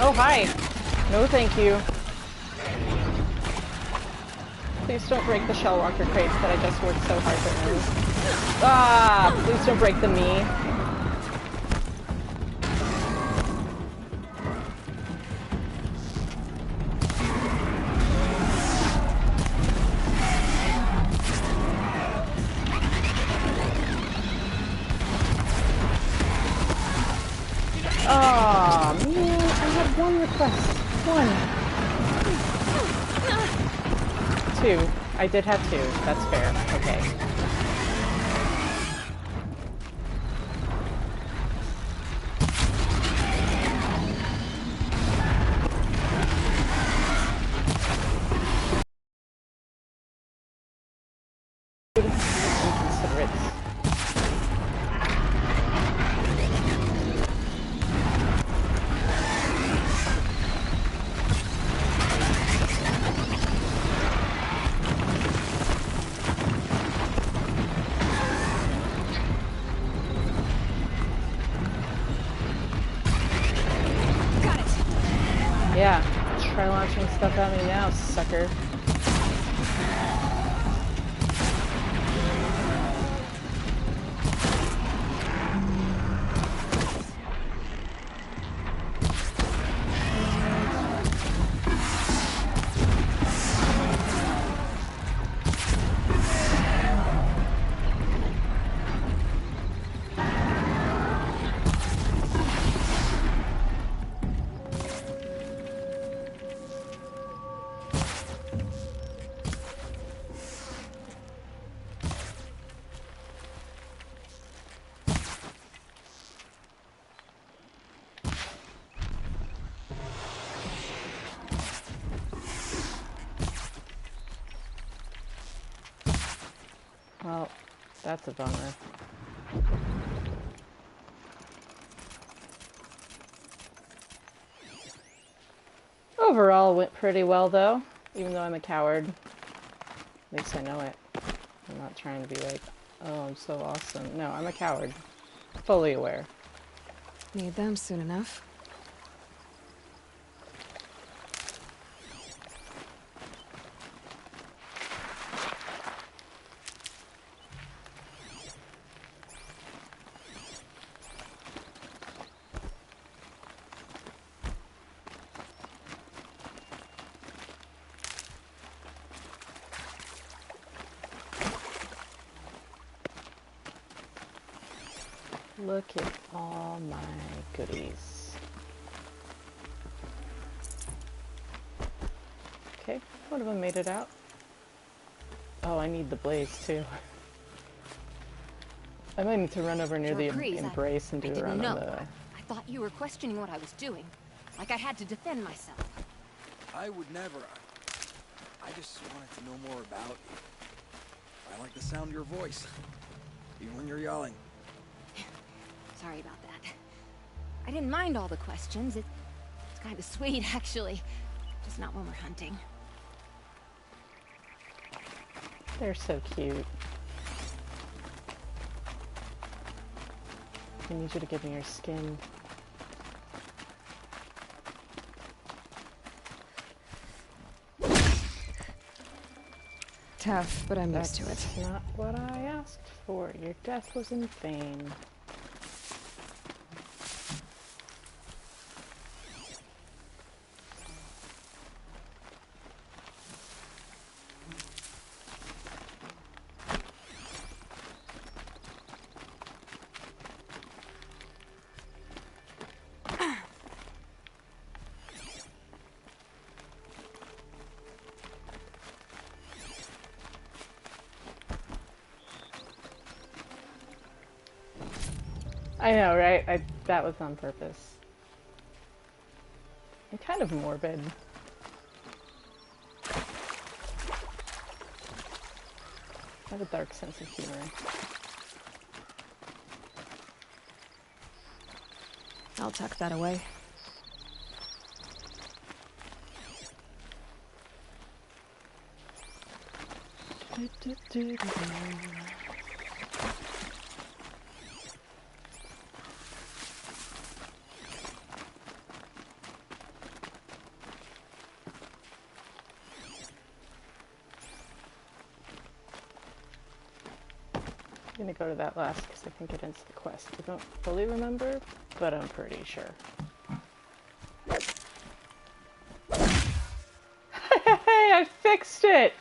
[SPEAKER 1] Oh, hi. No, thank you. Please don't break the Shellwalker crates that I just worked so hard to earn. Ah, please don't break the me. Aw, man, I had one request. One. Two. I did have two. That's fair. Okay. Inconsiderate. Yeah, try launching stuff at me now, sucker. That's a bummer. Overall, went pretty well, though. Even though I'm a coward. At least I know it. I'm not trying to be like, oh, I'm so awesome. No, I'm a coward. Fully aware.
[SPEAKER 3] Need them soon enough.
[SPEAKER 1] Look at all my goodies. Okay, one of them made it out. Oh, I need the blaze too. I might need to run over near the embrace and do a run on the...
[SPEAKER 17] I thought you were questioning what I was doing. Like I had to defend myself.
[SPEAKER 16] I would never. I just wanted to know more about you. I like the sound of your voice, even when you're yelling.
[SPEAKER 17] Sorry about that. I didn't mind all the questions. It's kind of sweet, actually. Just not when we're hunting.
[SPEAKER 1] They're so cute. I need you to give me your skin.
[SPEAKER 3] Tough, but I'm used to it.
[SPEAKER 1] That's not what I asked for. Your death was in vain. I know, right? That was on purpose. I'm kind of morbid. I have a dark sense of humor.
[SPEAKER 3] I'll tuck that away.
[SPEAKER 1] I'm gonna go to that last because I think it ends the quest. I don't fully remember, but I'm pretty sure. Hey, I fixed it!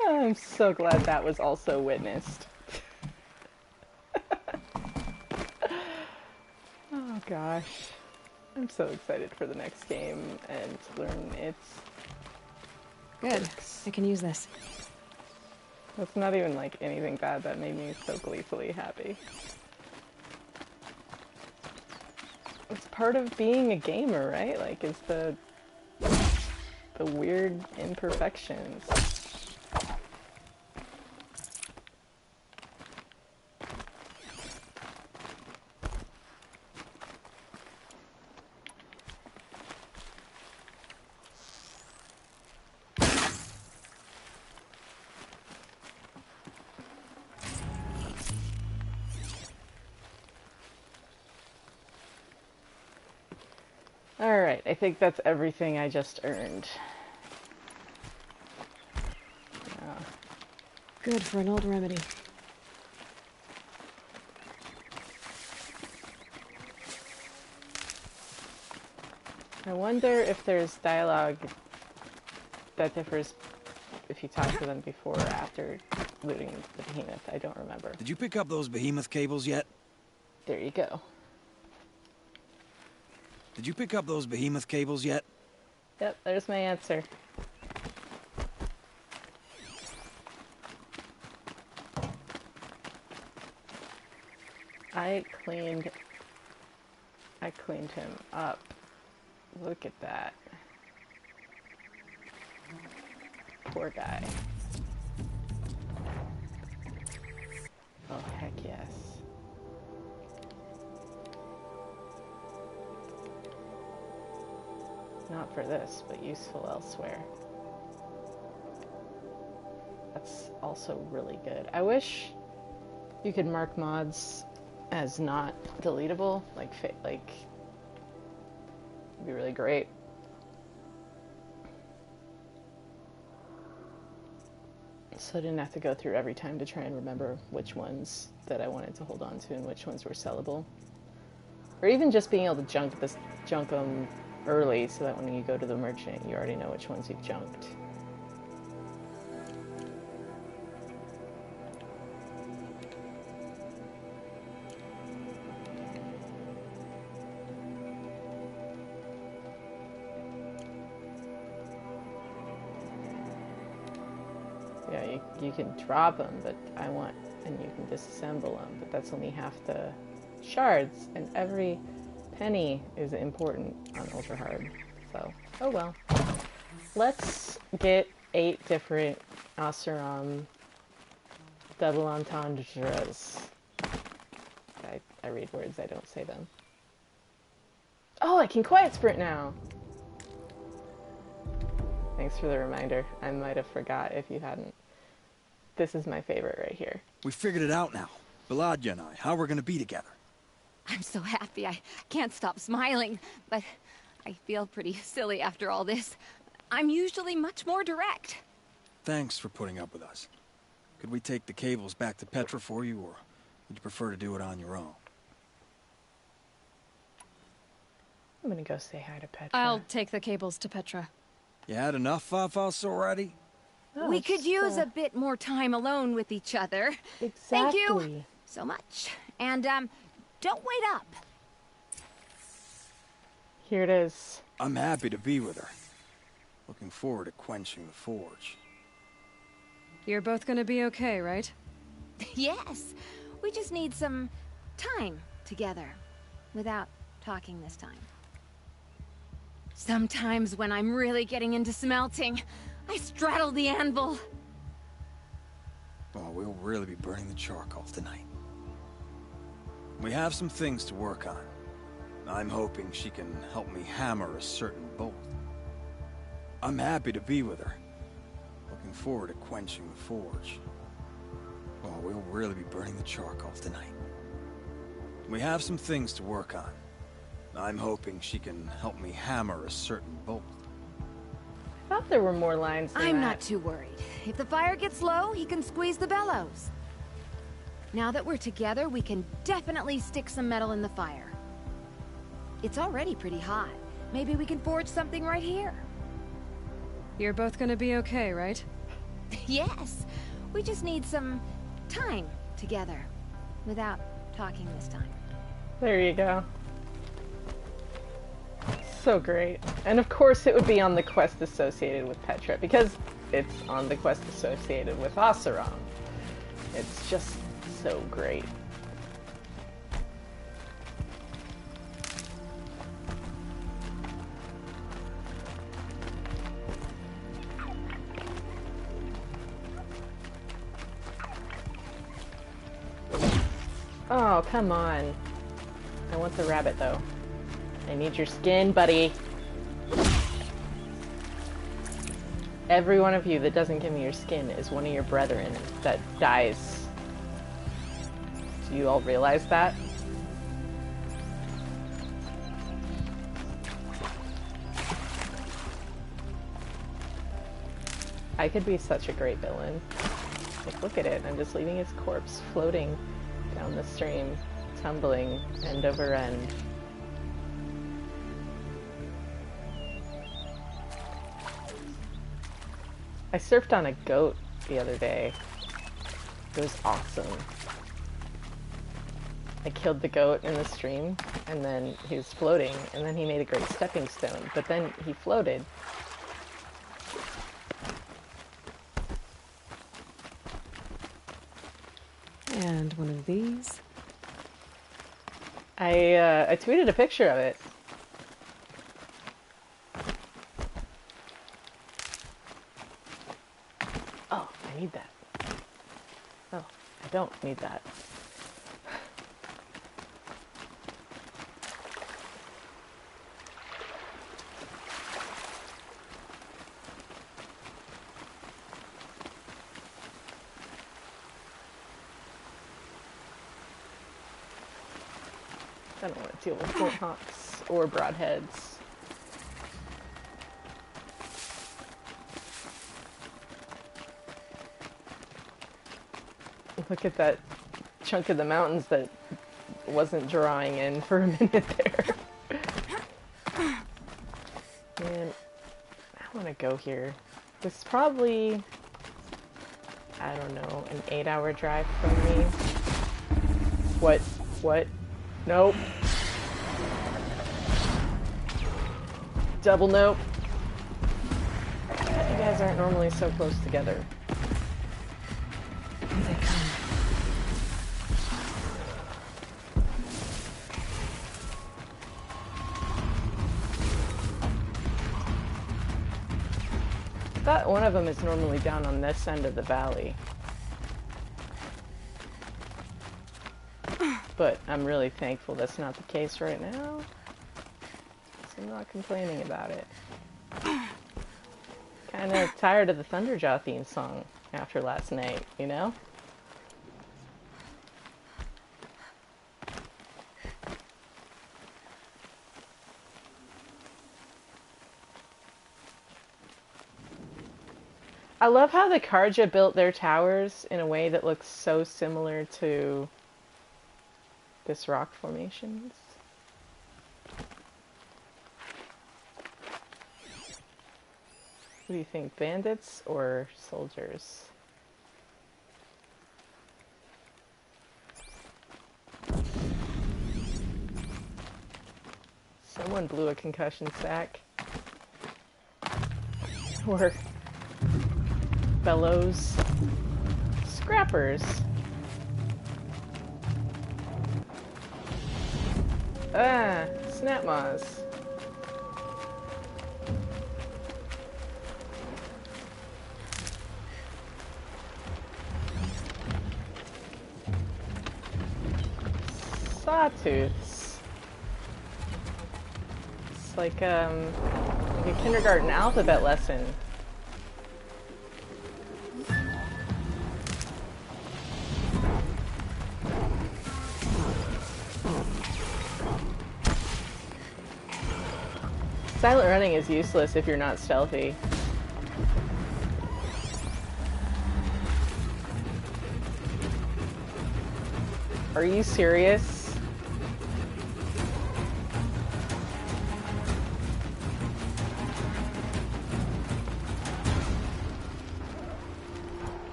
[SPEAKER 1] I'm so glad that was also witnessed. Oh gosh. I'm so excited for the next game and to learn its
[SPEAKER 3] Good. I can use this.
[SPEAKER 1] That's not even like anything bad. That made me so gleefully happy. It's part of being a gamer, right? Like, it's the weird imperfections. Alright, I think that's everything I just earned.
[SPEAKER 3] Good for an old remedy.
[SPEAKER 1] I wonder if there's dialogue that differs if you talk to them before or after looting the behemoth. I don't remember.
[SPEAKER 16] Did you pick up those behemoth cables yet?
[SPEAKER 1] There you go.
[SPEAKER 16] Did you pick up those behemoth cables yet?
[SPEAKER 1] Yep, there's my answer. I cleaned him up. Look at that. poor guy. Oh, heck yes. Not for this, but useful elsewhere. That's also really good. I wish you could mark mods as not deletable, like it'd be really great. So I didn't have to go through every time to try and remember which ones that I wanted to hold on to and which ones were sellable. Or even just being able to junk them early so that when you go to the merchant, you already know which ones you've junked. Yeah, you can drop them, but and you can disassemble them, but that's only half the shards, and every penny is important on Ultra Hard. So, oh well. Let's get 8 different Oseram double entendres. I read words, I don't say them. Oh, I can quiet sprint now! Thanks for the reminder. I might have forgot if you hadn't. This is my favorite right here.
[SPEAKER 16] We figured it out now. Baladia and I, how we're gonna be together.
[SPEAKER 17] I'm so happy I can't stop smiling, but I feel pretty silly after all this. I'm usually much more direct.
[SPEAKER 16] Thanks for putting up with us. Could we take the cables back to Petra for you, or would you prefer to do it on your own?
[SPEAKER 1] I'm gonna go say hi to Petra.
[SPEAKER 3] I'll take the cables to Petra.
[SPEAKER 16] You had enough Fafos already?
[SPEAKER 1] Oh,
[SPEAKER 17] We could use a bit more time alone with each other.
[SPEAKER 1] Exactly.
[SPEAKER 17] Thank you so much. And, don't wait up.
[SPEAKER 1] Here it is.
[SPEAKER 16] I'm happy to be with her. Looking forward to quenching the forge.
[SPEAKER 3] You're both gonna be okay, right?
[SPEAKER 17] Yes. We just need some time together. Without talking this time. Sometimes when I'm really getting into smelting, I straddle the anvil.
[SPEAKER 16] Oh, we'll really be burning the charcoal tonight. We have some things to work on. I'm hoping she can help me hammer a certain bolt. I'm happy to be with her. Looking forward to quenching the forge. Oh, we'll really be burning the charcoal tonight. We have some things to work on. I'm hoping she can help me hammer a certain bolt.
[SPEAKER 1] I thought there were more lines than
[SPEAKER 17] I'm
[SPEAKER 1] that.
[SPEAKER 17] not too worried. If the fire gets low, he can squeeze the bellows. Now that we're together, we can definitely stick some metal in the fire. It's already pretty hot. Maybe we can forge something right here.
[SPEAKER 3] You're both gonna be okay, right?
[SPEAKER 17] Yes. We just need some time together. Without talking this time.
[SPEAKER 1] There you go. So great. And of course it would be on the quest associated with Petra, because it's on the quest associated with Oseram. It's just so great. Oh, come on. I want the rabbit, though. I need your skin, buddy. Every one of you that doesn't give me your skin is one of your brethren that dies. Do you all realize that? I could be such a great villain. Like, look at it. I'm just leaving his corpse floating down the stream, tumbling end over end. I surfed on a goat the other day. It was awesome. I killed the goat in the stream, and then he was floating, and then he made a great stepping stone, but then he floated.
[SPEAKER 9] And one of these.
[SPEAKER 1] I tweeted a picture of it. I need that. Oh, I don't need that. I don't want to deal with Fort Hawks or broadheads. Look at that chunk of the mountains that wasn't drawing in for a minute there. Man, I want to go here. This is probably, I don't know, an 8-hour drive from me. What? What? Nope. Double nope. You guys aren't normally so close together.
[SPEAKER 15] Here they come.
[SPEAKER 1] That one of them is normally down on this end of the valley. But I'm really thankful that's not the case right now. So I'm not complaining about it. Kind of tired of the Thunderjaw theme song after last night, you know? I love how the Karja built their towers in a way that looks so similar to this rock formations. What do you think, bandits or soldiers? Someone blew a concussion sack. Or bellows. Scrappers. Ah, snap maws. Sawtooths. It's like a kindergarten alphabet lesson. Silent running is useless if you're not stealthy. Are you serious?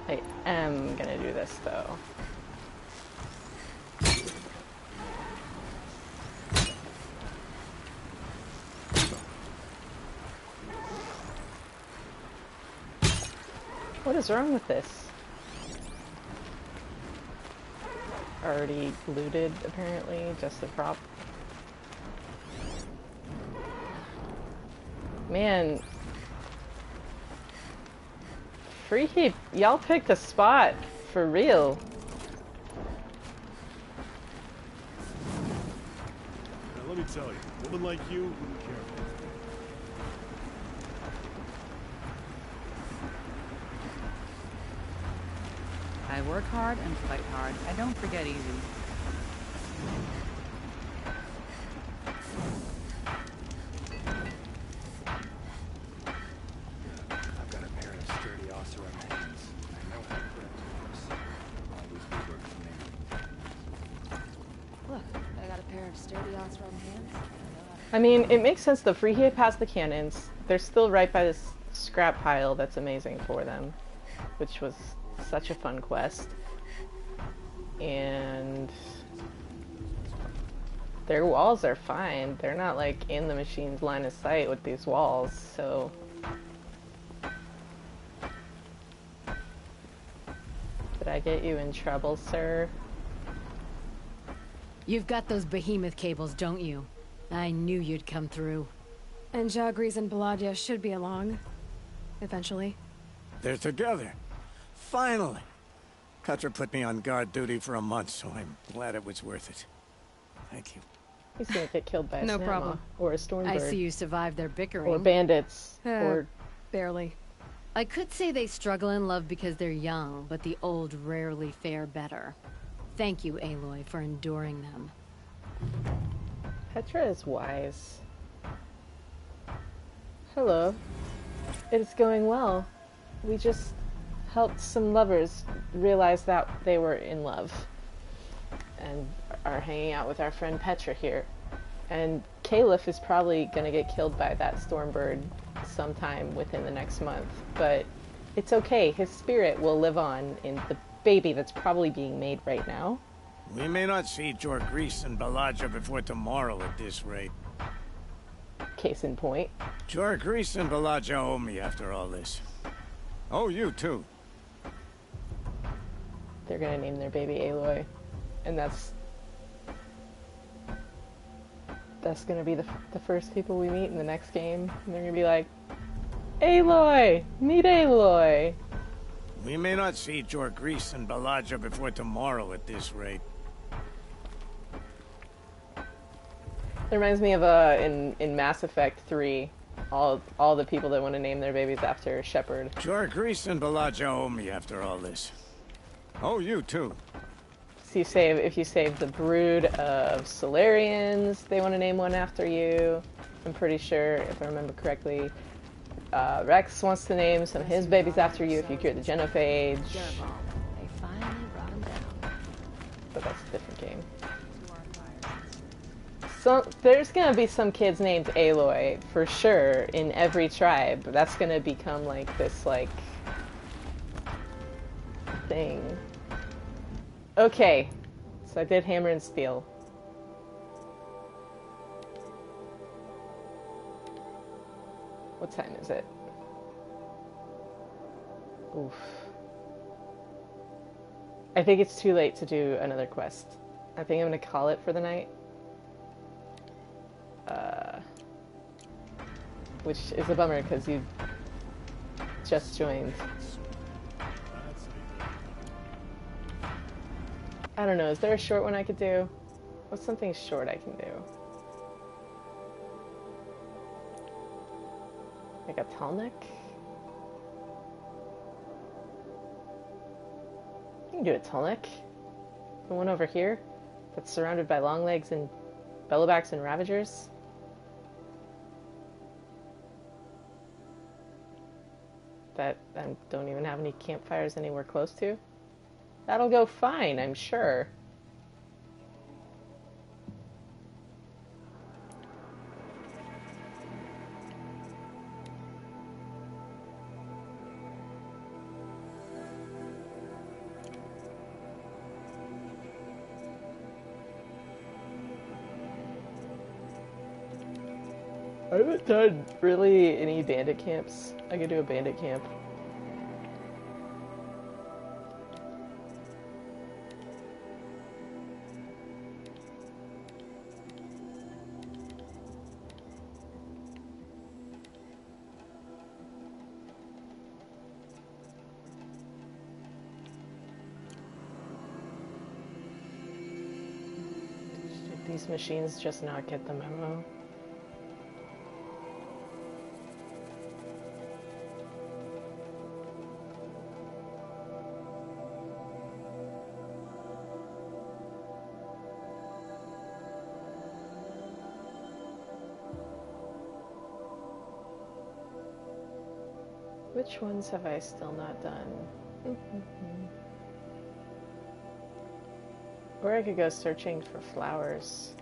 [SPEAKER 1] I am gonna do this though. What is wrong with this? Already looted, apparently, just the prop. Man. Free Heap, y'all picked a spot, for real.
[SPEAKER 18] Now let me tell you, a woman like you wouldn't care.
[SPEAKER 10] I work hard and fight hard. I don't forget easy.
[SPEAKER 11] I've got a pair of sturdy Oseram hands. I know how to put it to use. Always good work for me.
[SPEAKER 17] Look, I got a pair of sturdy Oseram hands.
[SPEAKER 1] I mean, it makes sense. The Free Heap has the cannons. They're still right by this scrap pile that's amazing for them, which was such a fun quest. And their walls are fine. They're not like in the machine's line of sight with these walls, so did I get you in trouble, sir?
[SPEAKER 15] You've got those behemoth cables, don't you? I knew you'd come through.
[SPEAKER 3] And Jagris and Baladia should be along. Eventually.
[SPEAKER 11] They're together.
[SPEAKER 19] Finally! Cutter put me on guard duty for a month, so I'm glad it was worth it. Thank you.
[SPEAKER 1] He's gonna get killed by a
[SPEAKER 3] No
[SPEAKER 1] snapmaw
[SPEAKER 3] problem.
[SPEAKER 1] or a stormbird.
[SPEAKER 15] I see you survived their bickering.
[SPEAKER 1] Or bandits. Or
[SPEAKER 3] barely.
[SPEAKER 15] I could say they struggle in love because they're young, but the old rarely fare better. Thank you, Aloy, for enduring them.
[SPEAKER 1] Petra is wise. Hello. It is going well. We just helped some lovers realize that they were in love. And are hanging out with our friend Petra here. And Caliph is probably gonna get killed by that Stormbird sometime within the next month. But it's okay. His spirit will live on in the baby that's probably being made right now.
[SPEAKER 19] We may not see Jorgris and Balaja before tomorrow at this rate.
[SPEAKER 1] Case in point.
[SPEAKER 19] Jorgris and Balaja owe me after all this. Oh, you too.
[SPEAKER 1] They're gonna name their baby Aloy. And that's gonna be the first people we meet in the next game. And they're gonna be like, Aloy! Meet Aloy!
[SPEAKER 19] We may not see Jorgris and Balaja before tomorrow at this rate.
[SPEAKER 1] It reminds me of in Mass Effect 3, all the people that want to name their babies after Shepard.
[SPEAKER 19] Jorgris and Balaja owe me after all this. Oh, you too.
[SPEAKER 1] So if you save the brood of Solarians, they want to name one after you. I'm pretty sure, if I remember correctly, Rex wants to name some of his babies after you if you cure the Genophage.
[SPEAKER 15] They finally brought him down.
[SPEAKER 1] But that's a different game. So there's gonna be some kids named Aloy for sure in every tribe. That's gonna become like this thing. Okay, so I did Hammer and Steel. What time is it? Oof. I think it's too late to do another quest. I think I'm gonna call it for the night. Which is a bummer because you just joined. I don't know, is there a short one I could do? What's something short I can do? Like a Talnek? You can do a Talnek. The one over here that's surrounded by Longlegs and Bellowbacks and Ravagers. That I don't even have any campfires anywhere close to. That'll go fine, I'm sure. I haven't done really any bandit camps. I could do a bandit camp. Did these machines just not get the memo? Which ones have I still not done? Or I could go searching for flowers.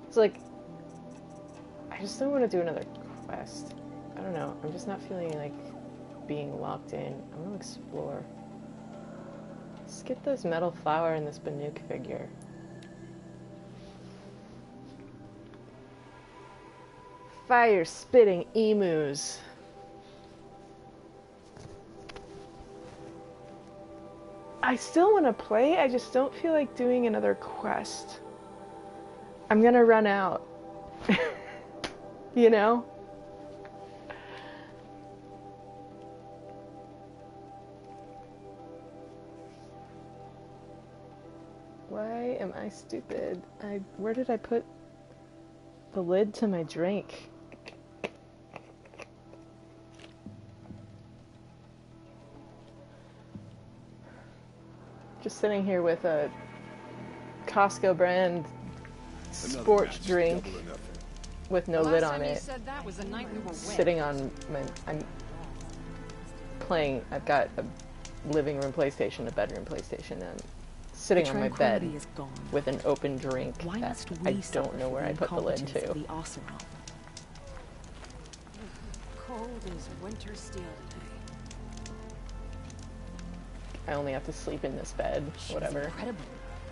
[SPEAKER 1] It's like, I just don't want to do another quest. I don't know, I'm just not feeling like being locked in. I want to explore. Let's get this metal flower and this Banuk figure. Fire-spitting emus. I still want to play, I just don't feel like doing another quest. I'm gonna run out. You know? Am I stupid? Where did I put the lid to my drink? Just sitting here with a Costco brand sports drink with no lid on it. Sitting on my... I'm playing... I've got a living room PlayStation, a bedroom PlayStation, and sitting on my bed with an open drink that I don't know where I put the lid to.
[SPEAKER 2] Cold as winter steel today.
[SPEAKER 1] I only have to sleep in this bed, whatever.
[SPEAKER 2] Incredible.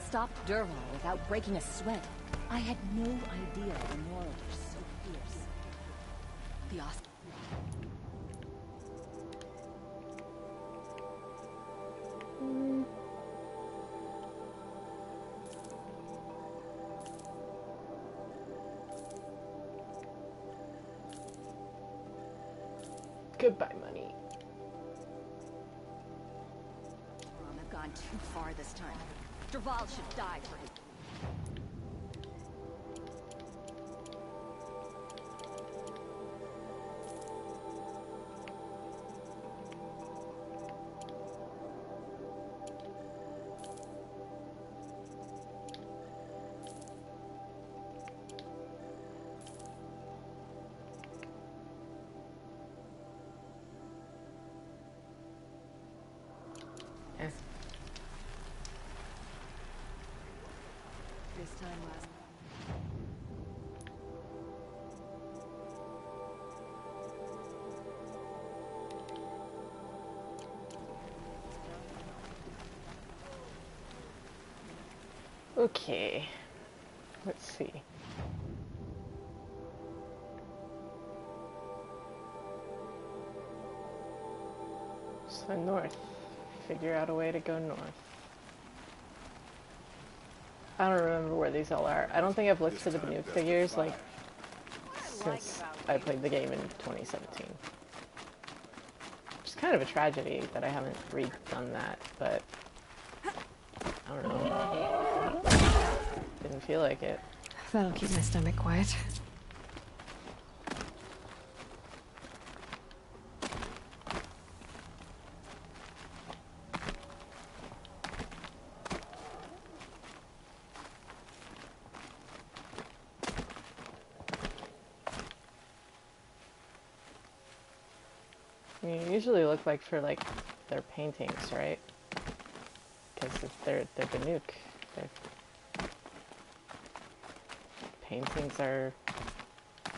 [SPEAKER 2] Stopped Dervahl without breaking a sweat. I had no idea the Morals were so fierce. The Oscar.
[SPEAKER 1] Goodbye, money.
[SPEAKER 2] I've gone too far this time. Dervahl should die for his... This time last...
[SPEAKER 1] Okay. Let's see. So north. Figure out a way to go north. I don't remember where these all are. I don't think I've looked for the Banuk figures, like, since I played the game in 2017. It's kind of a tragedy that I haven't redone that, but I don't know. Didn't feel like it.
[SPEAKER 3] That'll keep my stomach quiet.
[SPEAKER 1] You usually look like for like their paintings, right? Because they're Banuk. Their paintings are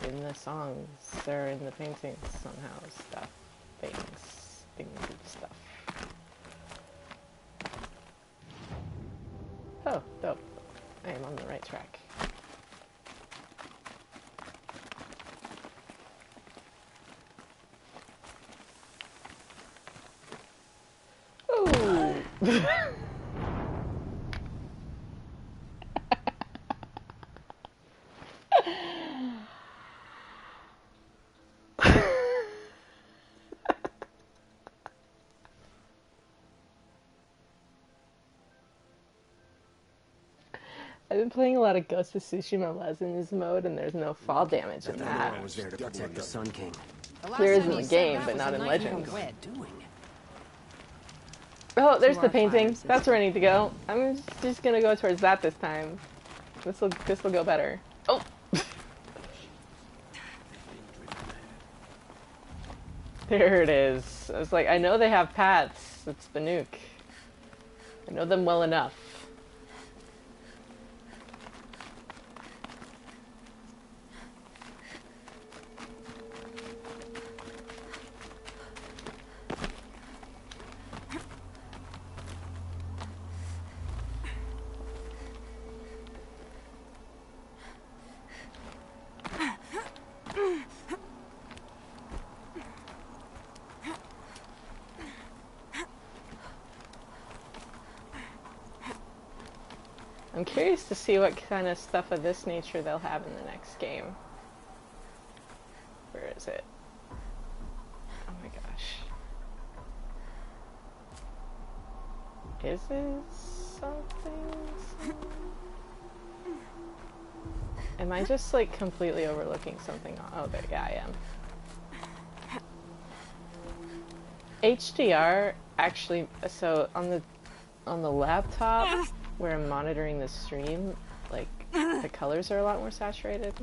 [SPEAKER 1] in the songs. They're in the paintings somehow. Stuff, things and stuff. Oh, dope! I am on the right track. I've been playing a lot of Ghost of Tsushima Legends mode, and there's no fall damage in that.
[SPEAKER 20] I was there to protect the Sun King.
[SPEAKER 1] Clear as in the game, but not in Legends. Oh, there's the painting. That's where I need to go. I'm just gonna go towards that this time. This'll go better. Oh! There it is. I was like, I know they have paths. It's Banuk. I know them well enough. I'm curious to see what kind of stuff of this nature they'll have in the next game. Where is it? Oh my gosh. Is it something? Am I just like completely overlooking something? Oh, there, yeah, I am. HDR actually, so on the laptop where I'm monitoring the stream, like the colors are a lot more saturated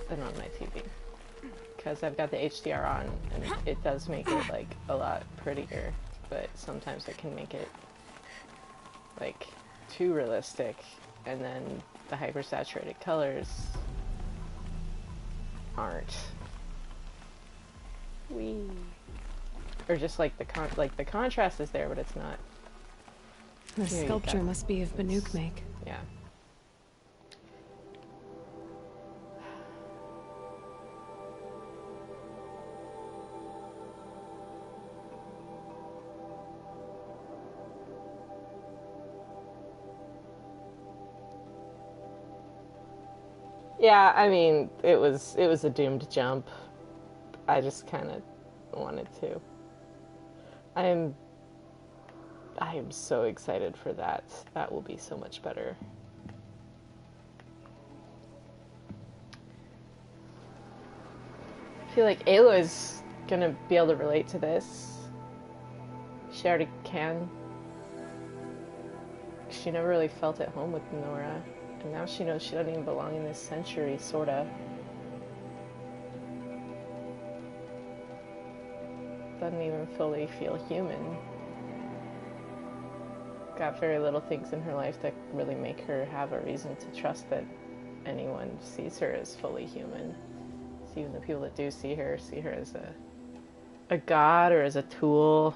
[SPEAKER 1] than on my TV. Because I've got the HDR on and it does make it like a lot prettier, but sometimes it can make it like too realistic, and then the hypersaturated colors aren't. Wee. Or just like the contrast is there, but it's not.
[SPEAKER 3] The
[SPEAKER 1] Here you
[SPEAKER 3] sculpture
[SPEAKER 1] go.
[SPEAKER 3] must be of Banuk make.
[SPEAKER 1] Yeah. Yeah, I mean, it was a doomed jump. I just kind of wanted to. I am so excited for that. That will be so much better. I feel like Ayla is gonna be able to relate to this. She already can. She never really felt at home with Nora. And now she knows she doesn't even belong in this century, sorta. Doesn't even fully feel human. Got very little things in her life that really make her have a reason to trust that anyone sees her as fully human. So even the people that do see her as a god or as a tool.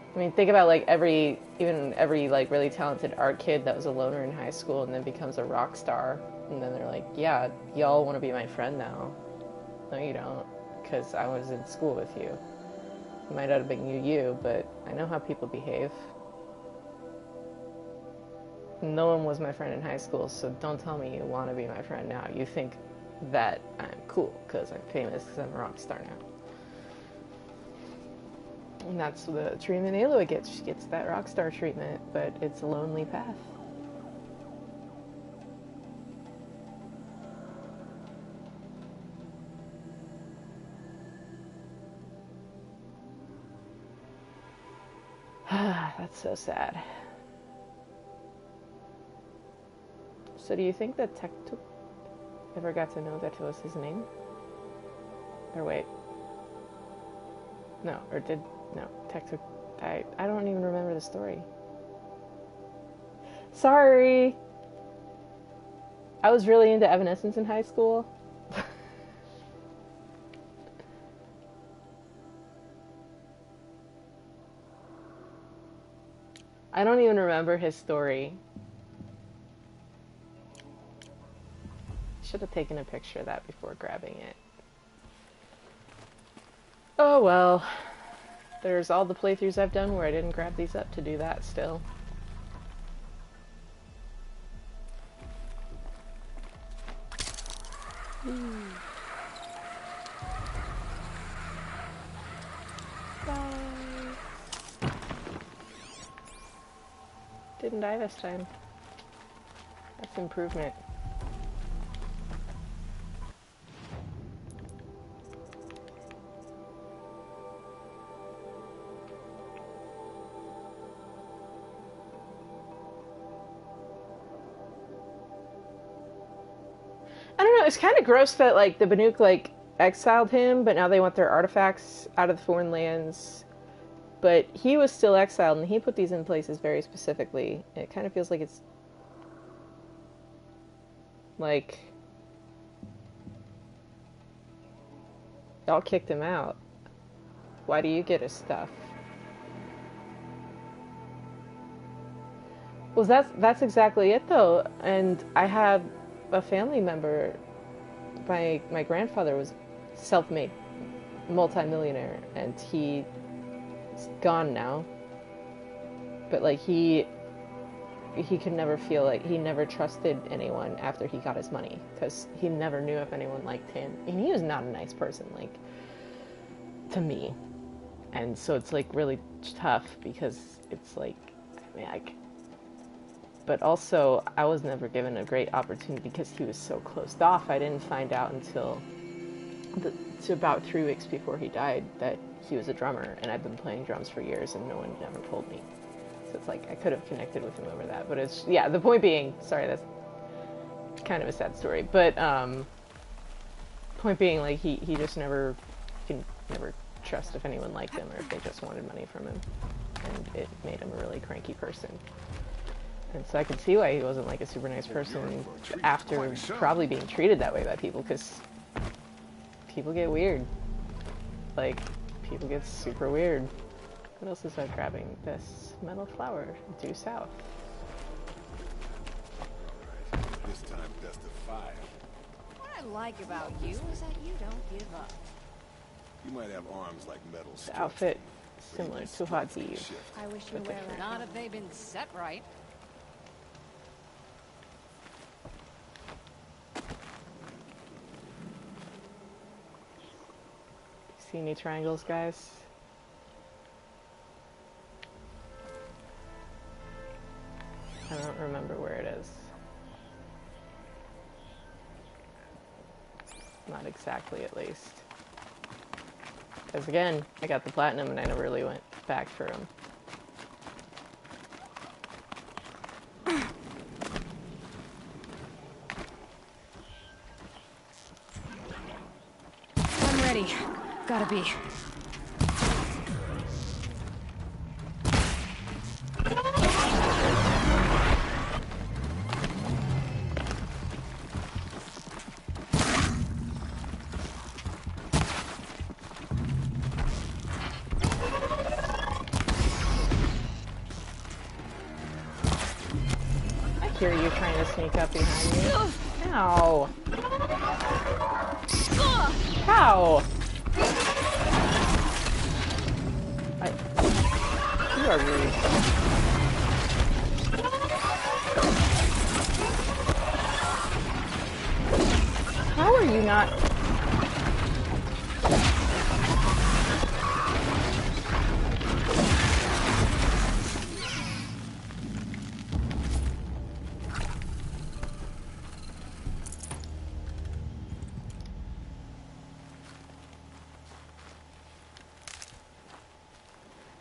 [SPEAKER 1] I mean, think about like every like really talented art kid that was a loner in high school and then becomes a rock star, and then they're like, yeah, y'all want to be my friend now. No, you don't, because I was in school with you. It might not have been you, but I know how people behave. No one was my friend in high school, so don't tell me you want to be my friend now. You think that I'm cool because I'm famous, because I'm a rock star now. And that's the treatment Aloy gets. She gets that rock star treatment, but it's a lonely path. That's so sad. So do you think that Tektuk ever got to know that it was his name? Or wait. No, or did... No, Tektuk... I don't even remember the story. Sorry! I was really into Evanescence in high school. I don't even remember his story. Should have taken a picture of that before grabbing it. Oh well. There's all the playthroughs I've done where I didn't grab these up to do that still. Didn't die this time. That's improvement. I don't know, it's kind of gross that, like, the Banuk, like, exiled him, but now they want their artifacts out of the foreign lands. But he was still exiled, and he put these in places very specifically. It kind of feels like it's... like... y'all kicked him out. Why do you get his stuff? Well, that's exactly it, though. And I have a family member, my grandfather was self-made multi-millionaire, and he's gone now, but like he he could never feel like he never trusted anyone after he got his money, because he never knew if anyone liked him, and he was not a nice person, like, to me. And so it's like really tough, because it's like, I mean, but also I was never given a great opportunity because he was so closed off. I didn't find out until about 3 weeks before he died that he was a drummer, and I've been playing drums for years and no one ever told me. So it's like I could have connected with him over that, but it's, yeah, the point being, sorry, that's kind of a sad story, but point being, like, he just never trust if anyone liked him or if they just wanted money from him, and it made him a really cranky person. And so I could see why he wasn't like a super nice person after probably being treated that way by people, because people get weird. Like, people get super weird. What else is I grabbing? This metal flower, due south.
[SPEAKER 13] This time, dust the fire.
[SPEAKER 17] What I like about you is that you don't give up.
[SPEAKER 13] You might have arms like metal.
[SPEAKER 1] The outfit similar to Hadid.
[SPEAKER 17] I wish you were. Not if they've been set right.
[SPEAKER 1] See any triangles, guys? I don't remember where it is. Not exactly, at least. Because again, I got the platinum and I never really went back for them.
[SPEAKER 3] I'm ready. Gotta be.
[SPEAKER 1] I hear you trying to sneak up behind me. Ow! How? You are rude. How are you not?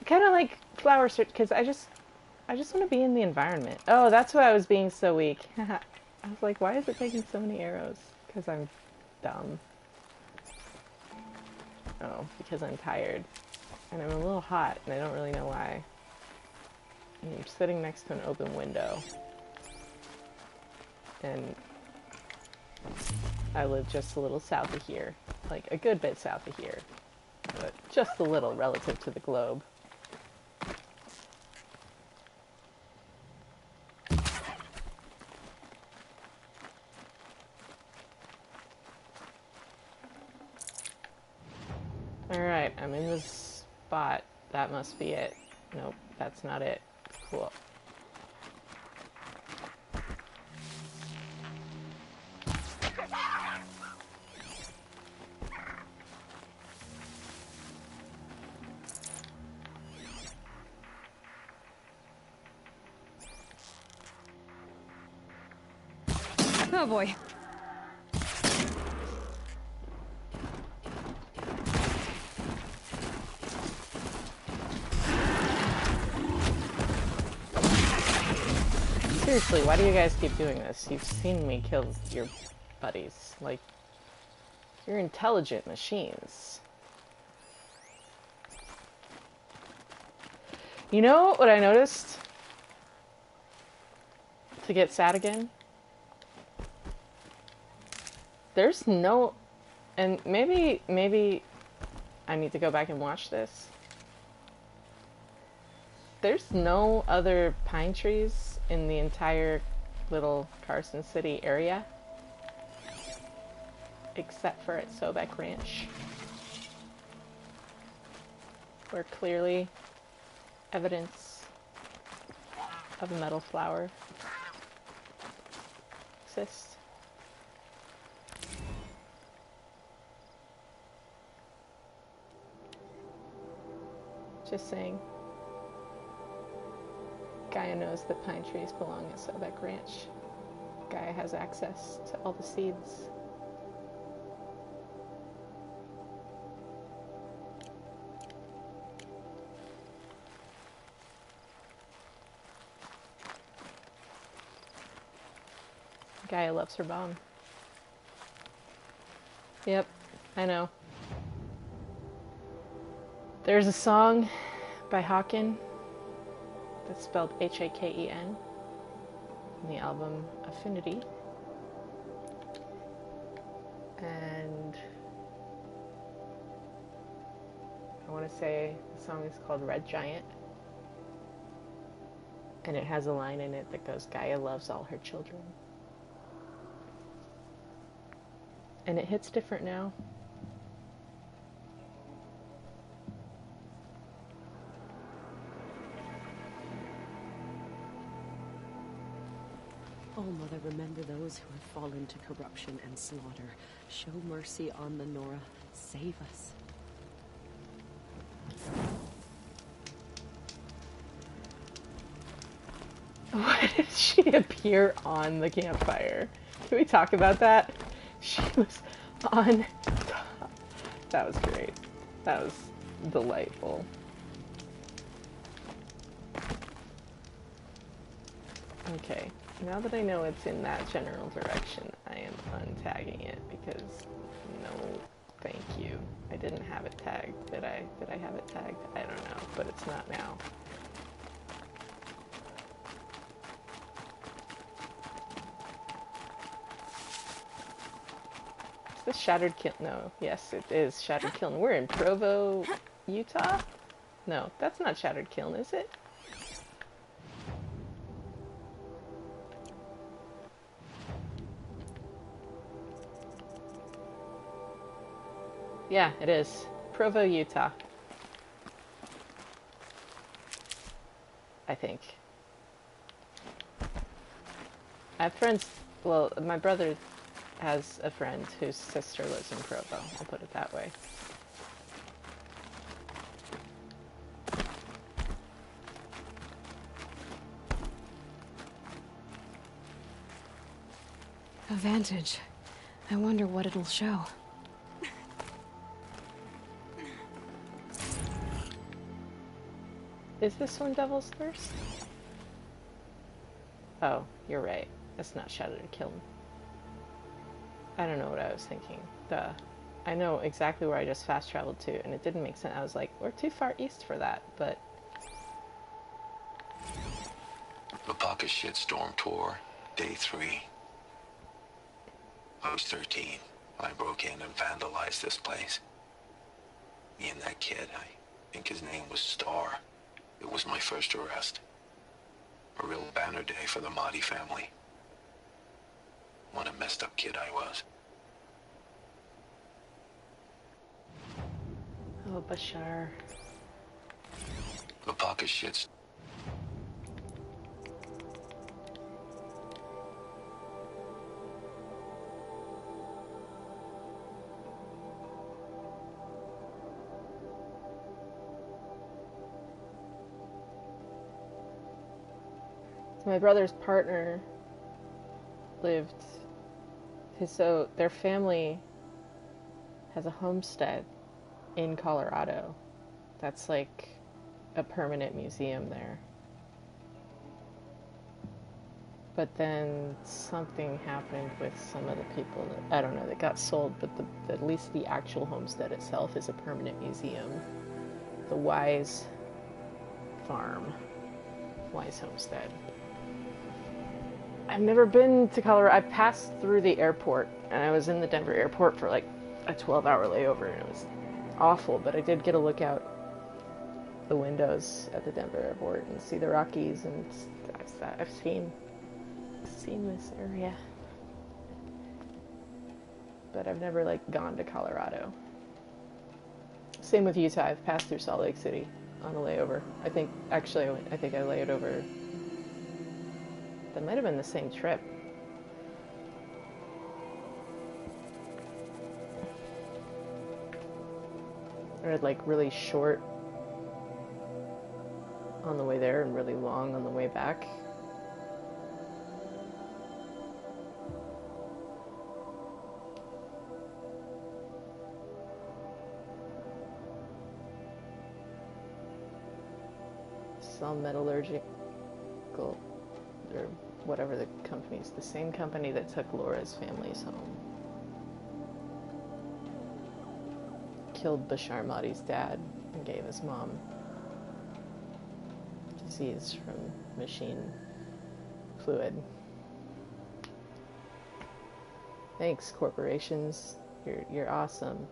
[SPEAKER 1] Kind of like flower search, because I just want to be in the environment. Oh, that's why I was being so weak. I was like, why is it taking so many arrows? Because I'm dumb. Oh, because I'm tired. And I'm a little hot, and I don't really know why. And I'm sitting next to an open window. And I live just a little south of here. Like, a good bit south of here. But just a little relative to the globe. Alright, I'm in this spot. That must be it. Nope, that's not it. Cool.
[SPEAKER 3] Oh boy.
[SPEAKER 1] Seriously, why do you guys keep doing this? You've seen me kill your buddies. Like, you're intelligent machines. You know what I noticed? To get sad again? There's no... And maybe I need to go back and watch this. There's no other pine trees in the entire little Carson City area. Except for at Sobek Ranch. Where clearly evidence of a metal flower exist. Just saying. Gaia knows that pine trees belong at Sobek Ranch. Gaia has access to all the seeds. Gaia loves her bomb. Yep, I know. There's a song by Haken that's spelled Haken in the album Affinity. And I want to say the song is called Red Giant. And it has a line in it that goes, Gaia loves all her children. And it hits different now.
[SPEAKER 20] Oh, Mother, remember those who have fallen to corruption and slaughter. Show mercy on the Nora. Save us.
[SPEAKER 1] Why did she appear on the campfire? Can we talk about that? She was on top. That was great. That was delightful. Okay, now that I know it's in that general direction, I am untagging it because no, thank you. I didn't have it tagged. Did I? Did I have it tagged? I don't know, but it's not now. Is this Shattered Kiln? No, yes, it is Shattered Kiln. We're in Provo, Utah? No, that's not Shattered Kiln, is it? Yeah, it is. Provo, Utah. I think. I have friends, well, my brother has a friend whose sister lives in Provo, I'll put it that way.
[SPEAKER 3] A vantage. I wonder what it'll show.
[SPEAKER 1] Is this one Devil's Thirst? Oh, you're right. That's not Shattered Kiln. I don't know what I was thinking. Duh. I know exactly where I just fast traveled to, and it didn't make sense. I was like, we're too far east for that, but...
[SPEAKER 8] Vipaka Shitstorm Tour, Day 3. I was 13 when I broke in and vandalized this place. Me and that kid, I think his name was Star. It was my first arrest. A real banner day for the Mahdi family. What a messed up kid I was.
[SPEAKER 1] Oh, Bashar.
[SPEAKER 8] Vipaka Shits.
[SPEAKER 1] My brother's partner lived, so their family has a homestead in Colorado. That's like a permanent museum there. But then something happened with some of the people that, I don't know, that got sold, but at least the actual homestead itself is a permanent museum. The Wise Farm, Wise Homestead. I've never been to Colorado. I passed through the airport, and I was in the Denver airport for like a 12-hour layover, and it was awful, but I did get a look out the windows at the Denver airport and see the Rockies, and I've seen this area. But I've never like gone to Colorado. Same with Utah. I've passed through Salt Lake City on a layover. I think I laid over That might have been the same trip. Or like really short on the way there and really long on the way back. Some metallurgical, or whatever the company's, the same company that took Laura's family's home. Killed Bashar Mahdi's dad and gave his mom disease from machine fluid. Thanks, corporations. You're awesome.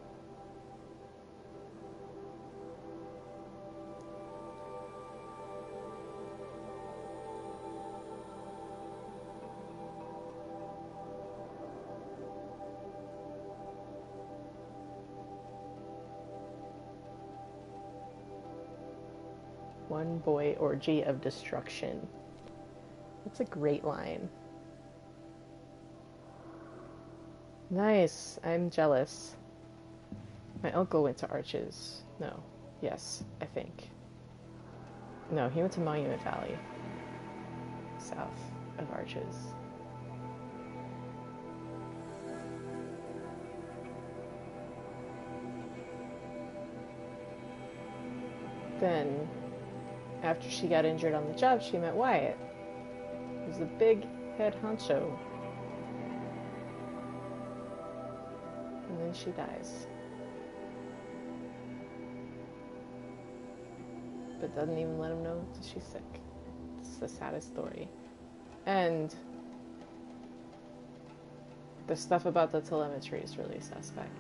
[SPEAKER 1] One boy orgy of destruction. That's a great line. Nice. I'm jealous. My uncle went to Arches. No. Yes, I think. No, he went to Monument Valley. South of Arches. Then, after she got injured on the job, she met Wyatt. He was the big head honcho. And then she dies. But doesn't even let him know that she's sick. It's the saddest story. And the stuff about the telemetry is really suspect.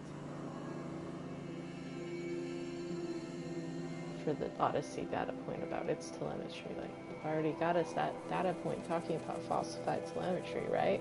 [SPEAKER 1] For the Odyssey data point about its telemetry. Like, you've already got us that data point talking about falsified telemetry, right?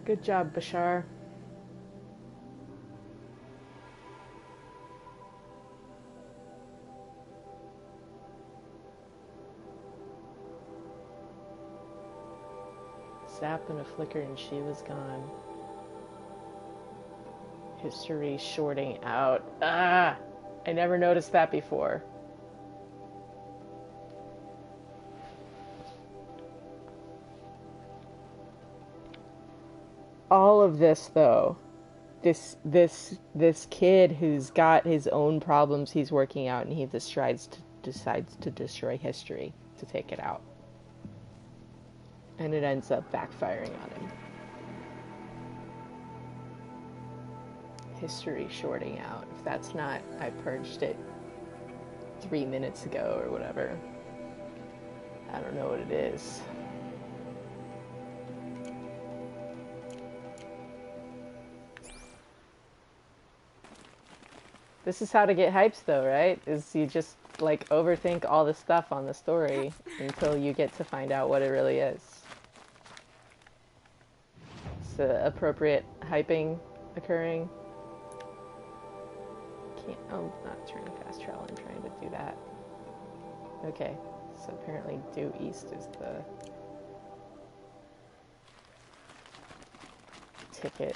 [SPEAKER 1] Good job, Bashar. Zap in a flicker and she was gone. History shorting out. Ah! I never noticed that before. All of this, though, this kid who's got his own problems he's working out, and he decides to destroy history to take it out, and it ends up backfiring on him. History shorting out. If that's not, I purged it 3 minutes ago or whatever. I don't know what it is. This is how to get hyped, though, right? Is you just, like, overthink all the stuff on the story until you get to find out what it really is. It's the appropriate hyping occurring. I'm not turning fast travel, I'm trying to do that. Okay, so apparently due east is the ticket.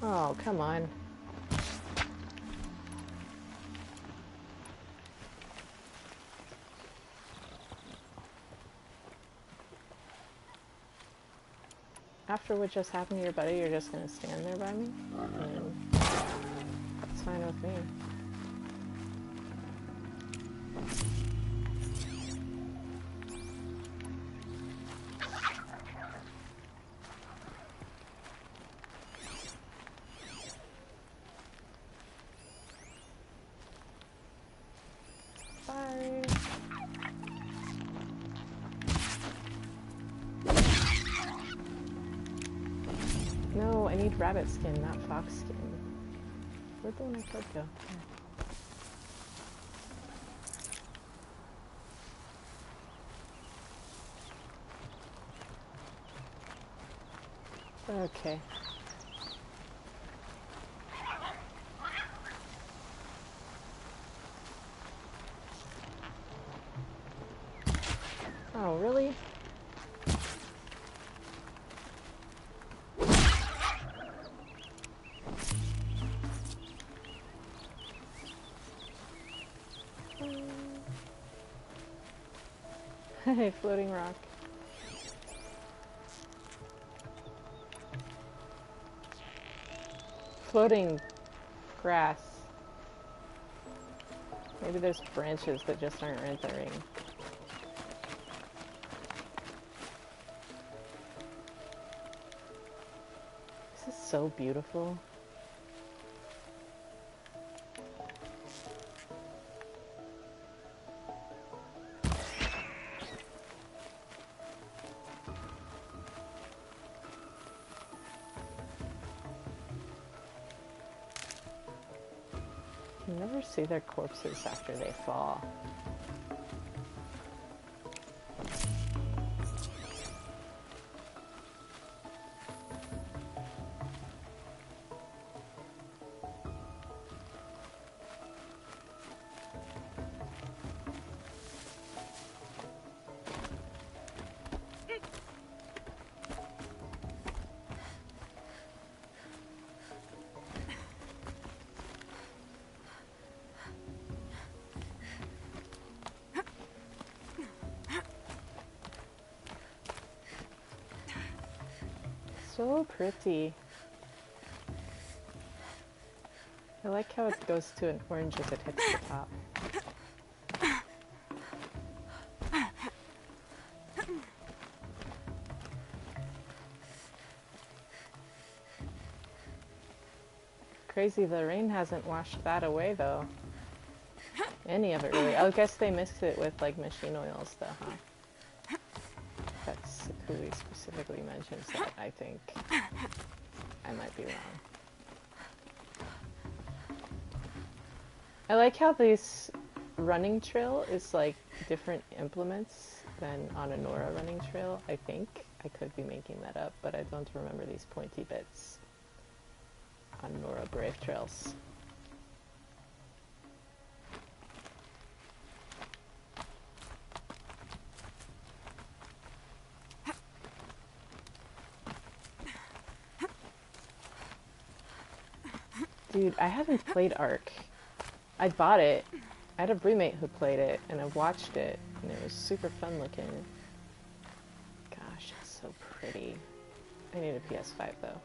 [SPEAKER 1] Oh, come on. after what just happened to your buddy, you're just gonna stand there by me? I mean, that's fine with me. Bye. No, I need rabbit skin, not fox skin. Where'd the one I could go? Here. Okay. Oh, really? Hey, floating rock. Floating grass. Maybe there's branches that just aren't entering. This is so beautiful. You never see their corpses after they fall. So pretty. I like how it goes to an orange as it hits the top. Crazy, the rain hasn't washed that away though. Any of it really. I guess they mixed it with like machine oils though, huh? That's who he specifically mentions that, I think. I might be wrong. I like how this running trail is like different implements than on a Nora running trail, I think. I could be making that up, but I don't remember these pointy bits on Nora Brave trails. Dude, I haven't played Ark. I bought it. I had a roommate who played it, and I watched it, and it was super fun looking. Gosh, it's so pretty. I need a PS5 though.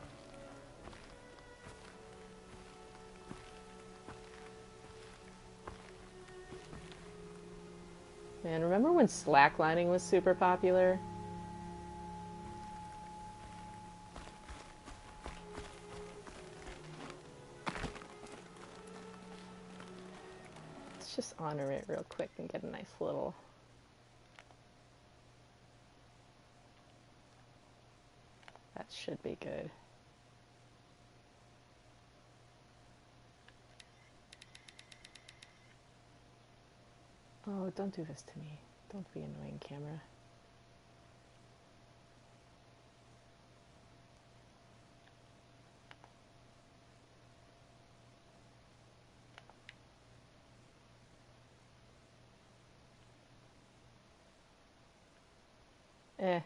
[SPEAKER 1] Man, remember when slacklining was super popular? Let's just honor it real quick and get a nice little... That should be good. Oh, don't do this to me. Don't be annoying, camera.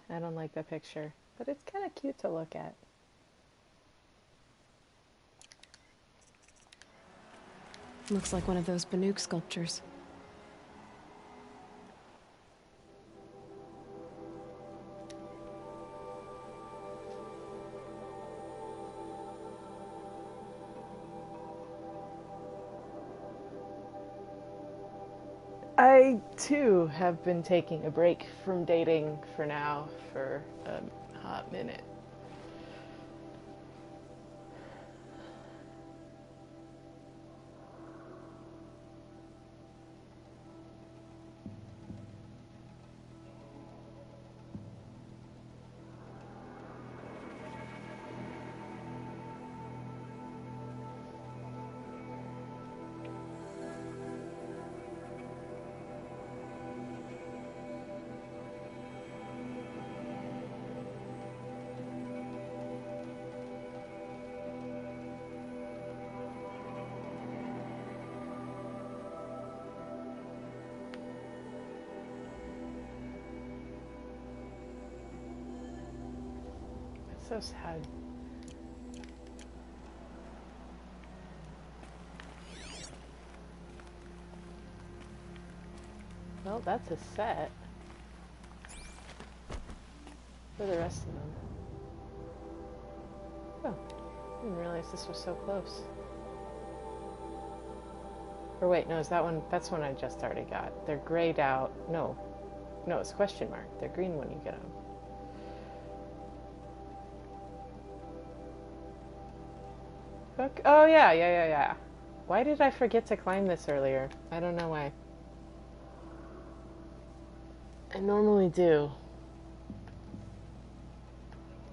[SPEAKER 1] I don't like that picture, but it's kind of cute to look at.
[SPEAKER 3] Looks like one of those Banuk sculptures.
[SPEAKER 1] I too have been taking a break from dating for now for a hot minute. So sad. Well, that's a set. For the rest of them. Oh, I didn't realize this was so close. Or wait, no, is that one? That's one I just already got. They're grayed out. No, it's question mark. They're green when you get them. Oh, yeah. Why did I forget to climb this earlier? I don't know why. I normally do.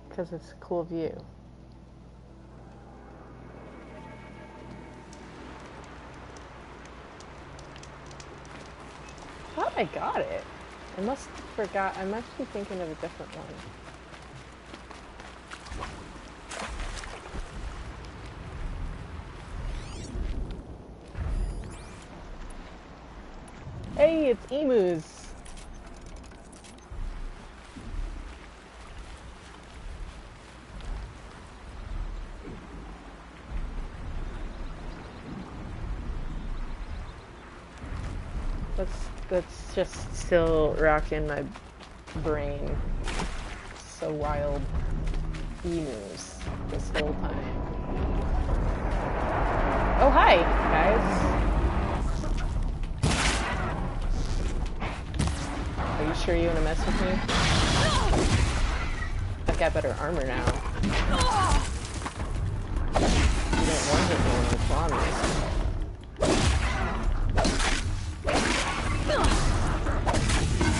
[SPEAKER 1] Because it's a cool view. I thought I got it. I must have forgot. I must be thinking of a different one. Hey, it's emus! That's just still rocking my brain. So wild. Emus this whole time. Oh, hi, guys. Are you sure you want to mess with me? I've got better armor now. You don't want to hit me with bombs.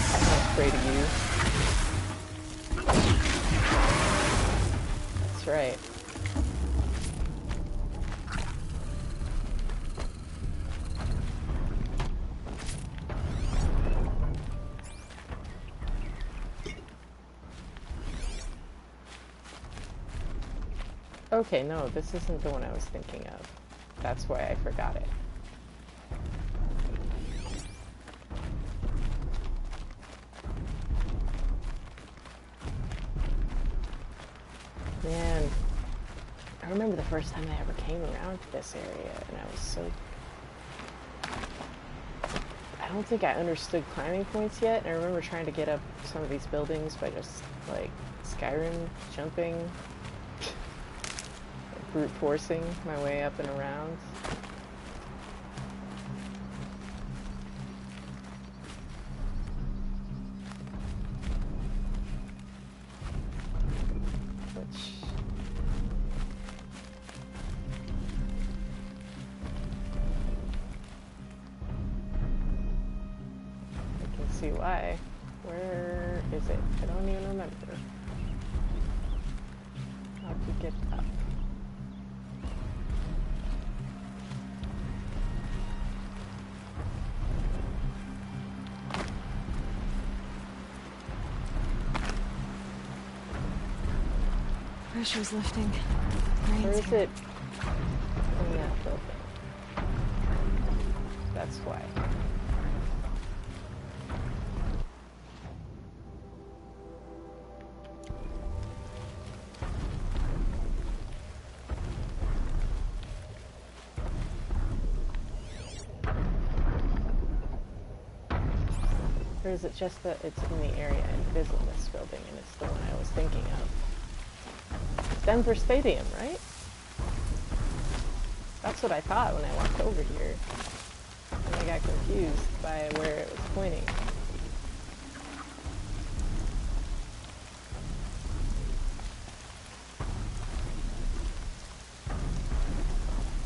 [SPEAKER 1] I'm not afraid of you. That's right. Okay, no, this isn't the one I was thinking of. That's why I forgot it. Man, I remember the first time I ever came around to this area, and I was so... I don't think I understood climbing points yet, and I remember trying to get up some of these buildings by just, like, Skyrim jumping. Brute forcing my way up and around. Which... I can see why. Where is it? I don't even remember. How to get up.
[SPEAKER 17] Pressure's lifting.
[SPEAKER 1] Where is it? In that building. That's why. Or is it just that it's in the area and it is in this building and it's the one I was thinking of? Denver Stadium, right? That's what I thought when I walked over here. And I got confused by where it was pointing.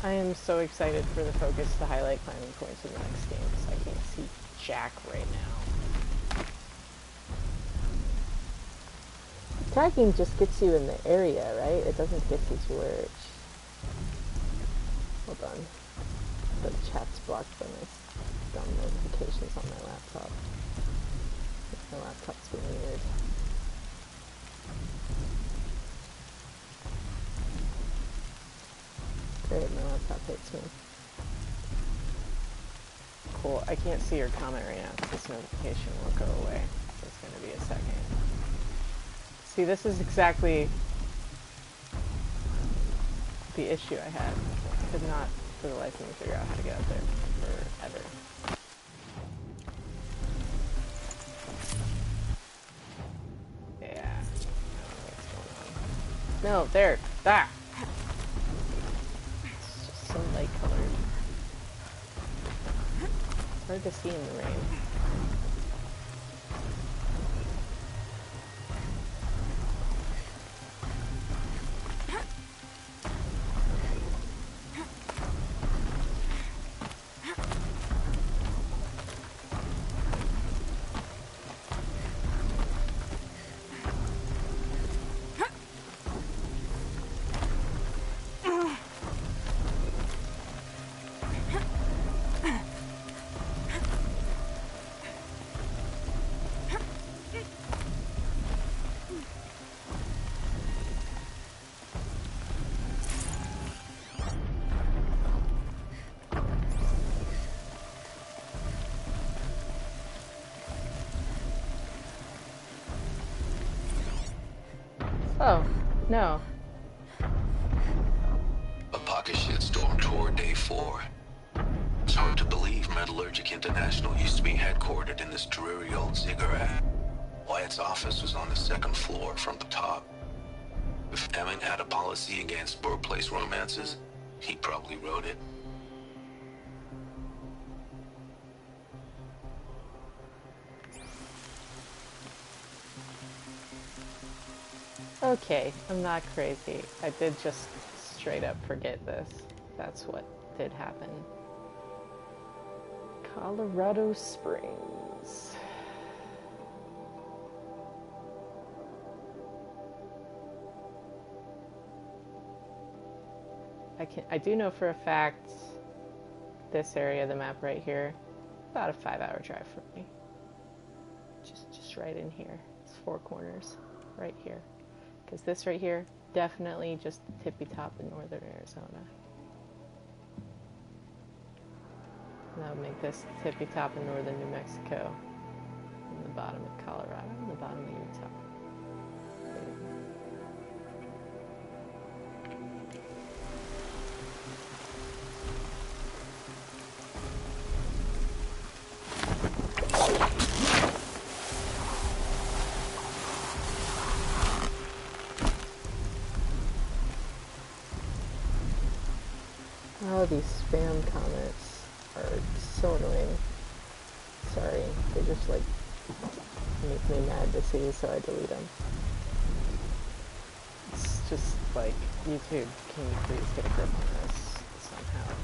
[SPEAKER 1] I am so excited for the focus to highlight climbing points in the next game because I can't see jack right now. Tracking just gets you in the area, right? It doesn't get you to where it's... Hold on. The chat's blocked by my dumb notifications on my laptop. My laptop's being weird. Great, my laptop hates me. Cool, I can't see your comment right now because this notification will go away. So it's going to be a second. See, this is exactly the issue I had. I could not, for the life of me, figure out how to get up there forever. Yeah. No, there. Ah! It's just so light colored. It's hard to see in the rain. Oh, no.
[SPEAKER 8] A pocket shitstorm tore day 4. It's hard to believe Metallurgic International used to be headquartered in this dreary old ziggurat. Wyatt's office was on the 2nd floor from the top. If Emmett had a policy against workplace romances, he probably wrote it.
[SPEAKER 1] Okay, I'm not crazy. I did just straight up forget this. That's what did happen. Colorado Springs. I do know for a fact this area of the map right here, about a 5-hour drive from me. Just right in here. It's 4 corners right here. Because this right here, definitely just the tippy top in northern Arizona. And that would make this the tippy top in northern New Mexico. And the bottom of Colorado, and the bottom of Utah. Oh, these spam comments are so annoying. Sorry, they just like make me mad to see, so I delete them. It's just like, YouTube, can you please get a grip on this somehow?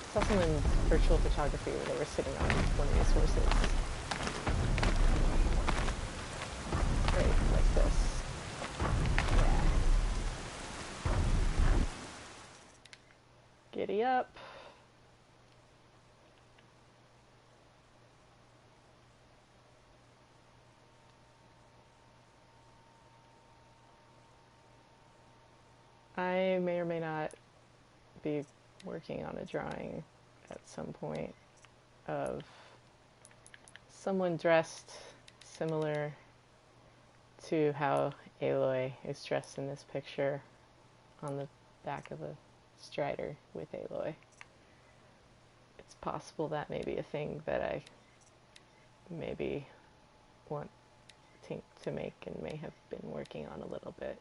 [SPEAKER 1] I saw some in virtual photography where they were sitting on one of these horses. Right, like this. Yeah. Giddy up. I may or may not be working on a drawing at some point of someone dressed similar to how Aloy is dressed in this picture on the back of a Strider with Aloy. it's possible that may be a thing that I maybe want Tink to make and may have been working on a little bit.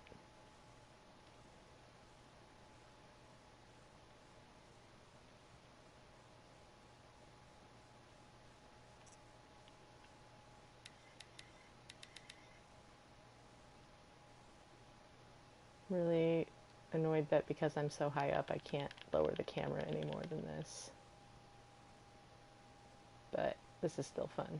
[SPEAKER 1] Really annoyed that because I'm so high up I can't lower the camera any more than this. But this is still fun.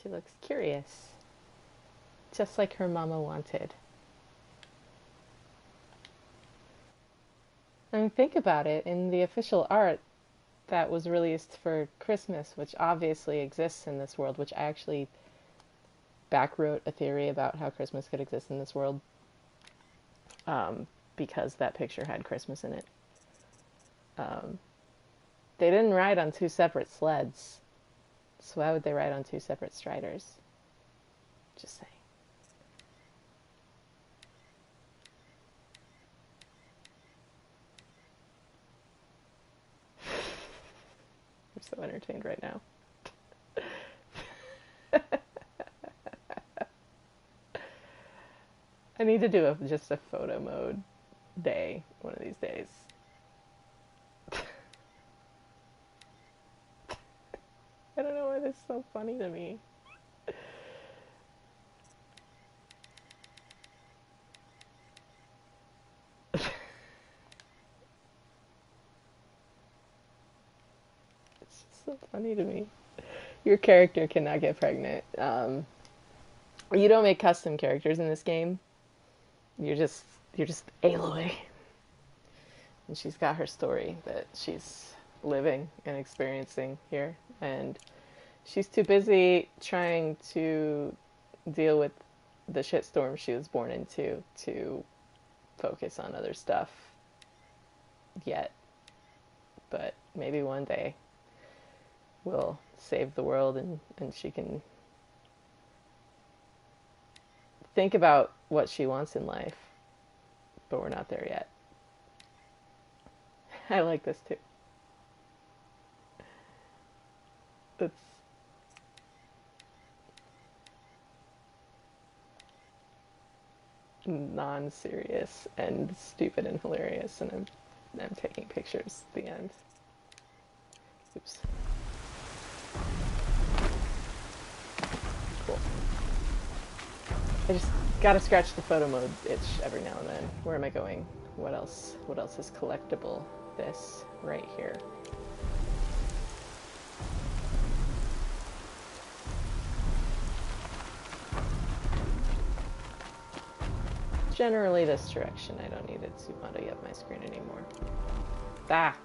[SPEAKER 1] She looks curious. Just like her mama wanted. I mean, think about it. In the official art that was released for Christmas, which obviously exists in this world, which I actually backwrote a theory about how Christmas could exist in this world, because that picture had Christmas in it. They didn't ride on two separate sleds, so why would they ride on two separate striders? Just saying. I'm so entertained right now. I need to do just a photo mode day one of these days. I don't know why this is so funny to me. It's just so funny to me. Your character cannot get pregnant. You don't make custom characters in this game. You're just Aloy. And she's got her story that she's living and experiencing here. And she's too busy trying to deal with the shitstorm she was born into to focus on other stuff yet. But maybe one day we'll save the world and she can think about what she wants in life. But we're not there yet. I like this too. It's non-serious and stupid and hilarious, and I'm taking pictures at the end. Oops. Cool. I just gotta scratch the photo mode itch every now and then. Where am I going? What else? What else is collectible? This right here. Generally this direction. I don't need it to muddy up my screen anymore. Ah!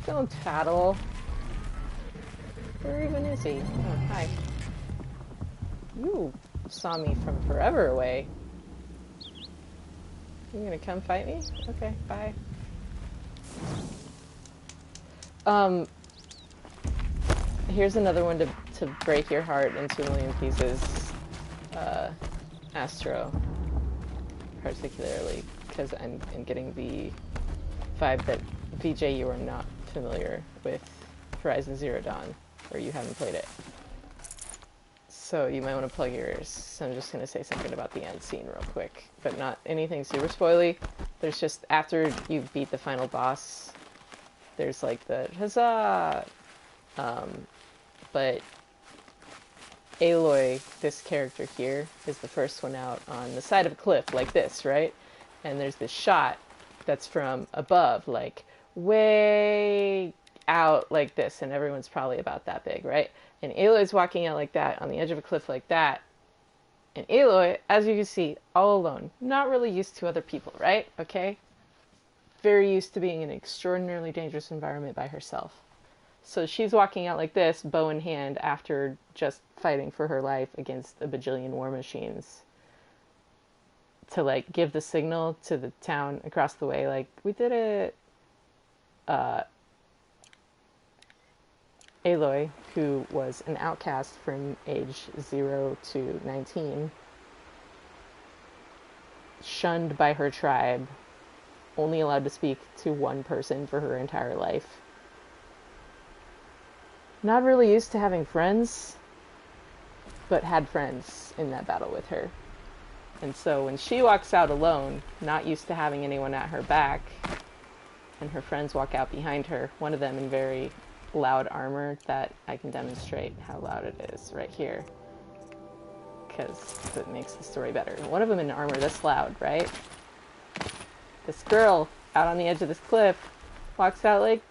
[SPEAKER 1] Don't tattle. Where even is he? Oh, hi. You saw me from forever away. You gonna come fight me? Okay, bye. Here's another one to break your heart into a million pieces. Astro. Particularly, because I'm getting the vibe that VJ, you are not familiar with Horizon Zero Dawn, or you haven't played it. So you might want to plug your ears. So I'm just going to say something about the end scene real quick, but not anything super spoily. There's just, after you beat the final boss, there's like the huzzah! But Aloy, this character here, is the first one out on the side of a cliff like this, right? And there's this shot that's from above, like way out like this, and everyone's probably about that big, right? And Aloy's walking out like that on the edge of a cliff like that, and Aloy, as you can see, all alone, not really used to other people, right? Okay, very used to being in an extraordinarily dangerous environment by herself. So she's walking out like this, bow in hand, after just fighting for her life against a bajillion war machines, to like give the signal to the town across the way, like, we did it. Aloy, who was an outcast from age 0 to 19, shunned by her tribe, only allowed to speak to one person for her entire life. Not really used to having friends, but had friends in that battle with her. And so when she walks out alone, not used to having anyone at her back, and her friends walk out behind her, one of them in very loud armor that I can demonstrate how loud it is right here, because it makes the story better. One of them in armor this loud, right? This girl out on the edge of this cliff walks out like,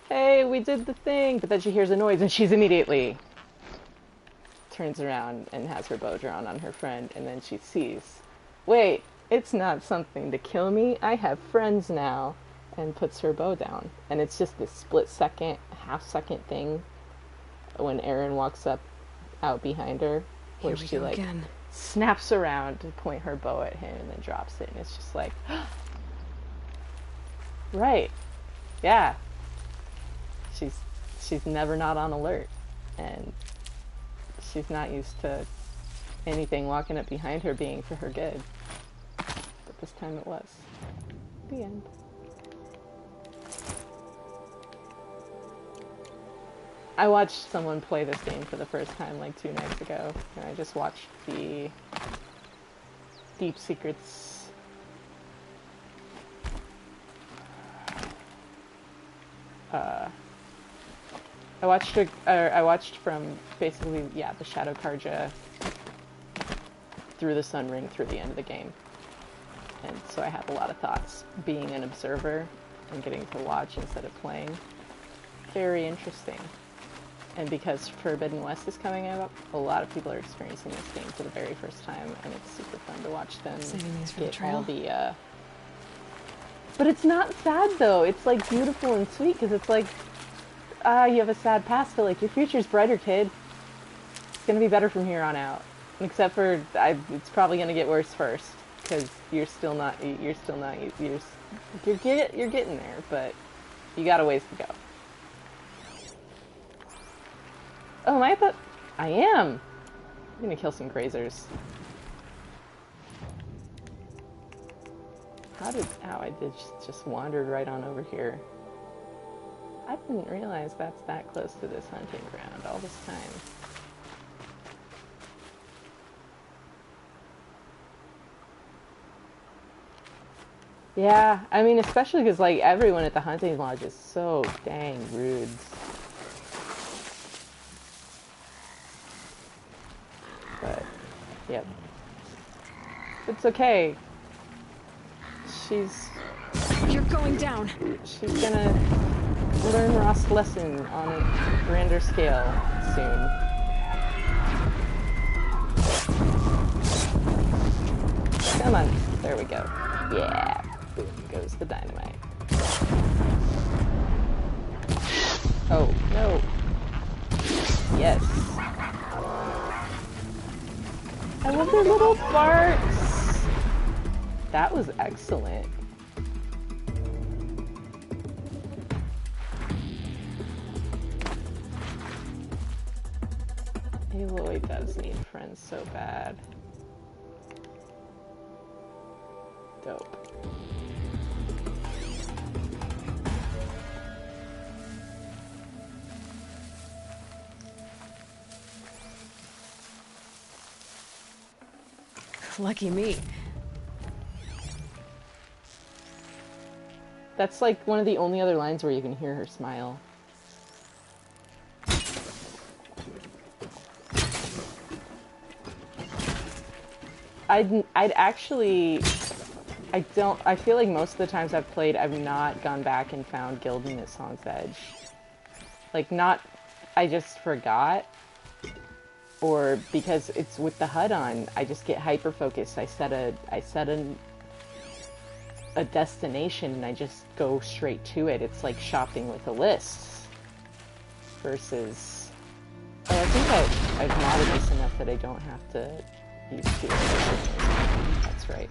[SPEAKER 1] hey, we did the thing, but then she hears a noise and she's immediately turns around and has her bow drawn on her friend, and then she sees, wait, it's not something to kill me, I have friends now, and puts her bow down. And it's just this split second, half second thing when Erin walks up out behind her, where she like snaps around to point her bow at him and then drops it, and it's just like, right, yeah, she's never not on alert, and she's not used to anything walking up behind her being for her good, but this time it was. The end. I watched someone play this game for the first time like 2 nights ago, and I just watched the Deep Secrets I watched from basically, yeah, the Shadow Carja through the Sun Ring through the end of the game. And so I have a lot of thoughts being an observer and getting to watch instead of playing. Very interesting. And because Forbidden West is coming up, a lot of people are experiencing this game for the very first time, and it's super fun to watch them get all the, But it's not sad, though. It's, like, beautiful and sweet, because it's like, you have a sad past, but, like, your future's brighter, kid. It's gonna be better from here on out. Except for, it's probably gonna get worse first, because you're getting there, but you got a ways to go. Oh, I thought... I am! I'm gonna kill some grazers. How did... Ow, I did just wandered right on over here. I didn't realize that's that close to this hunting ground all this time. Yeah, I mean, especially because, like, everyone at the hunting lodge is so dang rude. But, yep. It's okay.
[SPEAKER 3] You're going down.
[SPEAKER 1] She's gonna learn Ross' lesson on a grander scale soon. Come on. There we go. Yeah. Boom goes the dynamite. Oh, no. Yes. I love their little barks. That was excellent. Aloy does need friends so bad. Dope.
[SPEAKER 3] Lucky me.
[SPEAKER 1] That's like one of the only other lines where you can hear her smile. I'd actually... I feel like most of the times I've played, I've not gone back and found Gildan at Song's Edge. Like, not... I just forgot. Or because it's with the HUD on, I just get hyper-focused. I set a destination and I just go straight to it. It's like shopping with a list. Versus... Oh, I think I've modded this enough that I don't have to use two. That's right.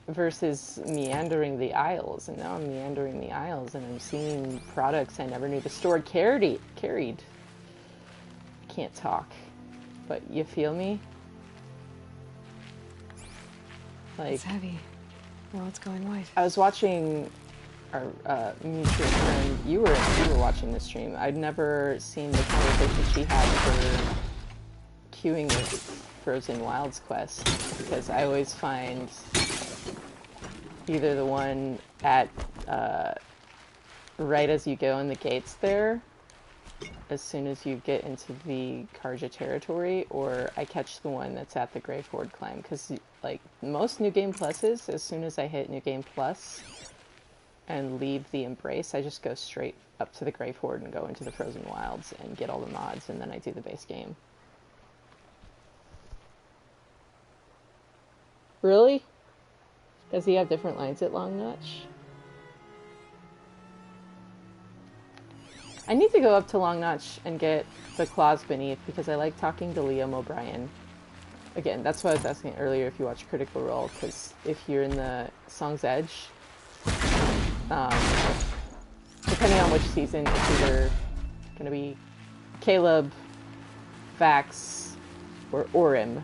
[SPEAKER 1] Versus meandering the aisles, and now I'm meandering the aisles and I'm seeing products I never knew the store carried. Can't talk, but you feel me? Like,
[SPEAKER 3] It's heavy. Well, it's going white.
[SPEAKER 1] I was watching our mutual friend. You were watching the stream. I'd never seen the conversation she had for queuing with Frozen Wilds quest, because I always find either the one at right as you go in the gates there, as soon as you get into the Karja territory, or I catch the one that's at the Grey Ford climb, because like most New Game Pluses, as soon as I hit New Game Plus and leave the Embrace, I just go straight up to the Grey Ford and go into the Frozen Wilds and get all the mods, and then I do the base game. Really? Does he have different lines at Long Notch? I need to go up to Long Notch and get the Claws Beneath, because I like talking to Liam O'Brien. Again, that's why I was asking earlier if you watch Critical Role, because if you're in the Song's Edge, depending on which season, it's either going to be Caleb, Vax, or Orim.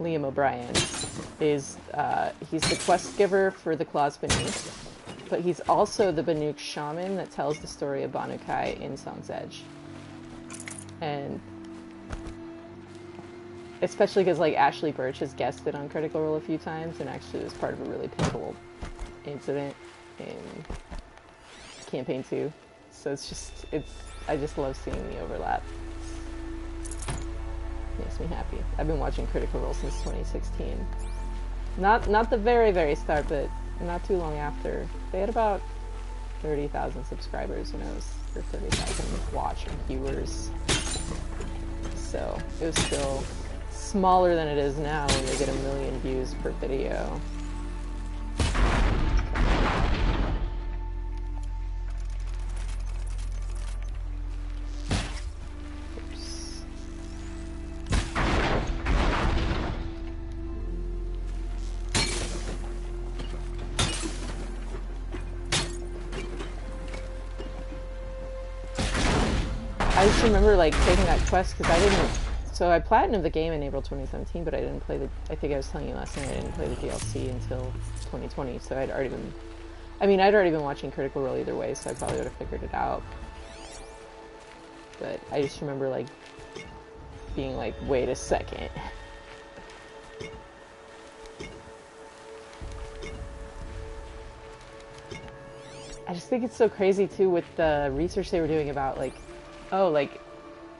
[SPEAKER 1] Liam O'Brien is, he's the quest giver for the Claws Beneath, but he's also the Banuk shaman that tells the story of Banukai in Song's Edge. And especially because, like, Ashley Birch has guested on Critical Role a few times, and actually was part of a really pivotal incident in Campaign 2. So I just love seeing the overlap. Makes me happy. I've been watching Critical Role since 2016. Not the very, very start, but not too long after. They had about 30,000 subscribers when I was, or 30,000 watch viewers. So it was still smaller than it is now when they get 1 million views per video. I just remember, like, taking that quest because I didn't... So I platinumed the game in April 2017, but I didn't play the... I think I was telling you last night I didn't play the DLC until 2020, so I'd already been... I mean, I'd already been watching Critical Role either way, so I probably would have figured it out. But I just remember, like, being like, wait a second. I just think it's so crazy, too, with the research they were doing about, like, oh, like,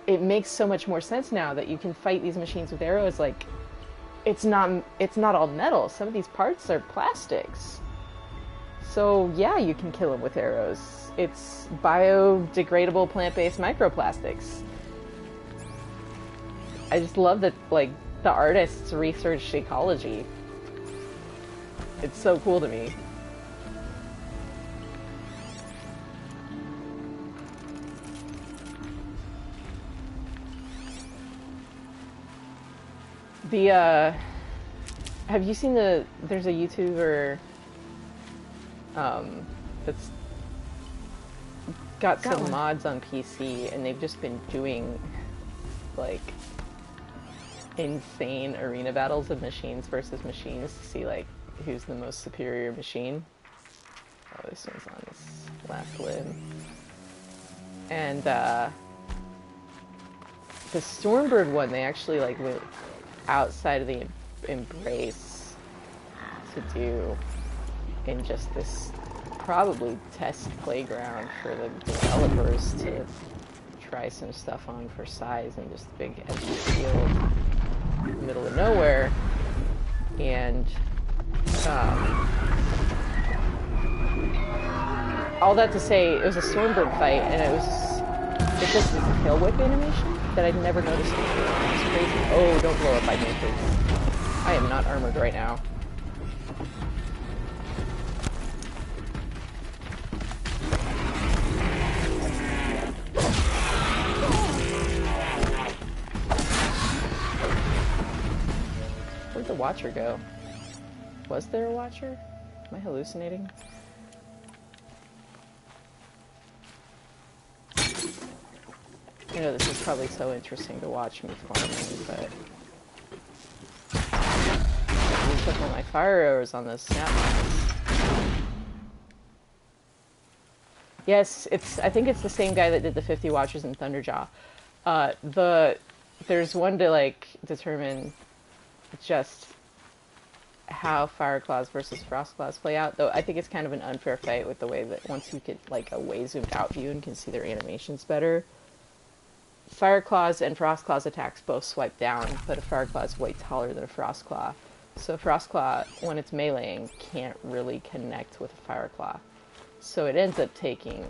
[SPEAKER 1] it makes so much more sense now that you can fight these machines with arrows. Like, it's not all metal. Some of these parts are plastics. So, yeah, you can kill them with arrows. It's biodegradable plant-based microplastics. I just love that, like, the artists researched ecology. It's so cool to me. Have you seen there's a YouTuber, that's got some mods on PC, and they've just been doing, like, insane arena battles of machines versus machines to see, like, who's the most superior machine. Oh, this one's on this last limb. And, the Stormbird one, they actually, like, went outside of the Embrace to do in just this probably test playground for the developers to try some stuff on for size, and just a big empty field in the middle of nowhere. And all that to say, it was a Stormbird fight, and it's just this tail whip animation that I'd never noticed before. It's crazy. Oh, don't blow up by me, please. I am not armored right now. Where'd the Watcher go? Was there a Watcher? Am I hallucinating? I know this is probably so interesting to watch me farming, but... I used up all my fire arrows on those snap mines. Yes, I think it's the same guy that did the 50 Watchers in Thunderjaw. There's one to, like, determine just how Fireclaws versus Frostclaws play out, though I think it's kind of an unfair fight with the way that once you get, like, a way zoomed out view and can see their animations better, Fireclaws and Frostclaws attacks both swipe down, but a Fireclaw is way taller than a Frostclaw. So a Frostclaw, when it's meleeing, can't really connect with a Fireclaw. So it ends up taking...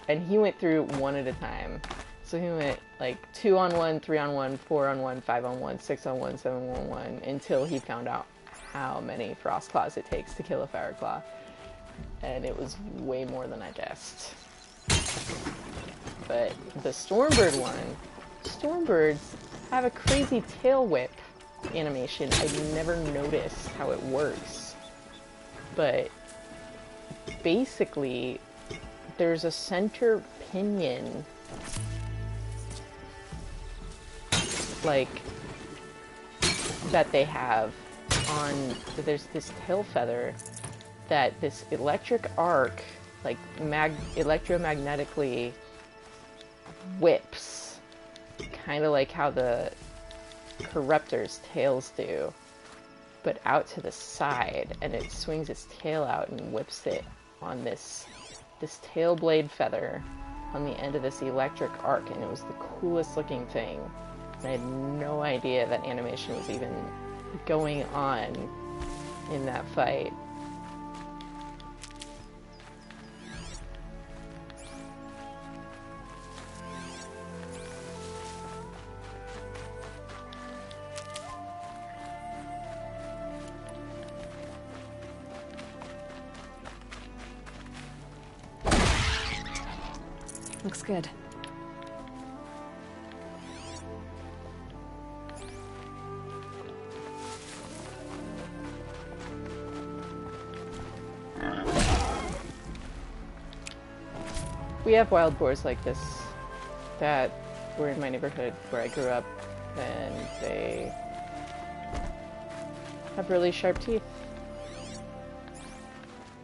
[SPEAKER 1] And he went through one at a time. So he went, like, 2-on-1, 3-on-1, 4-on-1, 5-on-1, 6-on-1, 7-on-1, until he found out how many Frostclaws it takes to kill a Fireclaw. And it was way more than I guessed. But the Stormbird one, Stormbirds have a crazy tail whip animation. I've never noticed how it works. But basically, there's a center pinion, like, that they have on, there's this tail feather that this electric arc, like, electromagnetically whips, kind of like how the Corruptor's tails do, but out to the side, and it swings its tail out and whips it on this tail blade feather on the end of this electric arc, and it was the coolest looking thing. And I had no idea that animation was even going on in that fight.
[SPEAKER 17] Looks good.
[SPEAKER 1] We have wild boars like this that were in my neighborhood where I grew up, and they have really sharp teeth.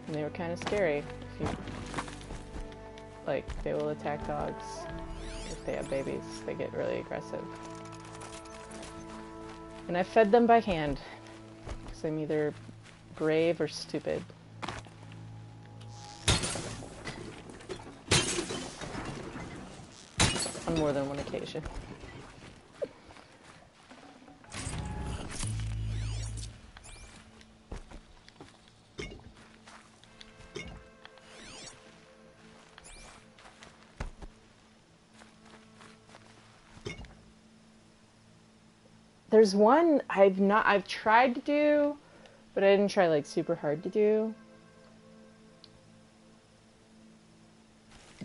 [SPEAKER 1] And they were kind of scary. If you, like, they will attack dogs if they have babies. They get really aggressive. And I fed them by hand, because I'm either brave or stupid. On more than one occasion. There's one I've tried to do, but I didn't try like super hard to do.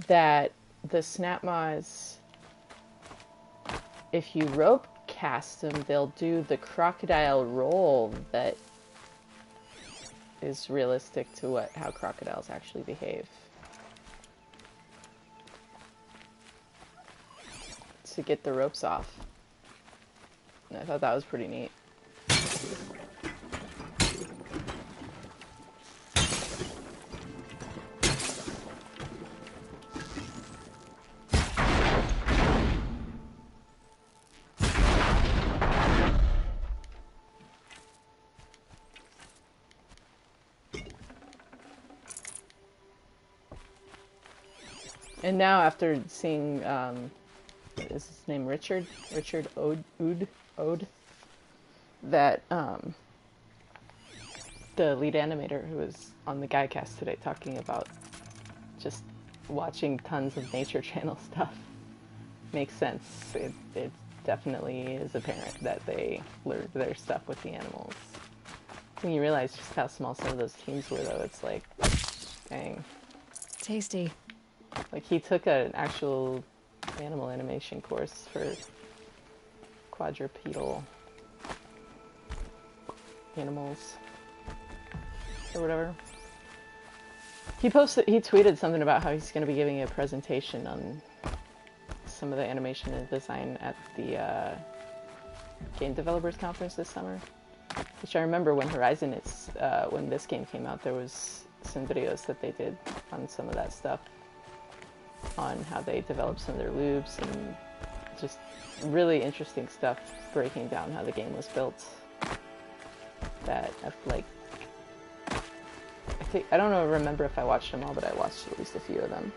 [SPEAKER 1] That the Snapmaws, if you rope cast them, they'll do the crocodile roll that is realistic to how crocodiles actually behave. To get the ropes off. And I thought that was pretty neat. And now after seeing, what is his name, Richard Ode, that, the lead animator who was on the Guycast today talking about just watching tons of Nature Channel stuff makes sense. It definitely is apparent that they learned their stuff with the animals. When you realize just how small some of those teams were, though, it's like, dang.
[SPEAKER 17] Tasty.
[SPEAKER 1] Like, he took an actual animal animation course for quadrupedal animals or whatever. He tweeted something about how he's going to be giving a presentation on some of the animation and design at the Game Developers Conference this summer. Which I remember when when this game came out, there was some videos that they did on some of that stuff, on how they developed some of their loops and just really interesting stuff, breaking down how the game was built. That I don't remember if I watched them all, but I watched at least a few of them.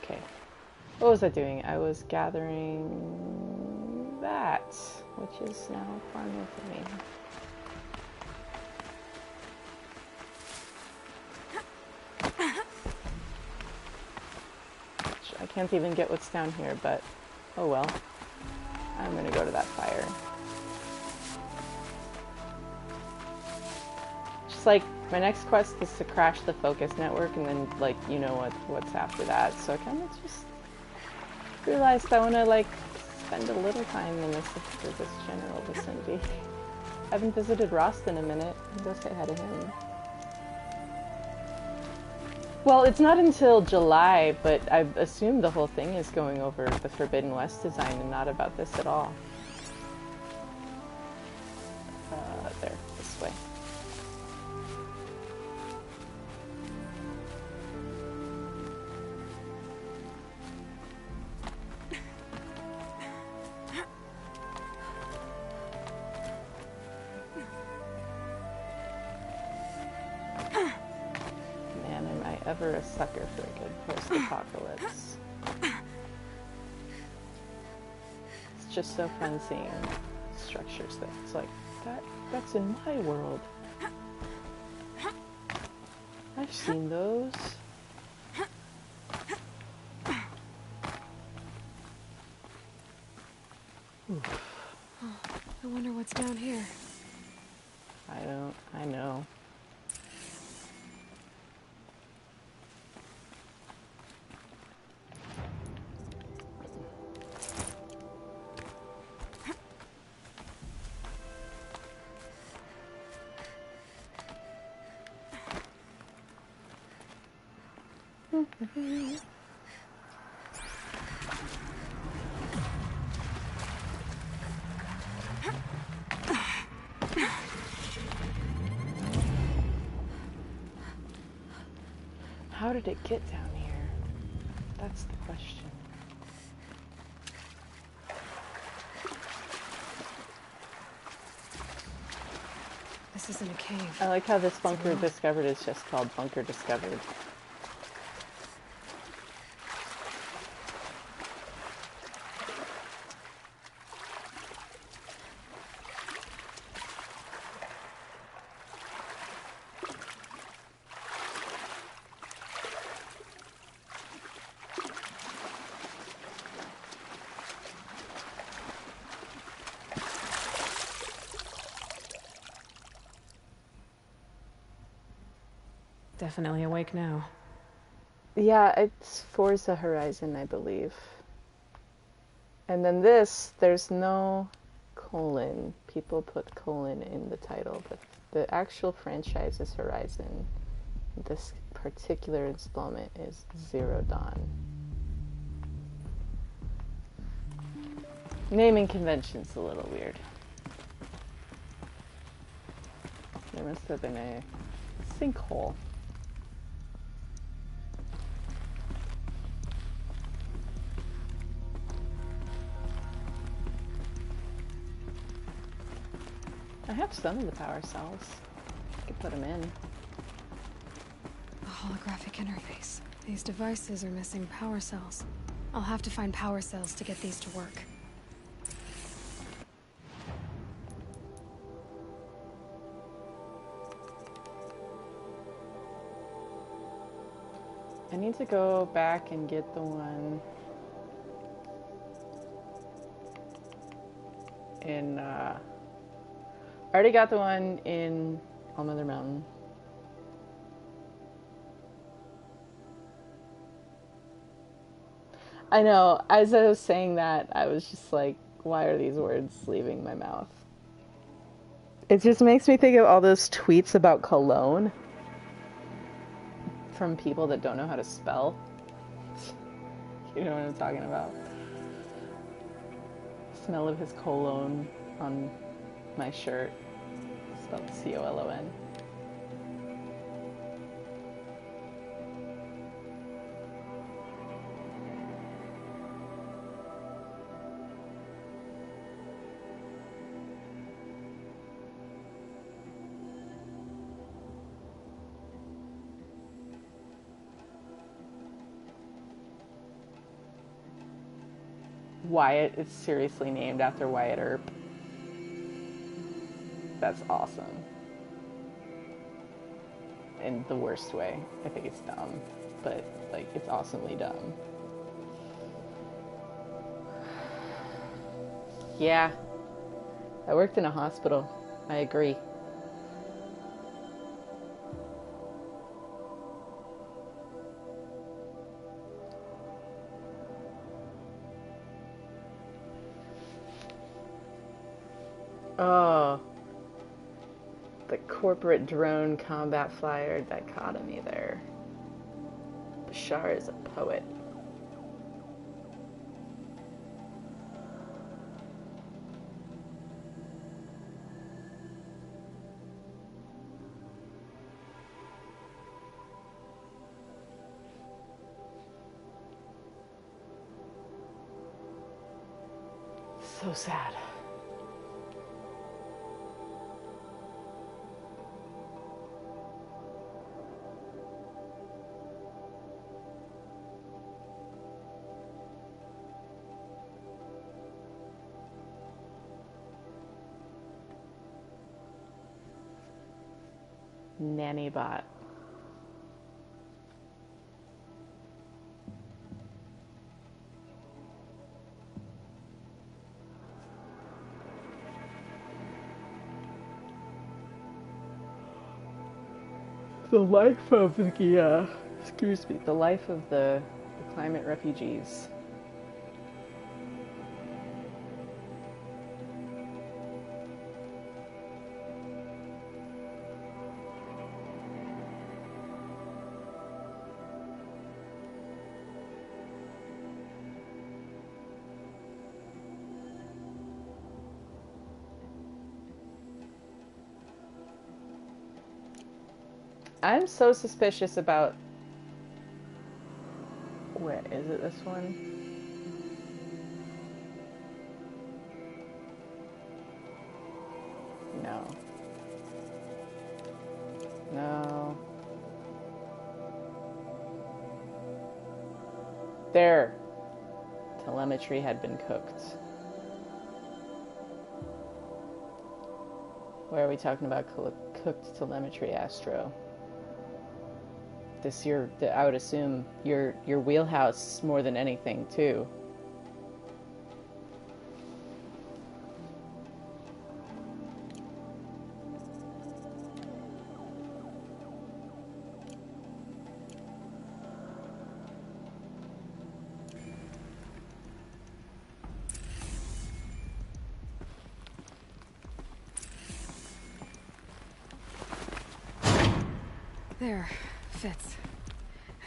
[SPEAKER 1] Okay. What was I doing? I was gathering that, which is now far north of me. I can't even get what's down here, but oh well. I'm gonna go to that fire. Just like, my next quest is to crash the focus network, and then, like, you know what's after that. So I kind of just realized I want to, like, spend a little time in this general vicinity. I haven't visited Rost in a minute. I'll go say hi to him. Well, it's not until July, but I assume the whole thing is going over the Forbidden West design and not about this at all. There, this way. Ever a sucker for a good post-apocalypse. It's just so fun seeing structures that it's like, that's in my world. I've seen those. Oof.
[SPEAKER 3] Oh, I wonder what's down here.
[SPEAKER 1] I know. How did it get down here? That's the question.
[SPEAKER 3] This isn't a cave.
[SPEAKER 1] I like how this bunker discovered is just called Bunker Discovered.
[SPEAKER 3] Definitely awake now.
[SPEAKER 1] Yeah, it's Forza Horizon, I believe. And then this, there's no colon. People put colon in the title, but the actual franchise is Horizon. This particular installment is Zero Dawn. Naming convention's a little weird. There must have been a sinkhole. I have some of the power cells. I could put them in.
[SPEAKER 3] A holographic interface. These devices are missing power cells. I'll have to find power cells to get these to work.
[SPEAKER 1] I need to go back and get the one in, I already got the one in All Mother Mountain. I know. As I was saying that, I was just like, why are these words leaving my mouth? It just makes me think of all those tweets about cologne from people that don't know how to spell. You know what I'm talking about? Smell of his cologne on my shirt. Spelled C-O-L-O-N. Wyatt is seriously named after Wyatt Earp. That's awesome. In the worst way. I think it's dumb, but like it's awesomely dumb. Yeah. I worked in a hospital. I agree. Oh, the corporate drone combat flyer dichotomy there. Bashar is a poet. So sad. Nanny bot. The life of the, excuse me, the life of the climate refugees. I'm so suspicious about... Where is it, this one? No. No. There. Telemetry had been cooked. Where are we talking about cooked telemetry, Astro? This I would assume your wheelhouse more than anything too.
[SPEAKER 3] There, fits.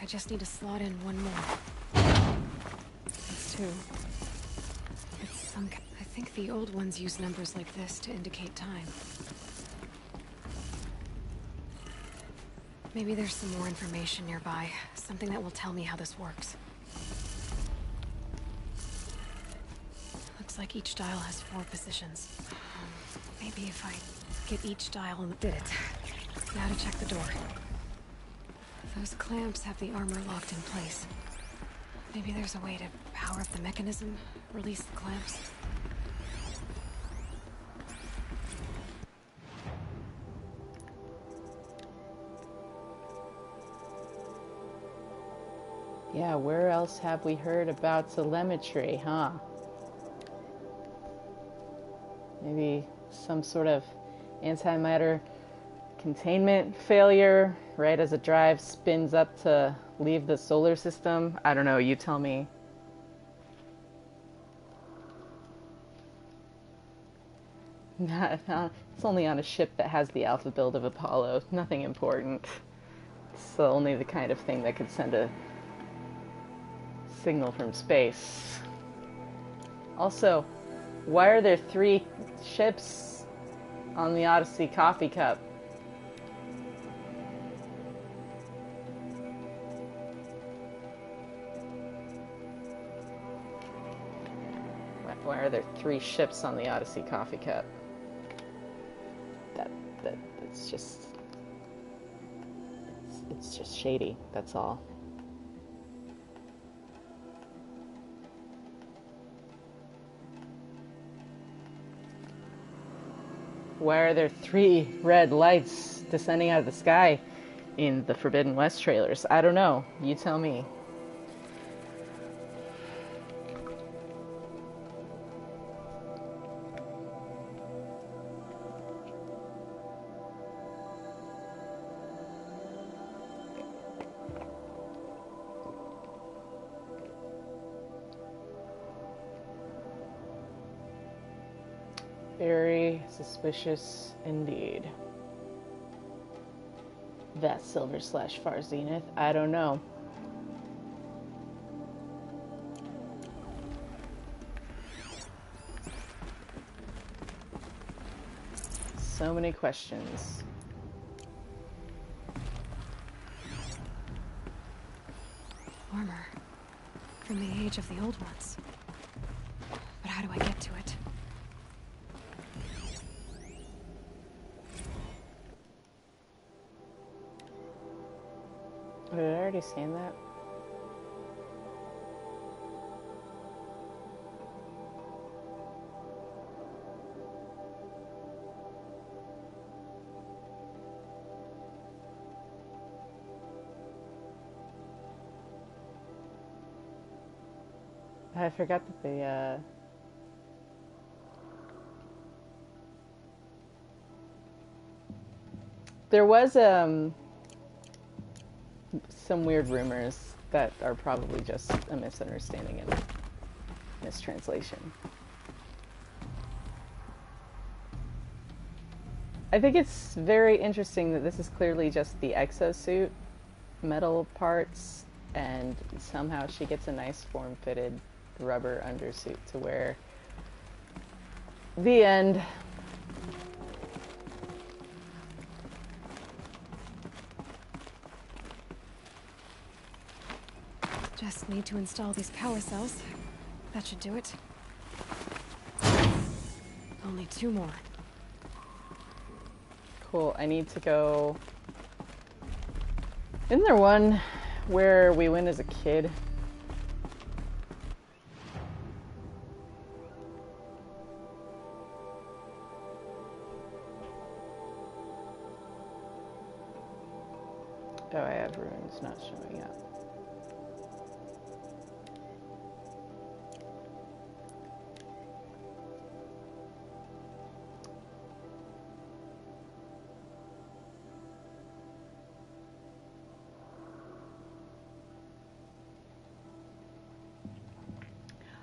[SPEAKER 3] I just need to slot in one more. That's two. It's some... I think the old ones use numbers like this to indicate time. Maybe there's some more information nearby. Something that will tell me how this works. Looks like each dial has 4 positions. Maybe if I get each dial and did it. Now to check the door. Those clamps have the armor locked in place. Maybe there's a way to power up the mechanism, release the clamps.
[SPEAKER 1] Yeah, where else have we heard about telemetry, huh? Maybe some sort of antimatter containment failure, right as a drive spins up to leave the solar system. I don't know, you tell me. It's only on a ship that has the alpha build of Apollo. Nothing important. It's only the kind of thing that could send a signal from space. Also, why are there 3 ships on the Odyssey coffee cup? Why are there 3 ships on the Odyssey coffee cup? It's just... It's just shady, that's all. Why are there 3 red lights descending out of the sky in the Forbidden West trailers? I don't know. You tell me. Very suspicious indeed. That Silver/Far Zenith? I don't know. So many questions.
[SPEAKER 3] Armor. From the age of the old ones. But how do I get to it?
[SPEAKER 1] Oh, did I already scan that? I forgot that they, there was, some weird rumors that are probably just a misunderstanding and mistranslation. I think it's very interesting that this is clearly just the exosuit metal parts, and somehow she gets a nice form-fitted rubber undersuit to wear. The end.
[SPEAKER 3] Just need to install these power cells. That should do it. Only 2 more.
[SPEAKER 1] Cool, I need to go... Isn't there one where we went as a kid? Oh, I have runes not showing up.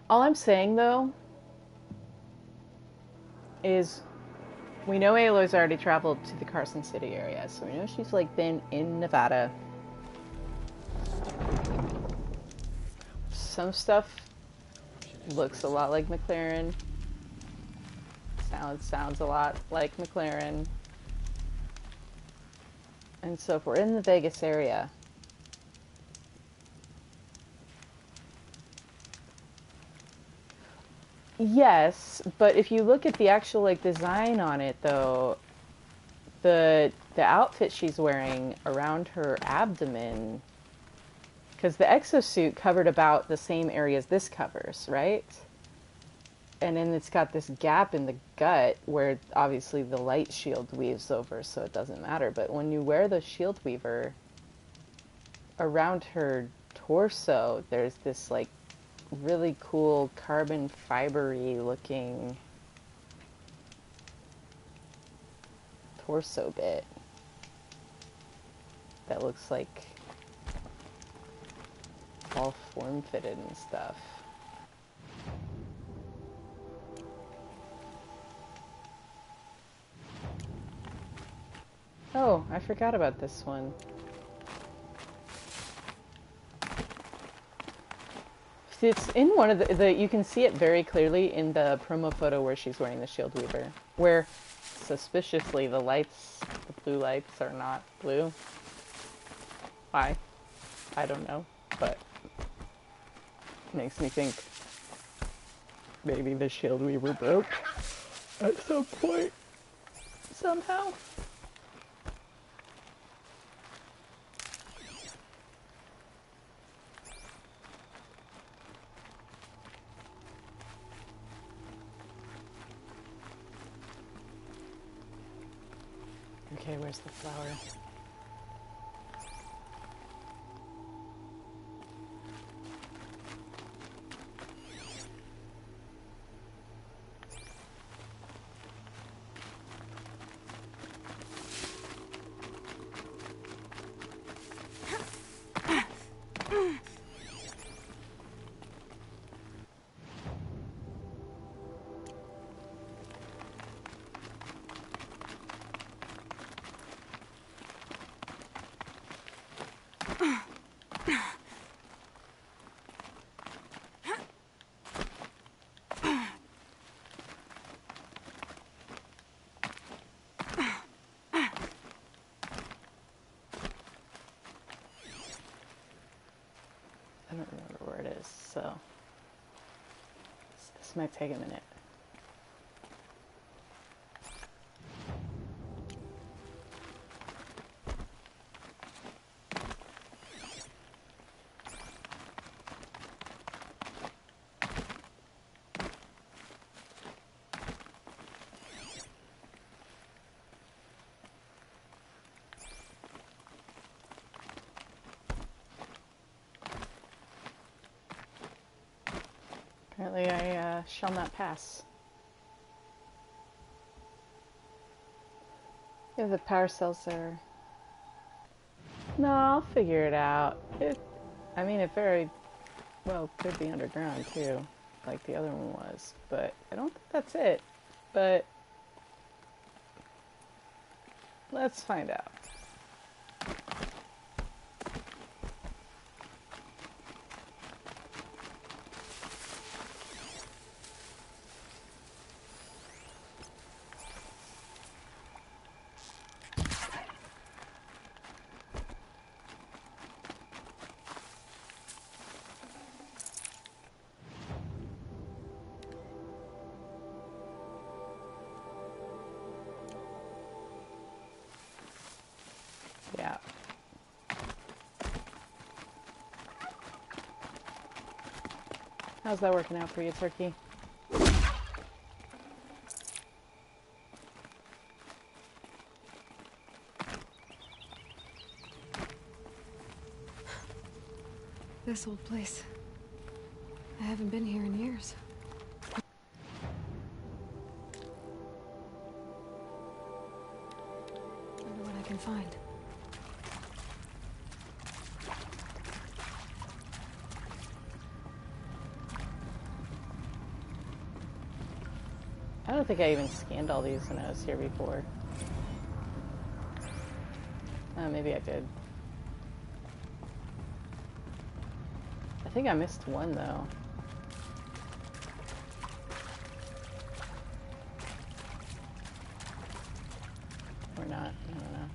[SPEAKER 1] All I'm saying, though, is we know Aloy's already traveled to the Carson City area, so we know she's, like, been in Nevada. Some stuff looks a lot like McLaren. Sounds a lot like McLaren. And so if we're in the Vegas area... Yes, but if you look at the actual, like, design on it, though, the outfit she's wearing around her abdomen, because the exosuit covered about the same areas this covers, right? And then it's got this gap in the gut where obviously the light shield weaves over, so it doesn't matter. But when you wear the shield weaver around her torso, there's this, like, really cool carbon fibery looking torso bit that looks like all form-fitted and stuff. Oh, I forgot about this one. It's in one of the you can see it very clearly in the promo photo where she's wearing the Shield Weaver, where suspiciously the lights, the blue lights, are not blue. Why? I don't know, but makes me think maybe the Shield Weaver broke at some point, somehow. Okay, where's the flower? I don't remember where it is, so this might take a minute. Apparently I shall not pass. Yeah, the power cells are... No, I'll figure it out. I mean, it very well could be underground too, like the other one was, but I don't think that's it. But let's find out. Yeah. How's that working out for you, Turkey?
[SPEAKER 3] This old place. I haven't been here in years. Wonder what I can find.
[SPEAKER 1] I don't think I even scanned all these when I was here before. Maybe I did. I think I missed one though. Or not, I don't know.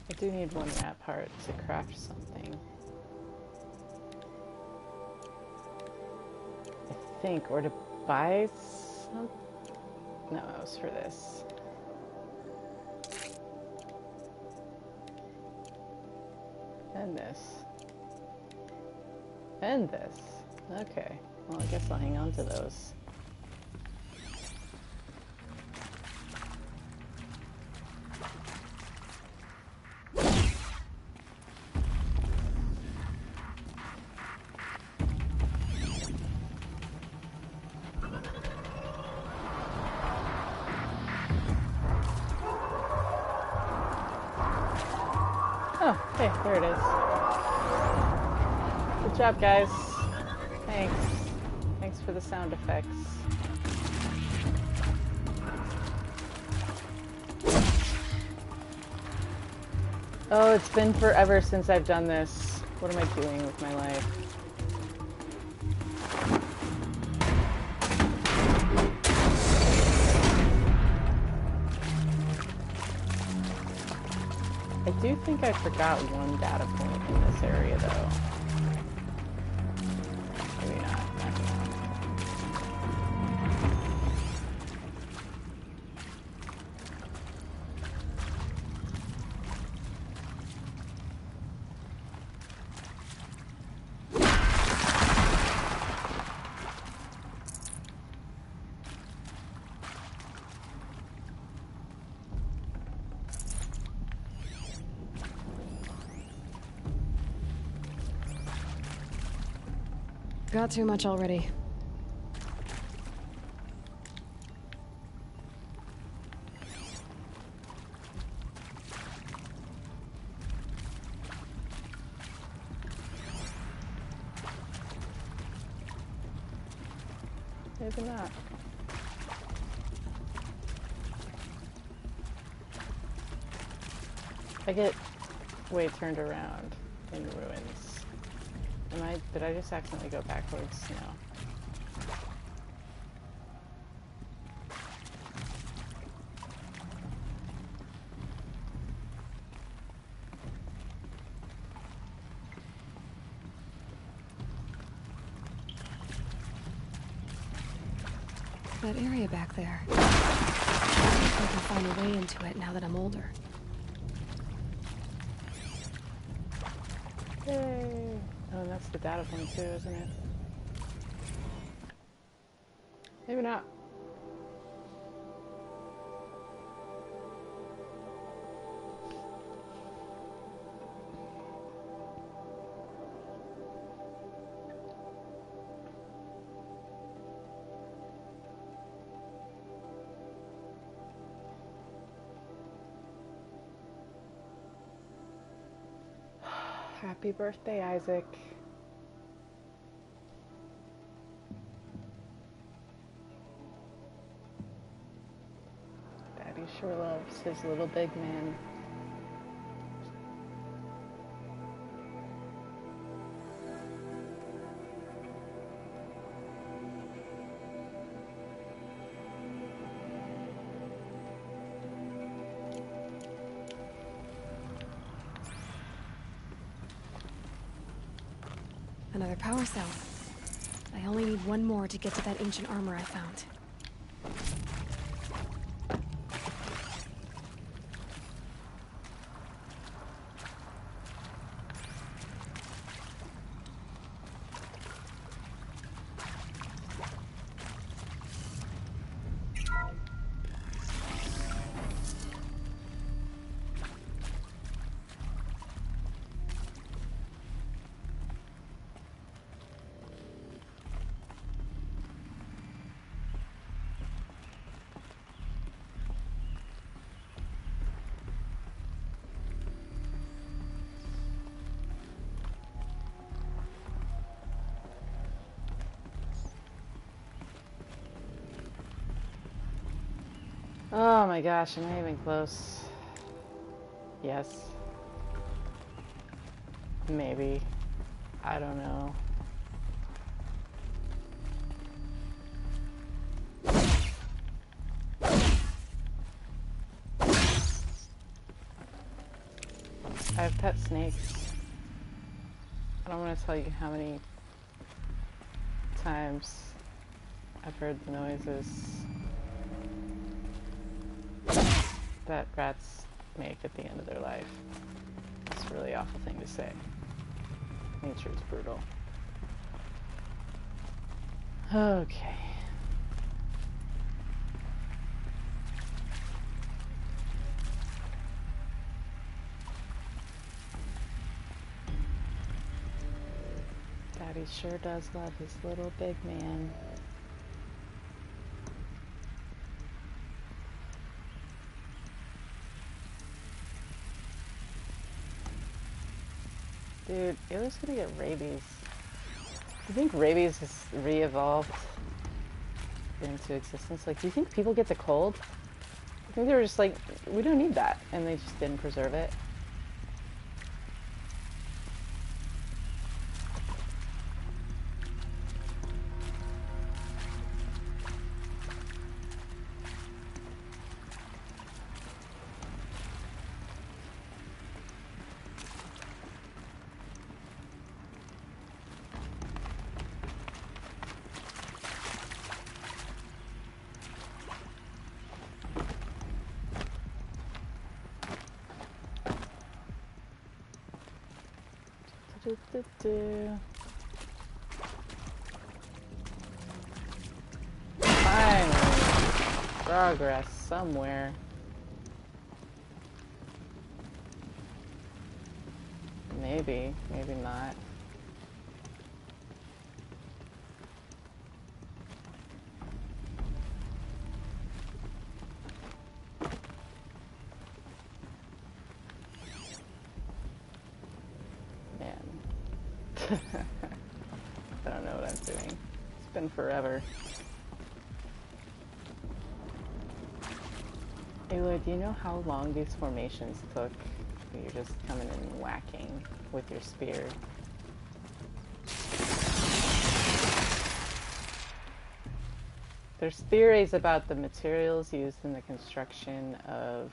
[SPEAKER 1] I do need one rat part to craft something. I think, or to buy some? No, it was for this. And this. And this. Okay. Well, I guess I'll hang on to those. Oh, hey, there it is. Good job, guys. Thanks for the sound effects. Oh, it's been forever since I've done this. What am I doing with my life? I do think I forgot one data point in this area, though. Maybe not. I don't know.
[SPEAKER 3] Got too much already.
[SPEAKER 1] Maybe not. I get way turned around in ruins. Did I just accidentally go backwards? No.
[SPEAKER 3] That area back there. I think I can find a way into it now that I'm older.
[SPEAKER 1] Yay! Oh, and that's the data point too, isn't it? Maybe not. Happy birthday, Isaac. Daddy sure loves his little big man.
[SPEAKER 3] Another power cell. I only need one more to get to that ancient armor I found.
[SPEAKER 1] Oh my gosh, am I even close? Yes. Maybe. I don't know. I have pet snakes. I don't want to tell you how many times I've heard the noises that rats make at the end of their life. It's a really awful thing to say. Nature is brutal. Okay. Daddy sure does love his little big man. Dude, it was gonna get rabies. Do you think rabies has re-evolved into existence? Like, do you think people get the cold? I think they were just like, we don't need that, and they just didn't preserve it. Finally, progress somewhere. Maybe, maybe not. I don't know what I'm doing. It's been forever. Aloy, do you know how long these formations took? You're just coming in and whacking with your spear. There's theories about the materials used in the construction of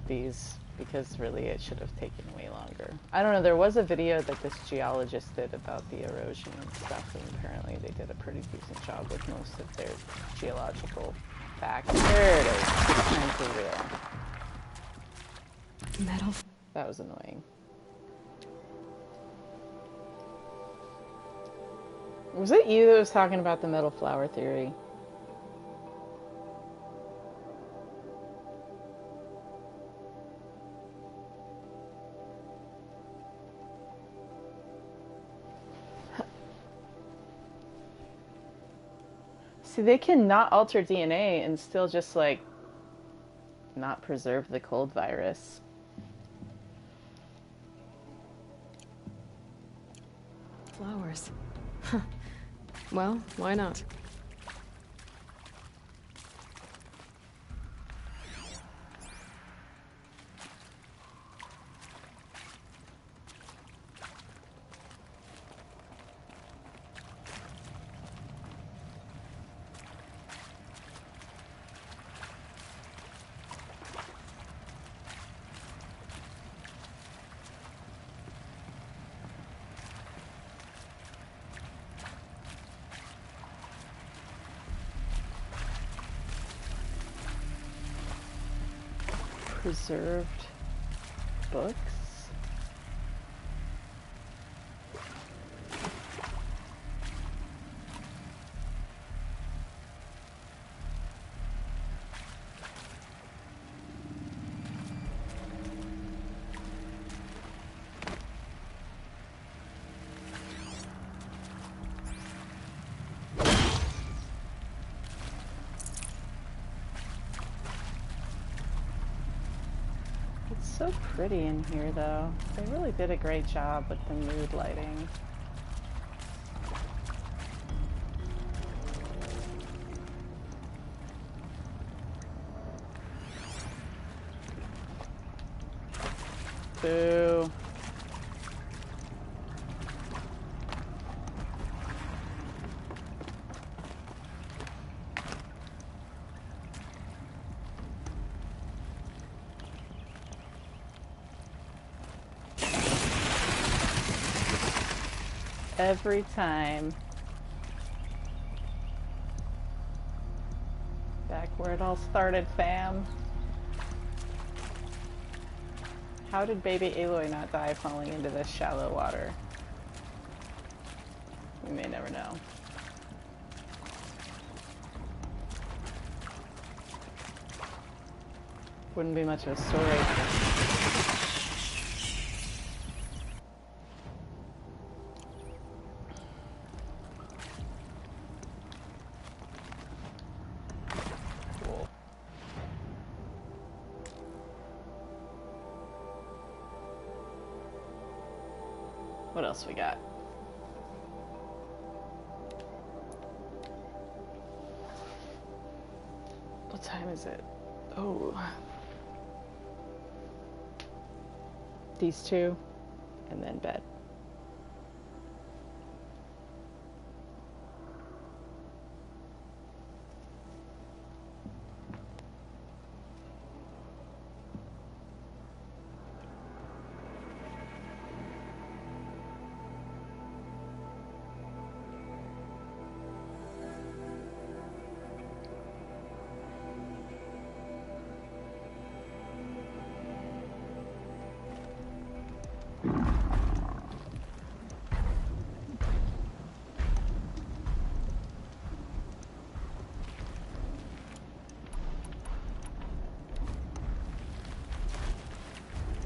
[SPEAKER 1] these, because really it should have taken way longer. I don't know, there was a video that this geologist did about the erosion and stuff, and apparently they did a pretty decent job with most of their geological facts. There it is. Time for real.
[SPEAKER 3] Metal.
[SPEAKER 1] That was annoying. Was it you that was talking about the metal flower theory? See, they can not alter DNA and still just, like, not preserve the cold virus.
[SPEAKER 20] Flowers. Huh. Well, why not?
[SPEAKER 1] Preserved books? So pretty in here, though. They really did a great job with the mood lighting. Boo. Every time. Back where it all started, fam. How did baby Aloy not die falling into this shallow water? We may never know. Wouldn't be much of a story. What else we got? What time is it? Oh. These two, and then bed.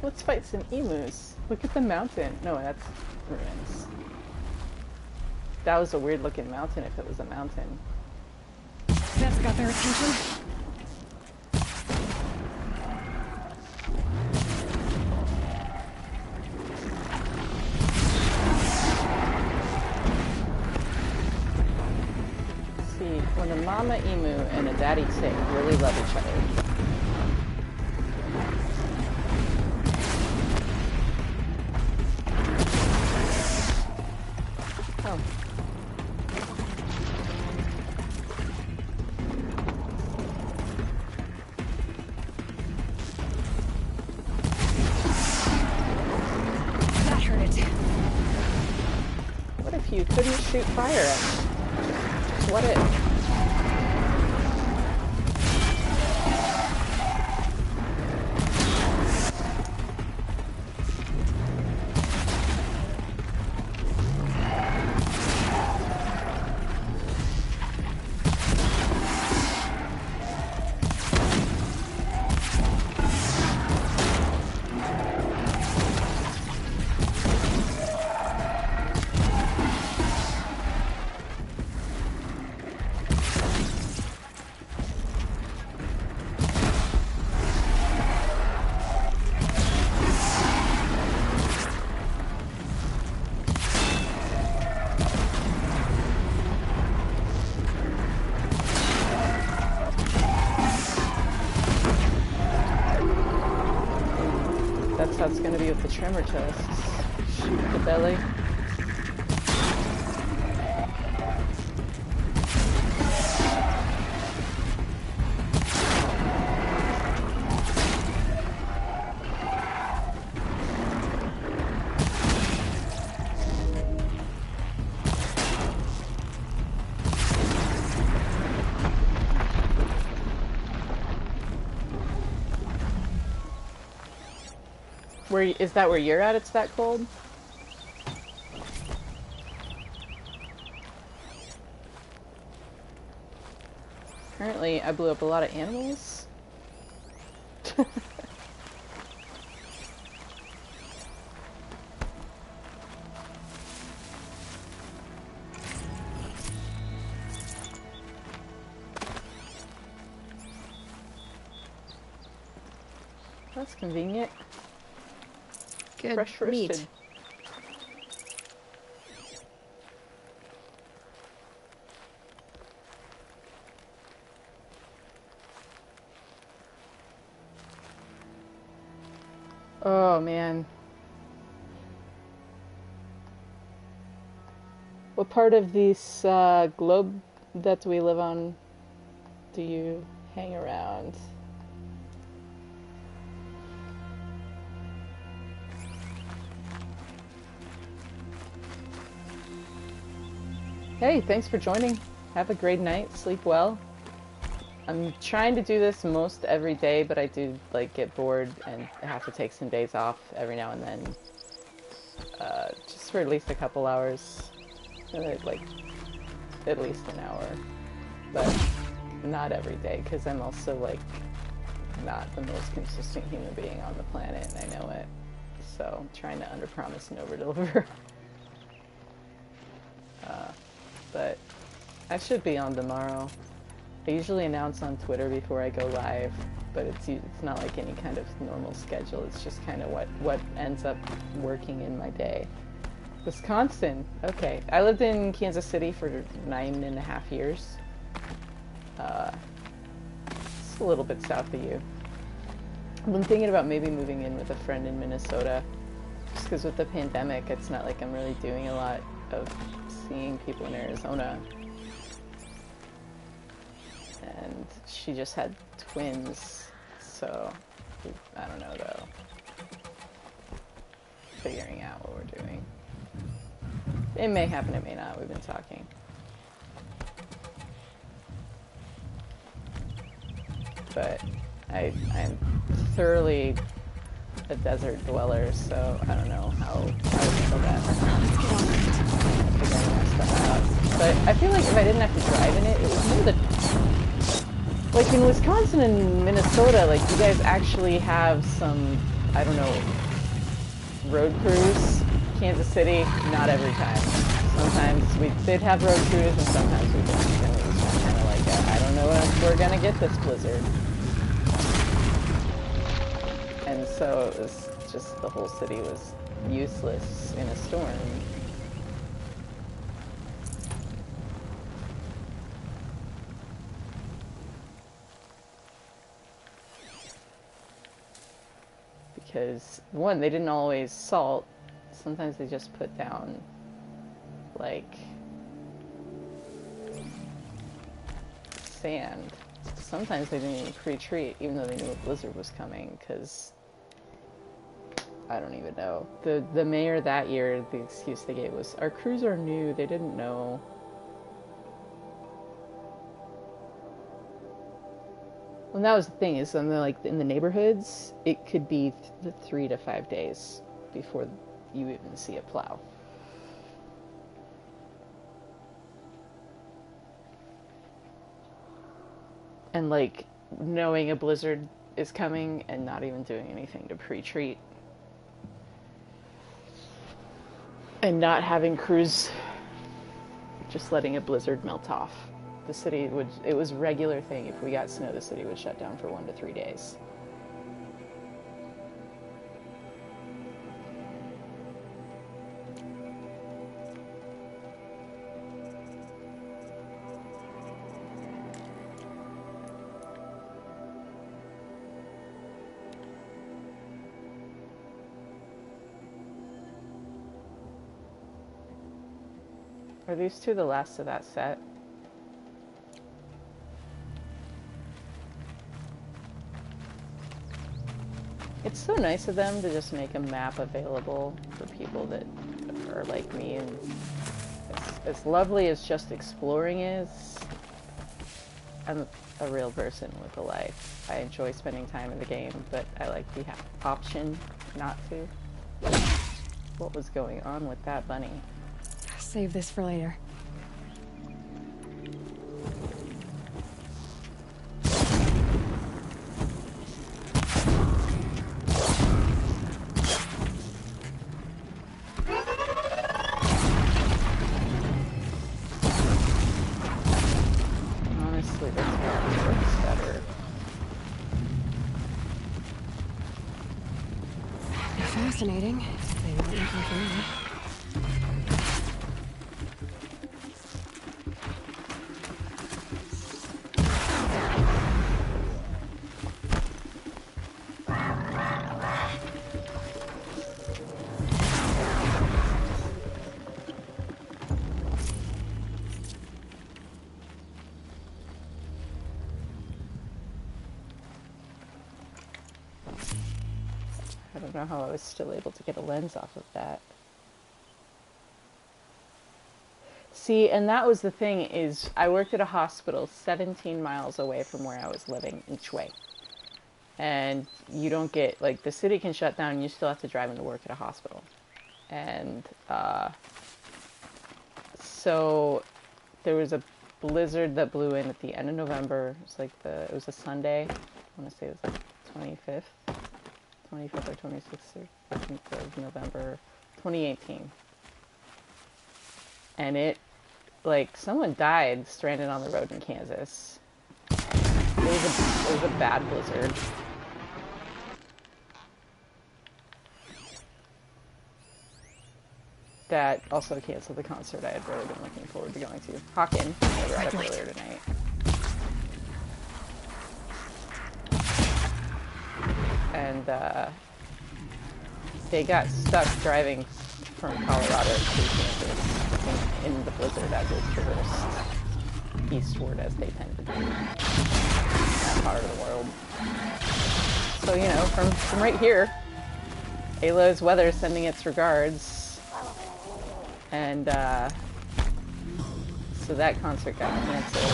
[SPEAKER 1] Let's fight some emus. Look at the mountain. No, that's ruins. That was a weird looking mountain if it was a mountain.
[SPEAKER 3] That's got their attention.
[SPEAKER 1] See, when a mama emu and a daddy tick really love each other. You couldn't shoot fire at me. Just what it. That's how it's going to be with the tremor tests. Shoot the belly. Is that where you're at? It's that cold? Apparently, I blew up a lot of animals. That's convenient.
[SPEAKER 20] Good
[SPEAKER 1] Fresh
[SPEAKER 20] meat.
[SPEAKER 1] roasted. Oh man. What part of this globe that we live on do you hang around? Hey, thanks for joining. Have a great night. Sleep well. I'm trying to do this most every day, but I do like get bored and I have to take some days off every now and then. Just for at least a couple hours. Like, at least an hour. But not every day, because I'm also like not the most consistent human being on the planet, and I know it. So I'm trying to underpromise and overdeliver. But I should be on tomorrow. I usually announce on Twitter before I go live, but it's not like any kind of normal schedule. It's just kind of what ends up working in my day. Wisconsin. Okay. I lived in Kansas City for 9.5 years. just a little bit south of you. I've been thinking about maybe moving in with a friend in Minnesota, just because with the pandemic, it's not like I'm really doing a lot of seeing people in Arizona. And she just had twins, so I don't know though. Figuring out what we're doing. It may happen, it may not. We've been talking. But I'm thoroughly a desert dweller, so I don't know how I would handle that. Figuring that stuff out. But I feel like if I didn't have to drive in it, it was more the... Like in Wisconsin and Minnesota, like you guys actually have some, I don't know, road crews. Kansas City, not every time. Sometimes we did have road crews and sometimes we didn't. And it was kind of like, I don't know if we're gonna get this blizzard. And so it was just, the whole city was useless in a storm. Because, one, they didn't always salt. Sometimes they just put down, like, sand. Sometimes they didn't even pre-treat, even though they knew a blizzard was coming, because I don't even know. The mayor that year, the excuse they gave was, our crews are new, they didn't know. Well, that was the thing, is like in the neighborhoods, it could be 3 to 5 days before you even see a plow. And like knowing a blizzard is coming and not even doing anything to pre-treat. And not having crews, just letting a blizzard melt off. The city would, it was a regular thing. If we got snow, the city would shut down for 1 to 3 days. Are these two the last of that set? It's so nice of them to just make a map available for people that are like me, and as lovely as just exploring is, I'm a real person with a life. I enjoy spending time in the game, but I like the option not to. What was going on with that bunny?
[SPEAKER 3] Save this for later.
[SPEAKER 1] Honestly, this one works better.
[SPEAKER 3] Fascinating. They weren't looking for me.
[SPEAKER 1] I don't know how I was still able to get a lens off of that. See, and that was the thing, is I worked at a hospital 17 miles away from where I was living each way. And you don't get, like, the city can shut down and you still have to drive into work at a hospital. And, so there was a blizzard that blew in at the end of November. It was like it was a Sunday. I want to say it was like 25th or 26th or 13th of November 2018. And it, like, someone died stranded on the road in Kansas. It was a bad blizzard. That also canceled the concert I had really been looking forward to going to. Hawken, I read up earlier tonight. and they got stuck driving from Colorado to Kansas in the blizzard as it traversed eastward, as they tend to do in that part of the world. So, you know, from right here, Ayla's Weather sending its regards, and so that concert got canceled,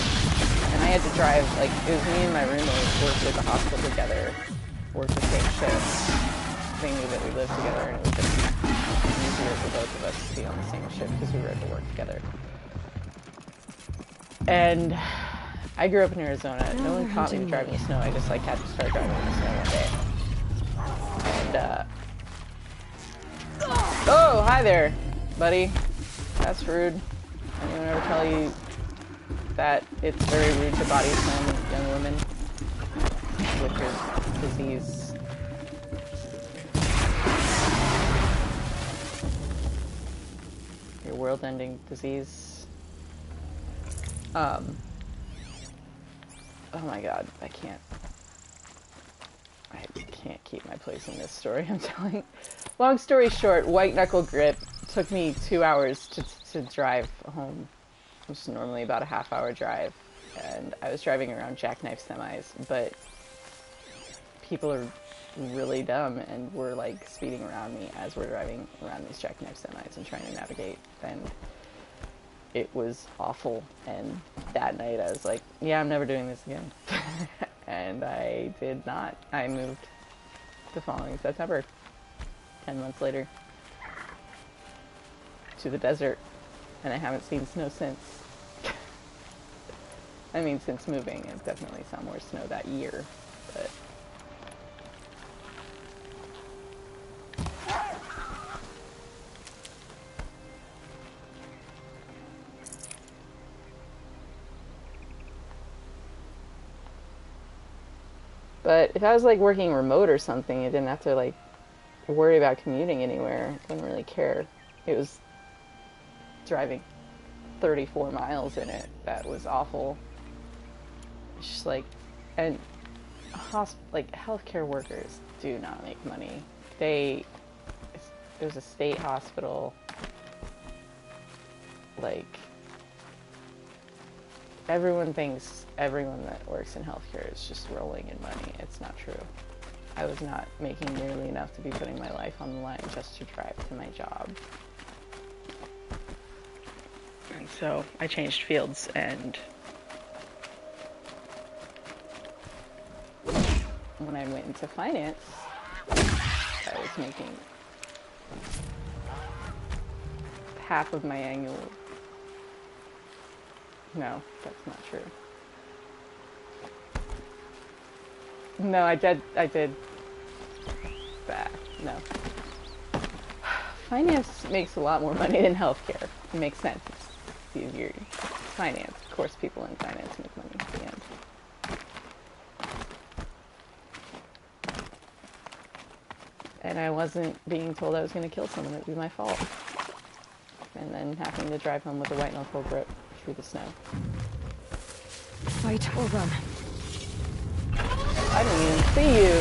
[SPEAKER 1] and I had to drive, like, it was me and my roommate worked at the hospital together, worked the same shift. They knew that we lived together, and it was just easier for both of us to be on the same shift because we were able to work together. And I grew up in Arizona. No one taught me to drive in the snow. I just, like, had to start driving in the snow one day. And, oh, hi there, buddy. That's rude. Anyone ever tell you that it's very rude to body slam young women with your disease? Your world-ending disease. Oh my god, I can't keep my place in this story I'm telling. Long story short, white knuckle grip took me 2 hours to drive home, which is normally about a half-hour drive, and I was driving around jackknife semis, but people are really dumb and were like speeding around me as we're driving around these jackknife semis and trying to navigate, and it was awful. And that night I was like, yeah, I'm never doing this again. And I did not. I moved the following September, 10 months later, to the desert, and I haven't seen snow since. I mean, since moving, I've definitely saw more snow that year, but if I was like working remote or something, I didn't have to like worry about commuting anywhere. I didn't really care. It was driving 34 miles in it that was awful. It's just like, and like healthcare workers do not make money. There's a state hospital, like, everyone thinks everyone that works in healthcare is just rolling in money. It's not true. I was not making nearly enough to be putting my life on the line just to drive to my job. And so I changed fields, and when I went into finance, I was making half of my annual. No, that's not true. No, I did that. No. Finance makes a lot more money than healthcare. It makes sense. It's easier. It's finance. Of course, people in finance make money at the end. And I wasn't being told I was going to kill someone. It would be my fault. And then having to drive home with a white knuckle grip through the snow.
[SPEAKER 17] Fight or run?
[SPEAKER 1] I didn't even see you.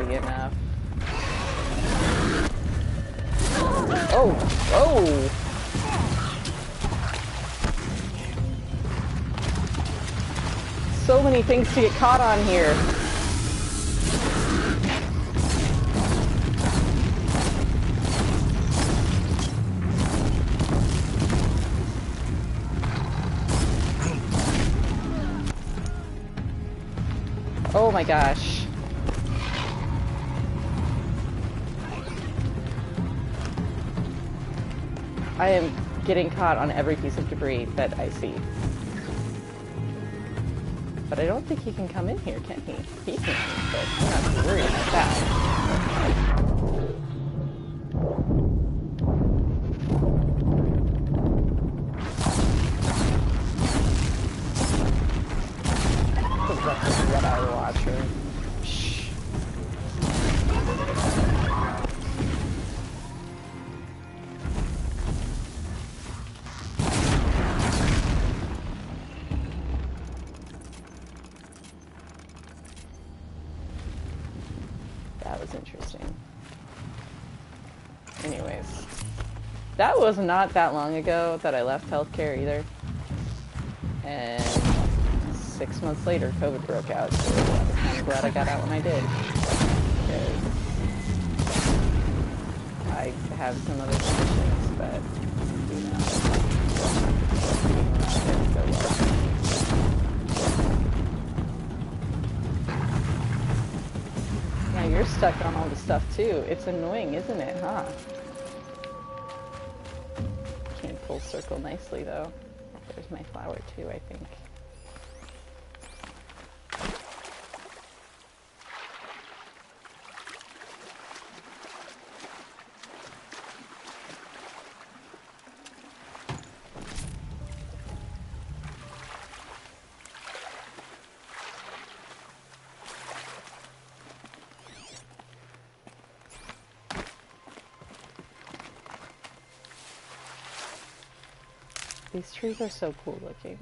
[SPEAKER 1] Easy enough. Oh! Oh! So many things to get caught on here. Oh my gosh. I am getting caught on every piece of debris that I see. But I don't think he can come in here, can he? He can, but I'm not too worried about that. Red Eye Watcher. Shh. that was not that long ago that I left healthcare either. And 6 months later, COVID broke out, so I'm glad I got out when I did. Because I have some other conditions, but, you know, didn't go well. Now you're stuck on all the stuff too. It's annoying, isn't it, huh? Came full circle nicely though. There's my flower too, I think. These trees are so cool looking.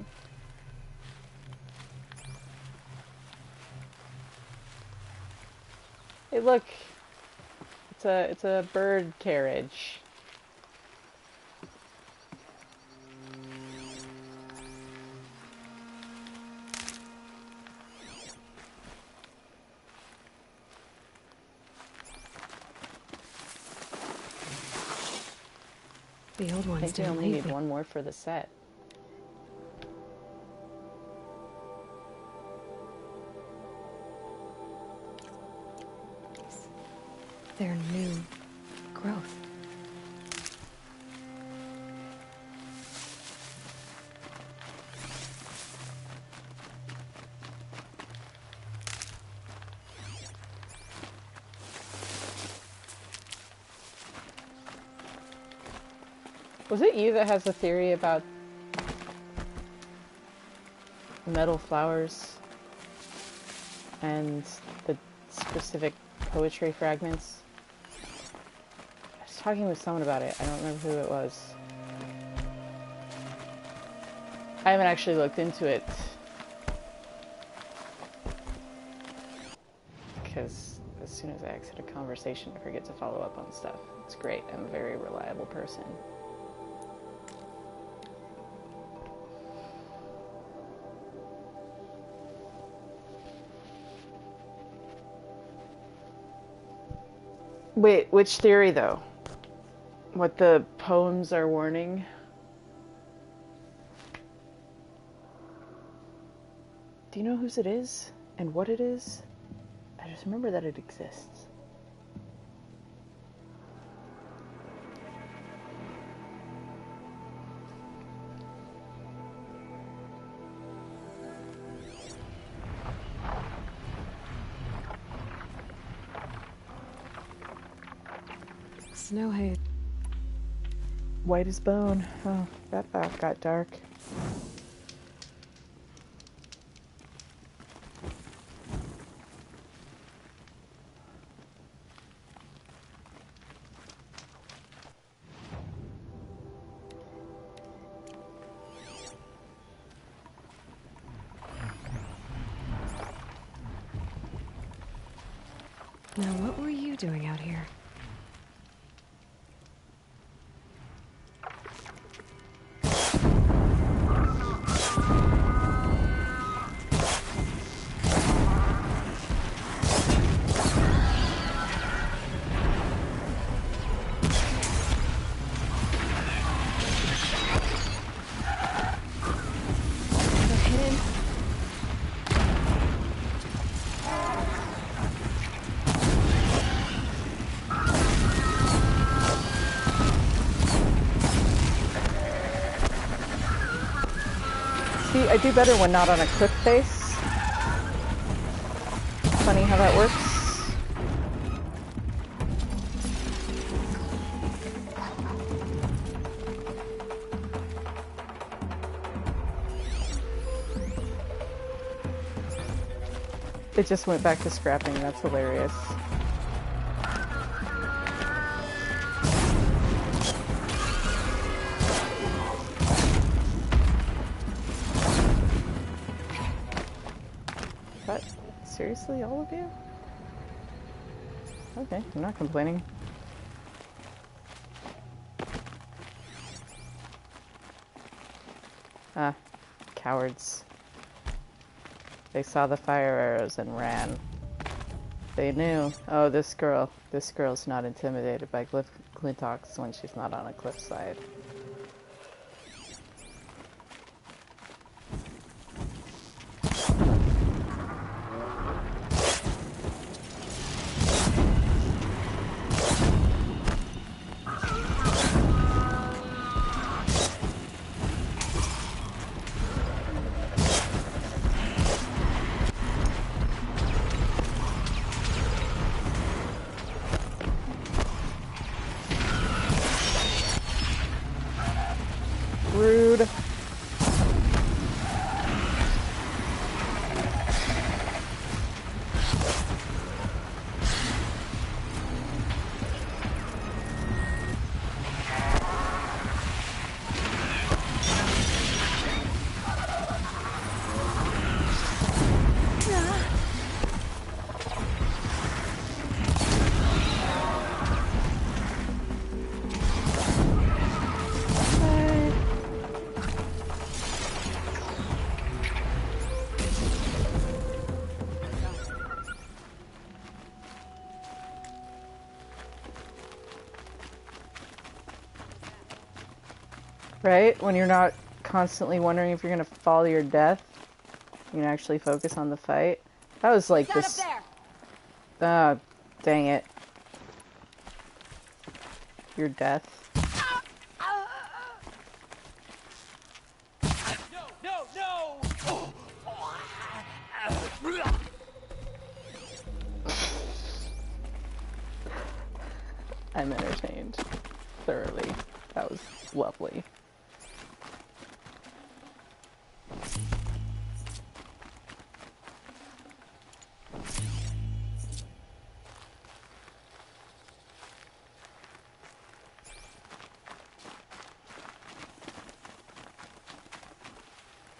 [SPEAKER 1] Hey, look! It's a bird carriage.
[SPEAKER 20] The old ones
[SPEAKER 1] I think we
[SPEAKER 20] didn't
[SPEAKER 1] only
[SPEAKER 20] leave
[SPEAKER 1] need
[SPEAKER 20] me.
[SPEAKER 1] one more for the set.
[SPEAKER 20] Their new growth.
[SPEAKER 1] Was it you that has a theory about metal flowers and the specific poetry fragments? I was talking with someone about it. I don't remember who it was. I haven't actually looked into it because as soon as I exit a conversation, I forget to follow up on stuff. It's great. I'm a very reliable person. Wait, which theory though? What the poems are warning? Do you know whose it is? And what it is? I just remember that it exists.
[SPEAKER 20] Snowhead.
[SPEAKER 1] White as bone. Oh, that path got dark.
[SPEAKER 20] Now, what were you doing out here?
[SPEAKER 1] See, I do better when not on a cliff face. Funny how that works. It just went back to scrapping. That's hilarious. What? Seriously, all of you? Okay, I'm not complaining. Ah, cowards. They saw the fire arrows and ran. They knew. Oh, this girl's not intimidated by Glintox when she's not on a cliffside. Rude. Right? When you're not constantly wondering if you're gonna fall to your death, you can actually focus on the fight. That was like this. Ah, dang it. Your death. I'm entertained thoroughly. That was lovely.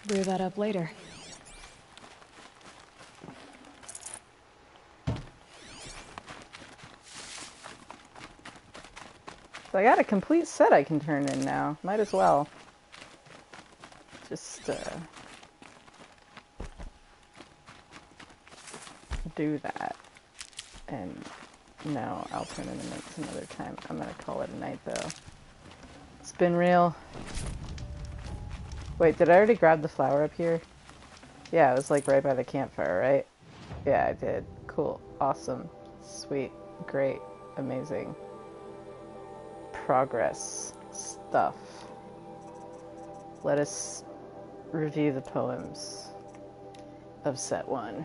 [SPEAKER 17] Clear that up later.
[SPEAKER 1] So I got a complete set I can turn in now. Might as well. Just, do that. And no, I'll turn in the notes another time. I'm gonna call it a night, though. It's been real. Wait, did I already grab the flower up here? Yeah, it was like right by the campfire, right? Yeah, I did. Cool. Awesome. Sweet. Great. Amazing. Progress. Stuff. Let us review the poems of set 1.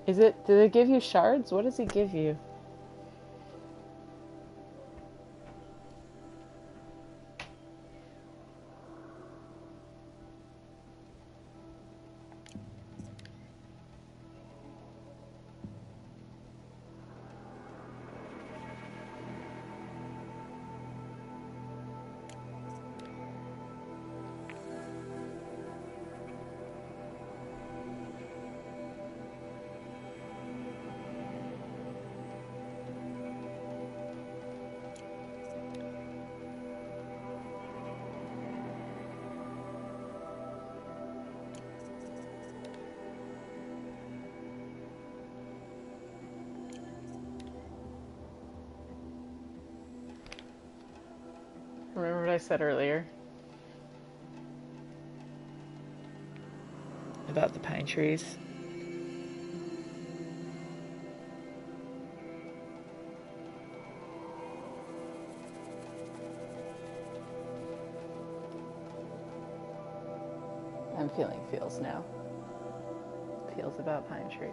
[SPEAKER 1] Did it give you shards? What does he give you? Remember what I said earlier? About the pine trees? I'm feeling feels now. Feels about pine trees.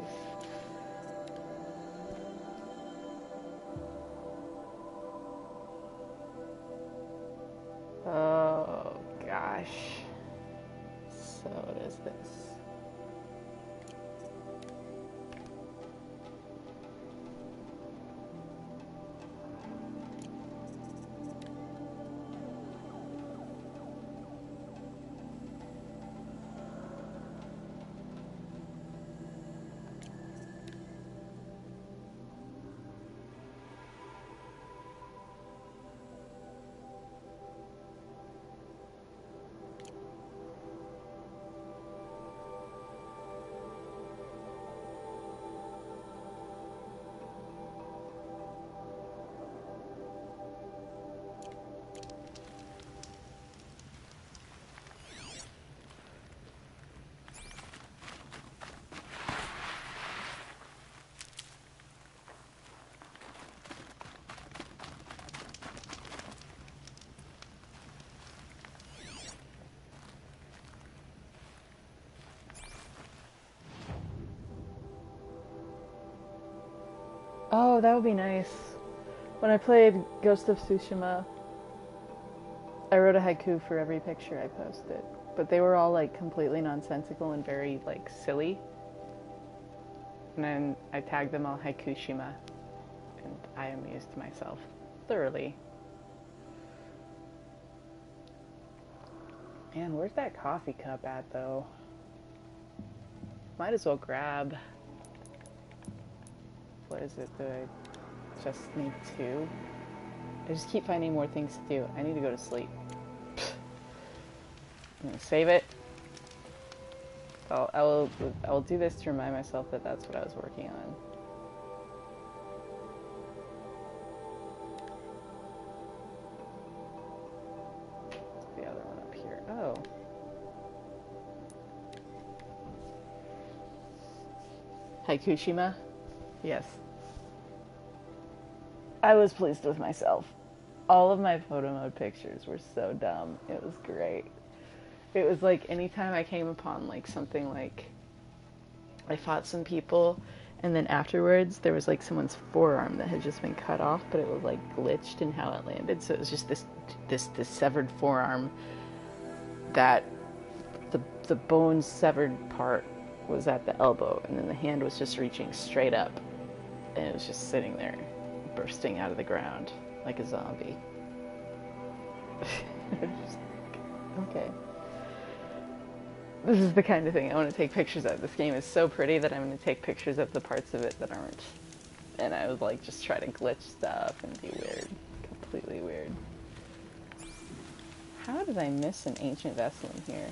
[SPEAKER 1] Oh gosh. So what is this? Oh, that would be nice. When I played Ghost of Tsushima, I wrote a haiku for every picture I posted. But they were all like completely nonsensical and very like silly. And then I tagged them all Haikushima. And I amused myself thoroughly. Man, where's that coffee cup at though? Might as well grab. What is it? Do I just need 2? I just keep finding more things to do. I need to go to sleep. I'm gonna save it. I will do this to remind myself that that's what I was working on. What's the other one up here? Oh. Haikushima? Yes. I was pleased with myself. All of my photo mode pictures were so dumb. It was great. It was like anytime I came upon like something like I fought some people and then afterwards there was like someone's forearm that had just been cut off, but it was like glitched in how it landed. So it was just this severed forearm that the bone severed part was at the elbow and then the hand was just reaching straight up and it was just sitting there bursting out of the ground like a zombie. Just, okay. This is the kind of thing I want to take pictures of. This game is so pretty that I'm going to take pictures of the parts of it that aren't. And I would like just try to glitch stuff and be weird. Completely weird. How did I miss an ancient vessel in here?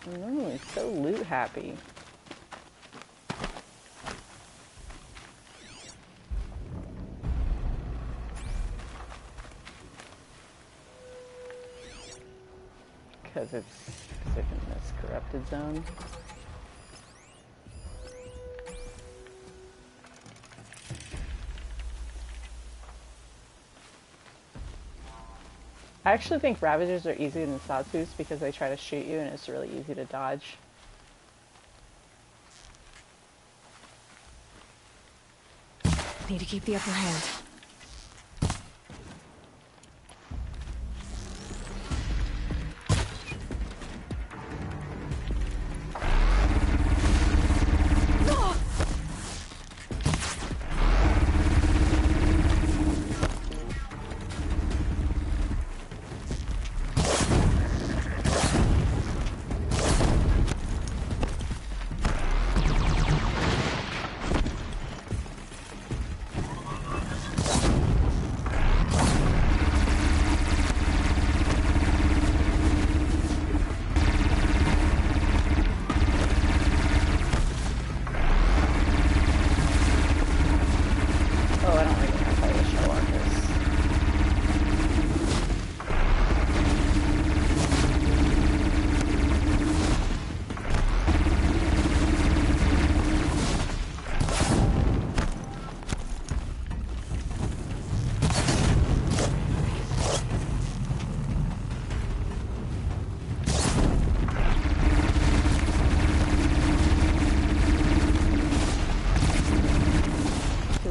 [SPEAKER 1] I'm normally so loot happy. Because it's in this corrupted zone. I actually think Ravagers are easier than Satsus because they try to shoot you and it's really easy to dodge.
[SPEAKER 17] Need to keep the upper hand.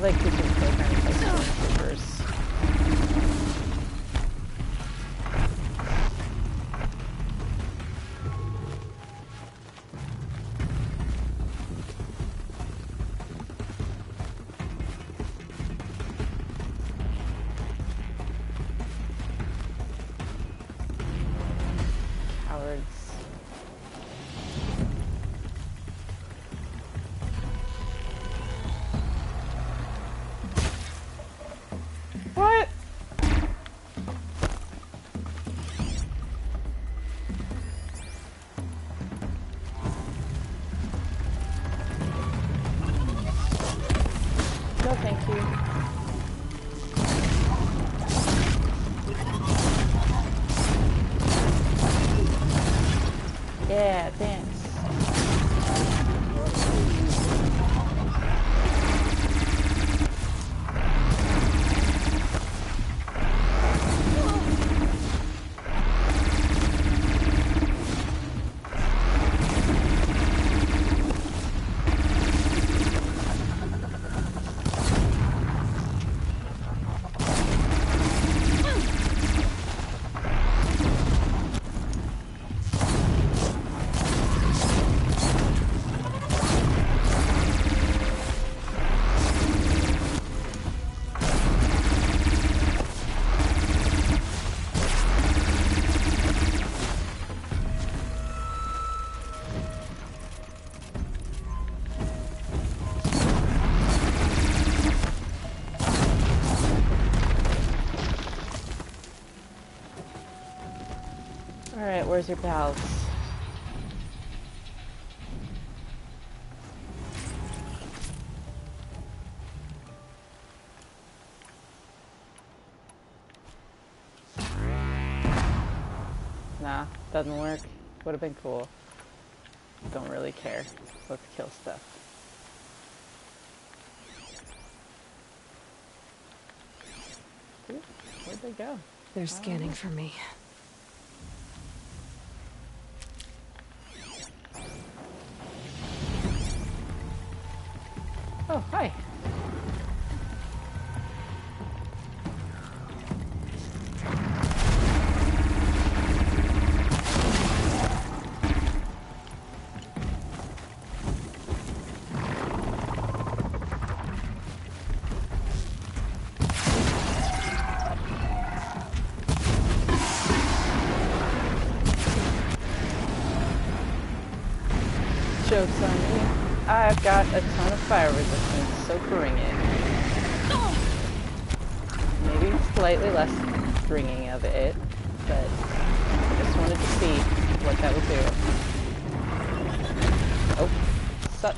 [SPEAKER 1] Like teaching programs like stormtroopers. Cowards. What? No, thank you. Yeah, thanks. where's your pals? Nah, doesn't work. Would have been cool. Don't really care. Let's kill stuff. Ooh, where'd they go?
[SPEAKER 20] They're scanning for me.
[SPEAKER 1] Oh, hi. Joke's on me. I've got a ton of fire resistance, so bring it. Maybe slightly less stringing of it, but I just wanted to see what that would do. Oh, suck.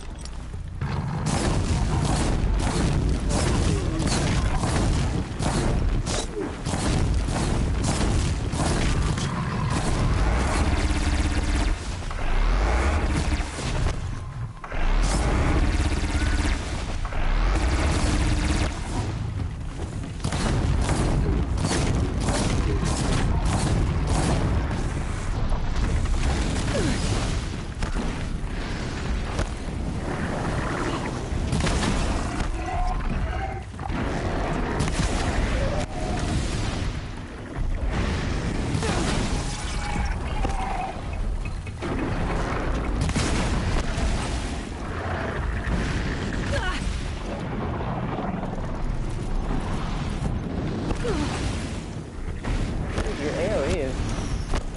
[SPEAKER 1] Your AoE is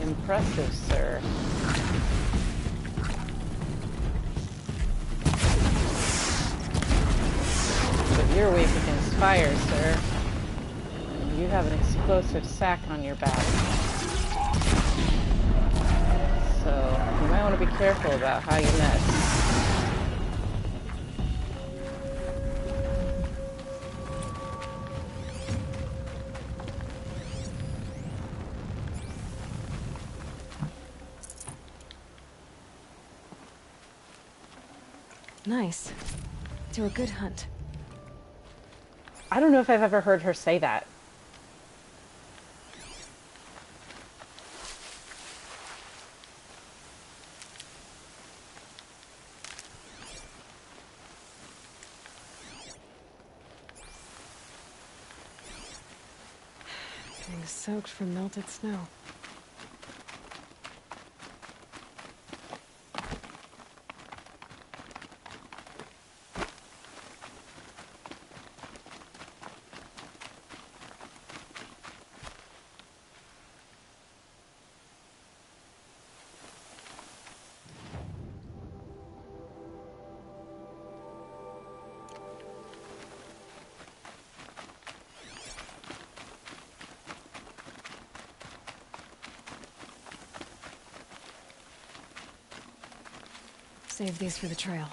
[SPEAKER 1] impressive, sir. But you're weak against fire, sir. You have an explosive sack on your back. So, you might want to be careful about how you mess.
[SPEAKER 20] Nice. To a good hunt.
[SPEAKER 1] I don't know if I've ever heard her say that.
[SPEAKER 20] Getting soaked from melted snow. Save these for the trail.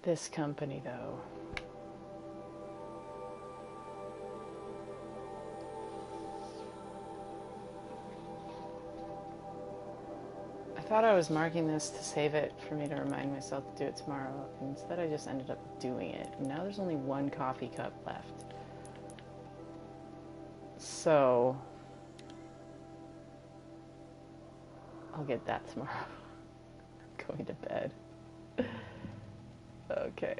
[SPEAKER 1] This company, though. I thought I was marking this to save it for me to remind myself to do it tomorrow. Instead, I just ended up doing it. And now there's only one coffee cup left. So, I'll get that tomorrow. I'm going to bed. Okay.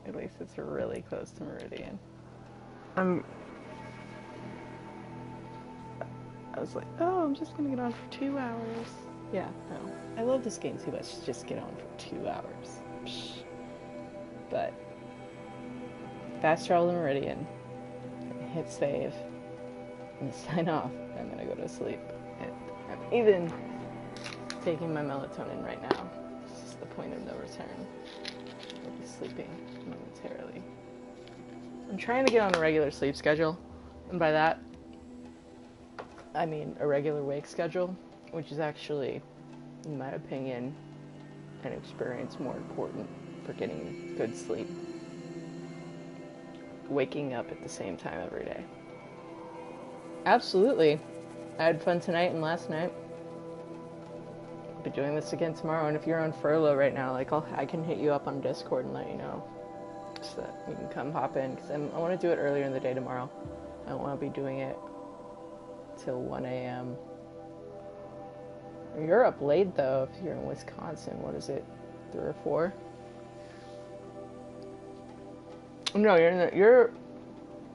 [SPEAKER 1] At least it's really close to Meridian. I was like, oh, I'm just gonna get on for 2 hours. Yeah, no. I love this game too much to just get on for 2 hours. Psh. But fast travel to Meridian, hit save, and sign off. I'm gonna go to sleep. And I'm even taking my melatonin right now. It's just the point of no return. I'll be sleeping momentarily. I'm trying to get on a regular sleep schedule, and by that, I mean a regular wake schedule, which is actually, in my opinion, and experience, more important for getting good sleep. Waking up at the same time every day. Absolutely. I had fun tonight and last night. I'll be doing this again tomorrow, and if you're on furlough right now, like I can hit you up on Discord and let you know, so that you can come hop in, because I want to do it earlier in the day tomorrow. I don't want to be doing it till 1 a.m. You're up late though if you're in Wisconsin. What is it, 3 or 4? No, I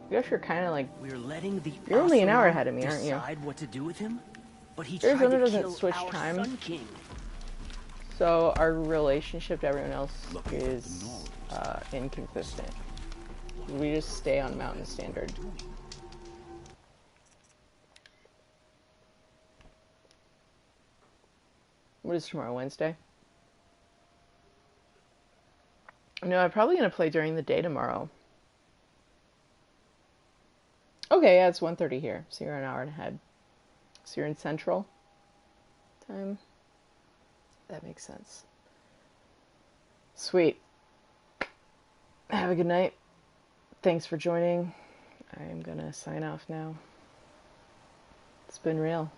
[SPEAKER 1] guess you're kind of like,
[SPEAKER 21] we're letting the
[SPEAKER 1] you're only an hour ahead of me, aren't you?
[SPEAKER 21] Decide what to do with him, but he
[SPEAKER 1] Arizona
[SPEAKER 21] tried to
[SPEAKER 1] doesn't
[SPEAKER 21] kill
[SPEAKER 1] switch
[SPEAKER 21] our
[SPEAKER 1] time,
[SPEAKER 21] Sun King.
[SPEAKER 1] so our relationship to everyone else is inconsistent. We just stay on Mountain Standard. What is tomorrow, Wednesday? No, I'm probably going to play during the day tomorrow. Okay, yeah, it's 1:30 here, so you're an hour ahead. So you're in Central Time? That makes sense. Sweet. Have a good night. Thanks for joining. I'm going to sign off now. It's been real.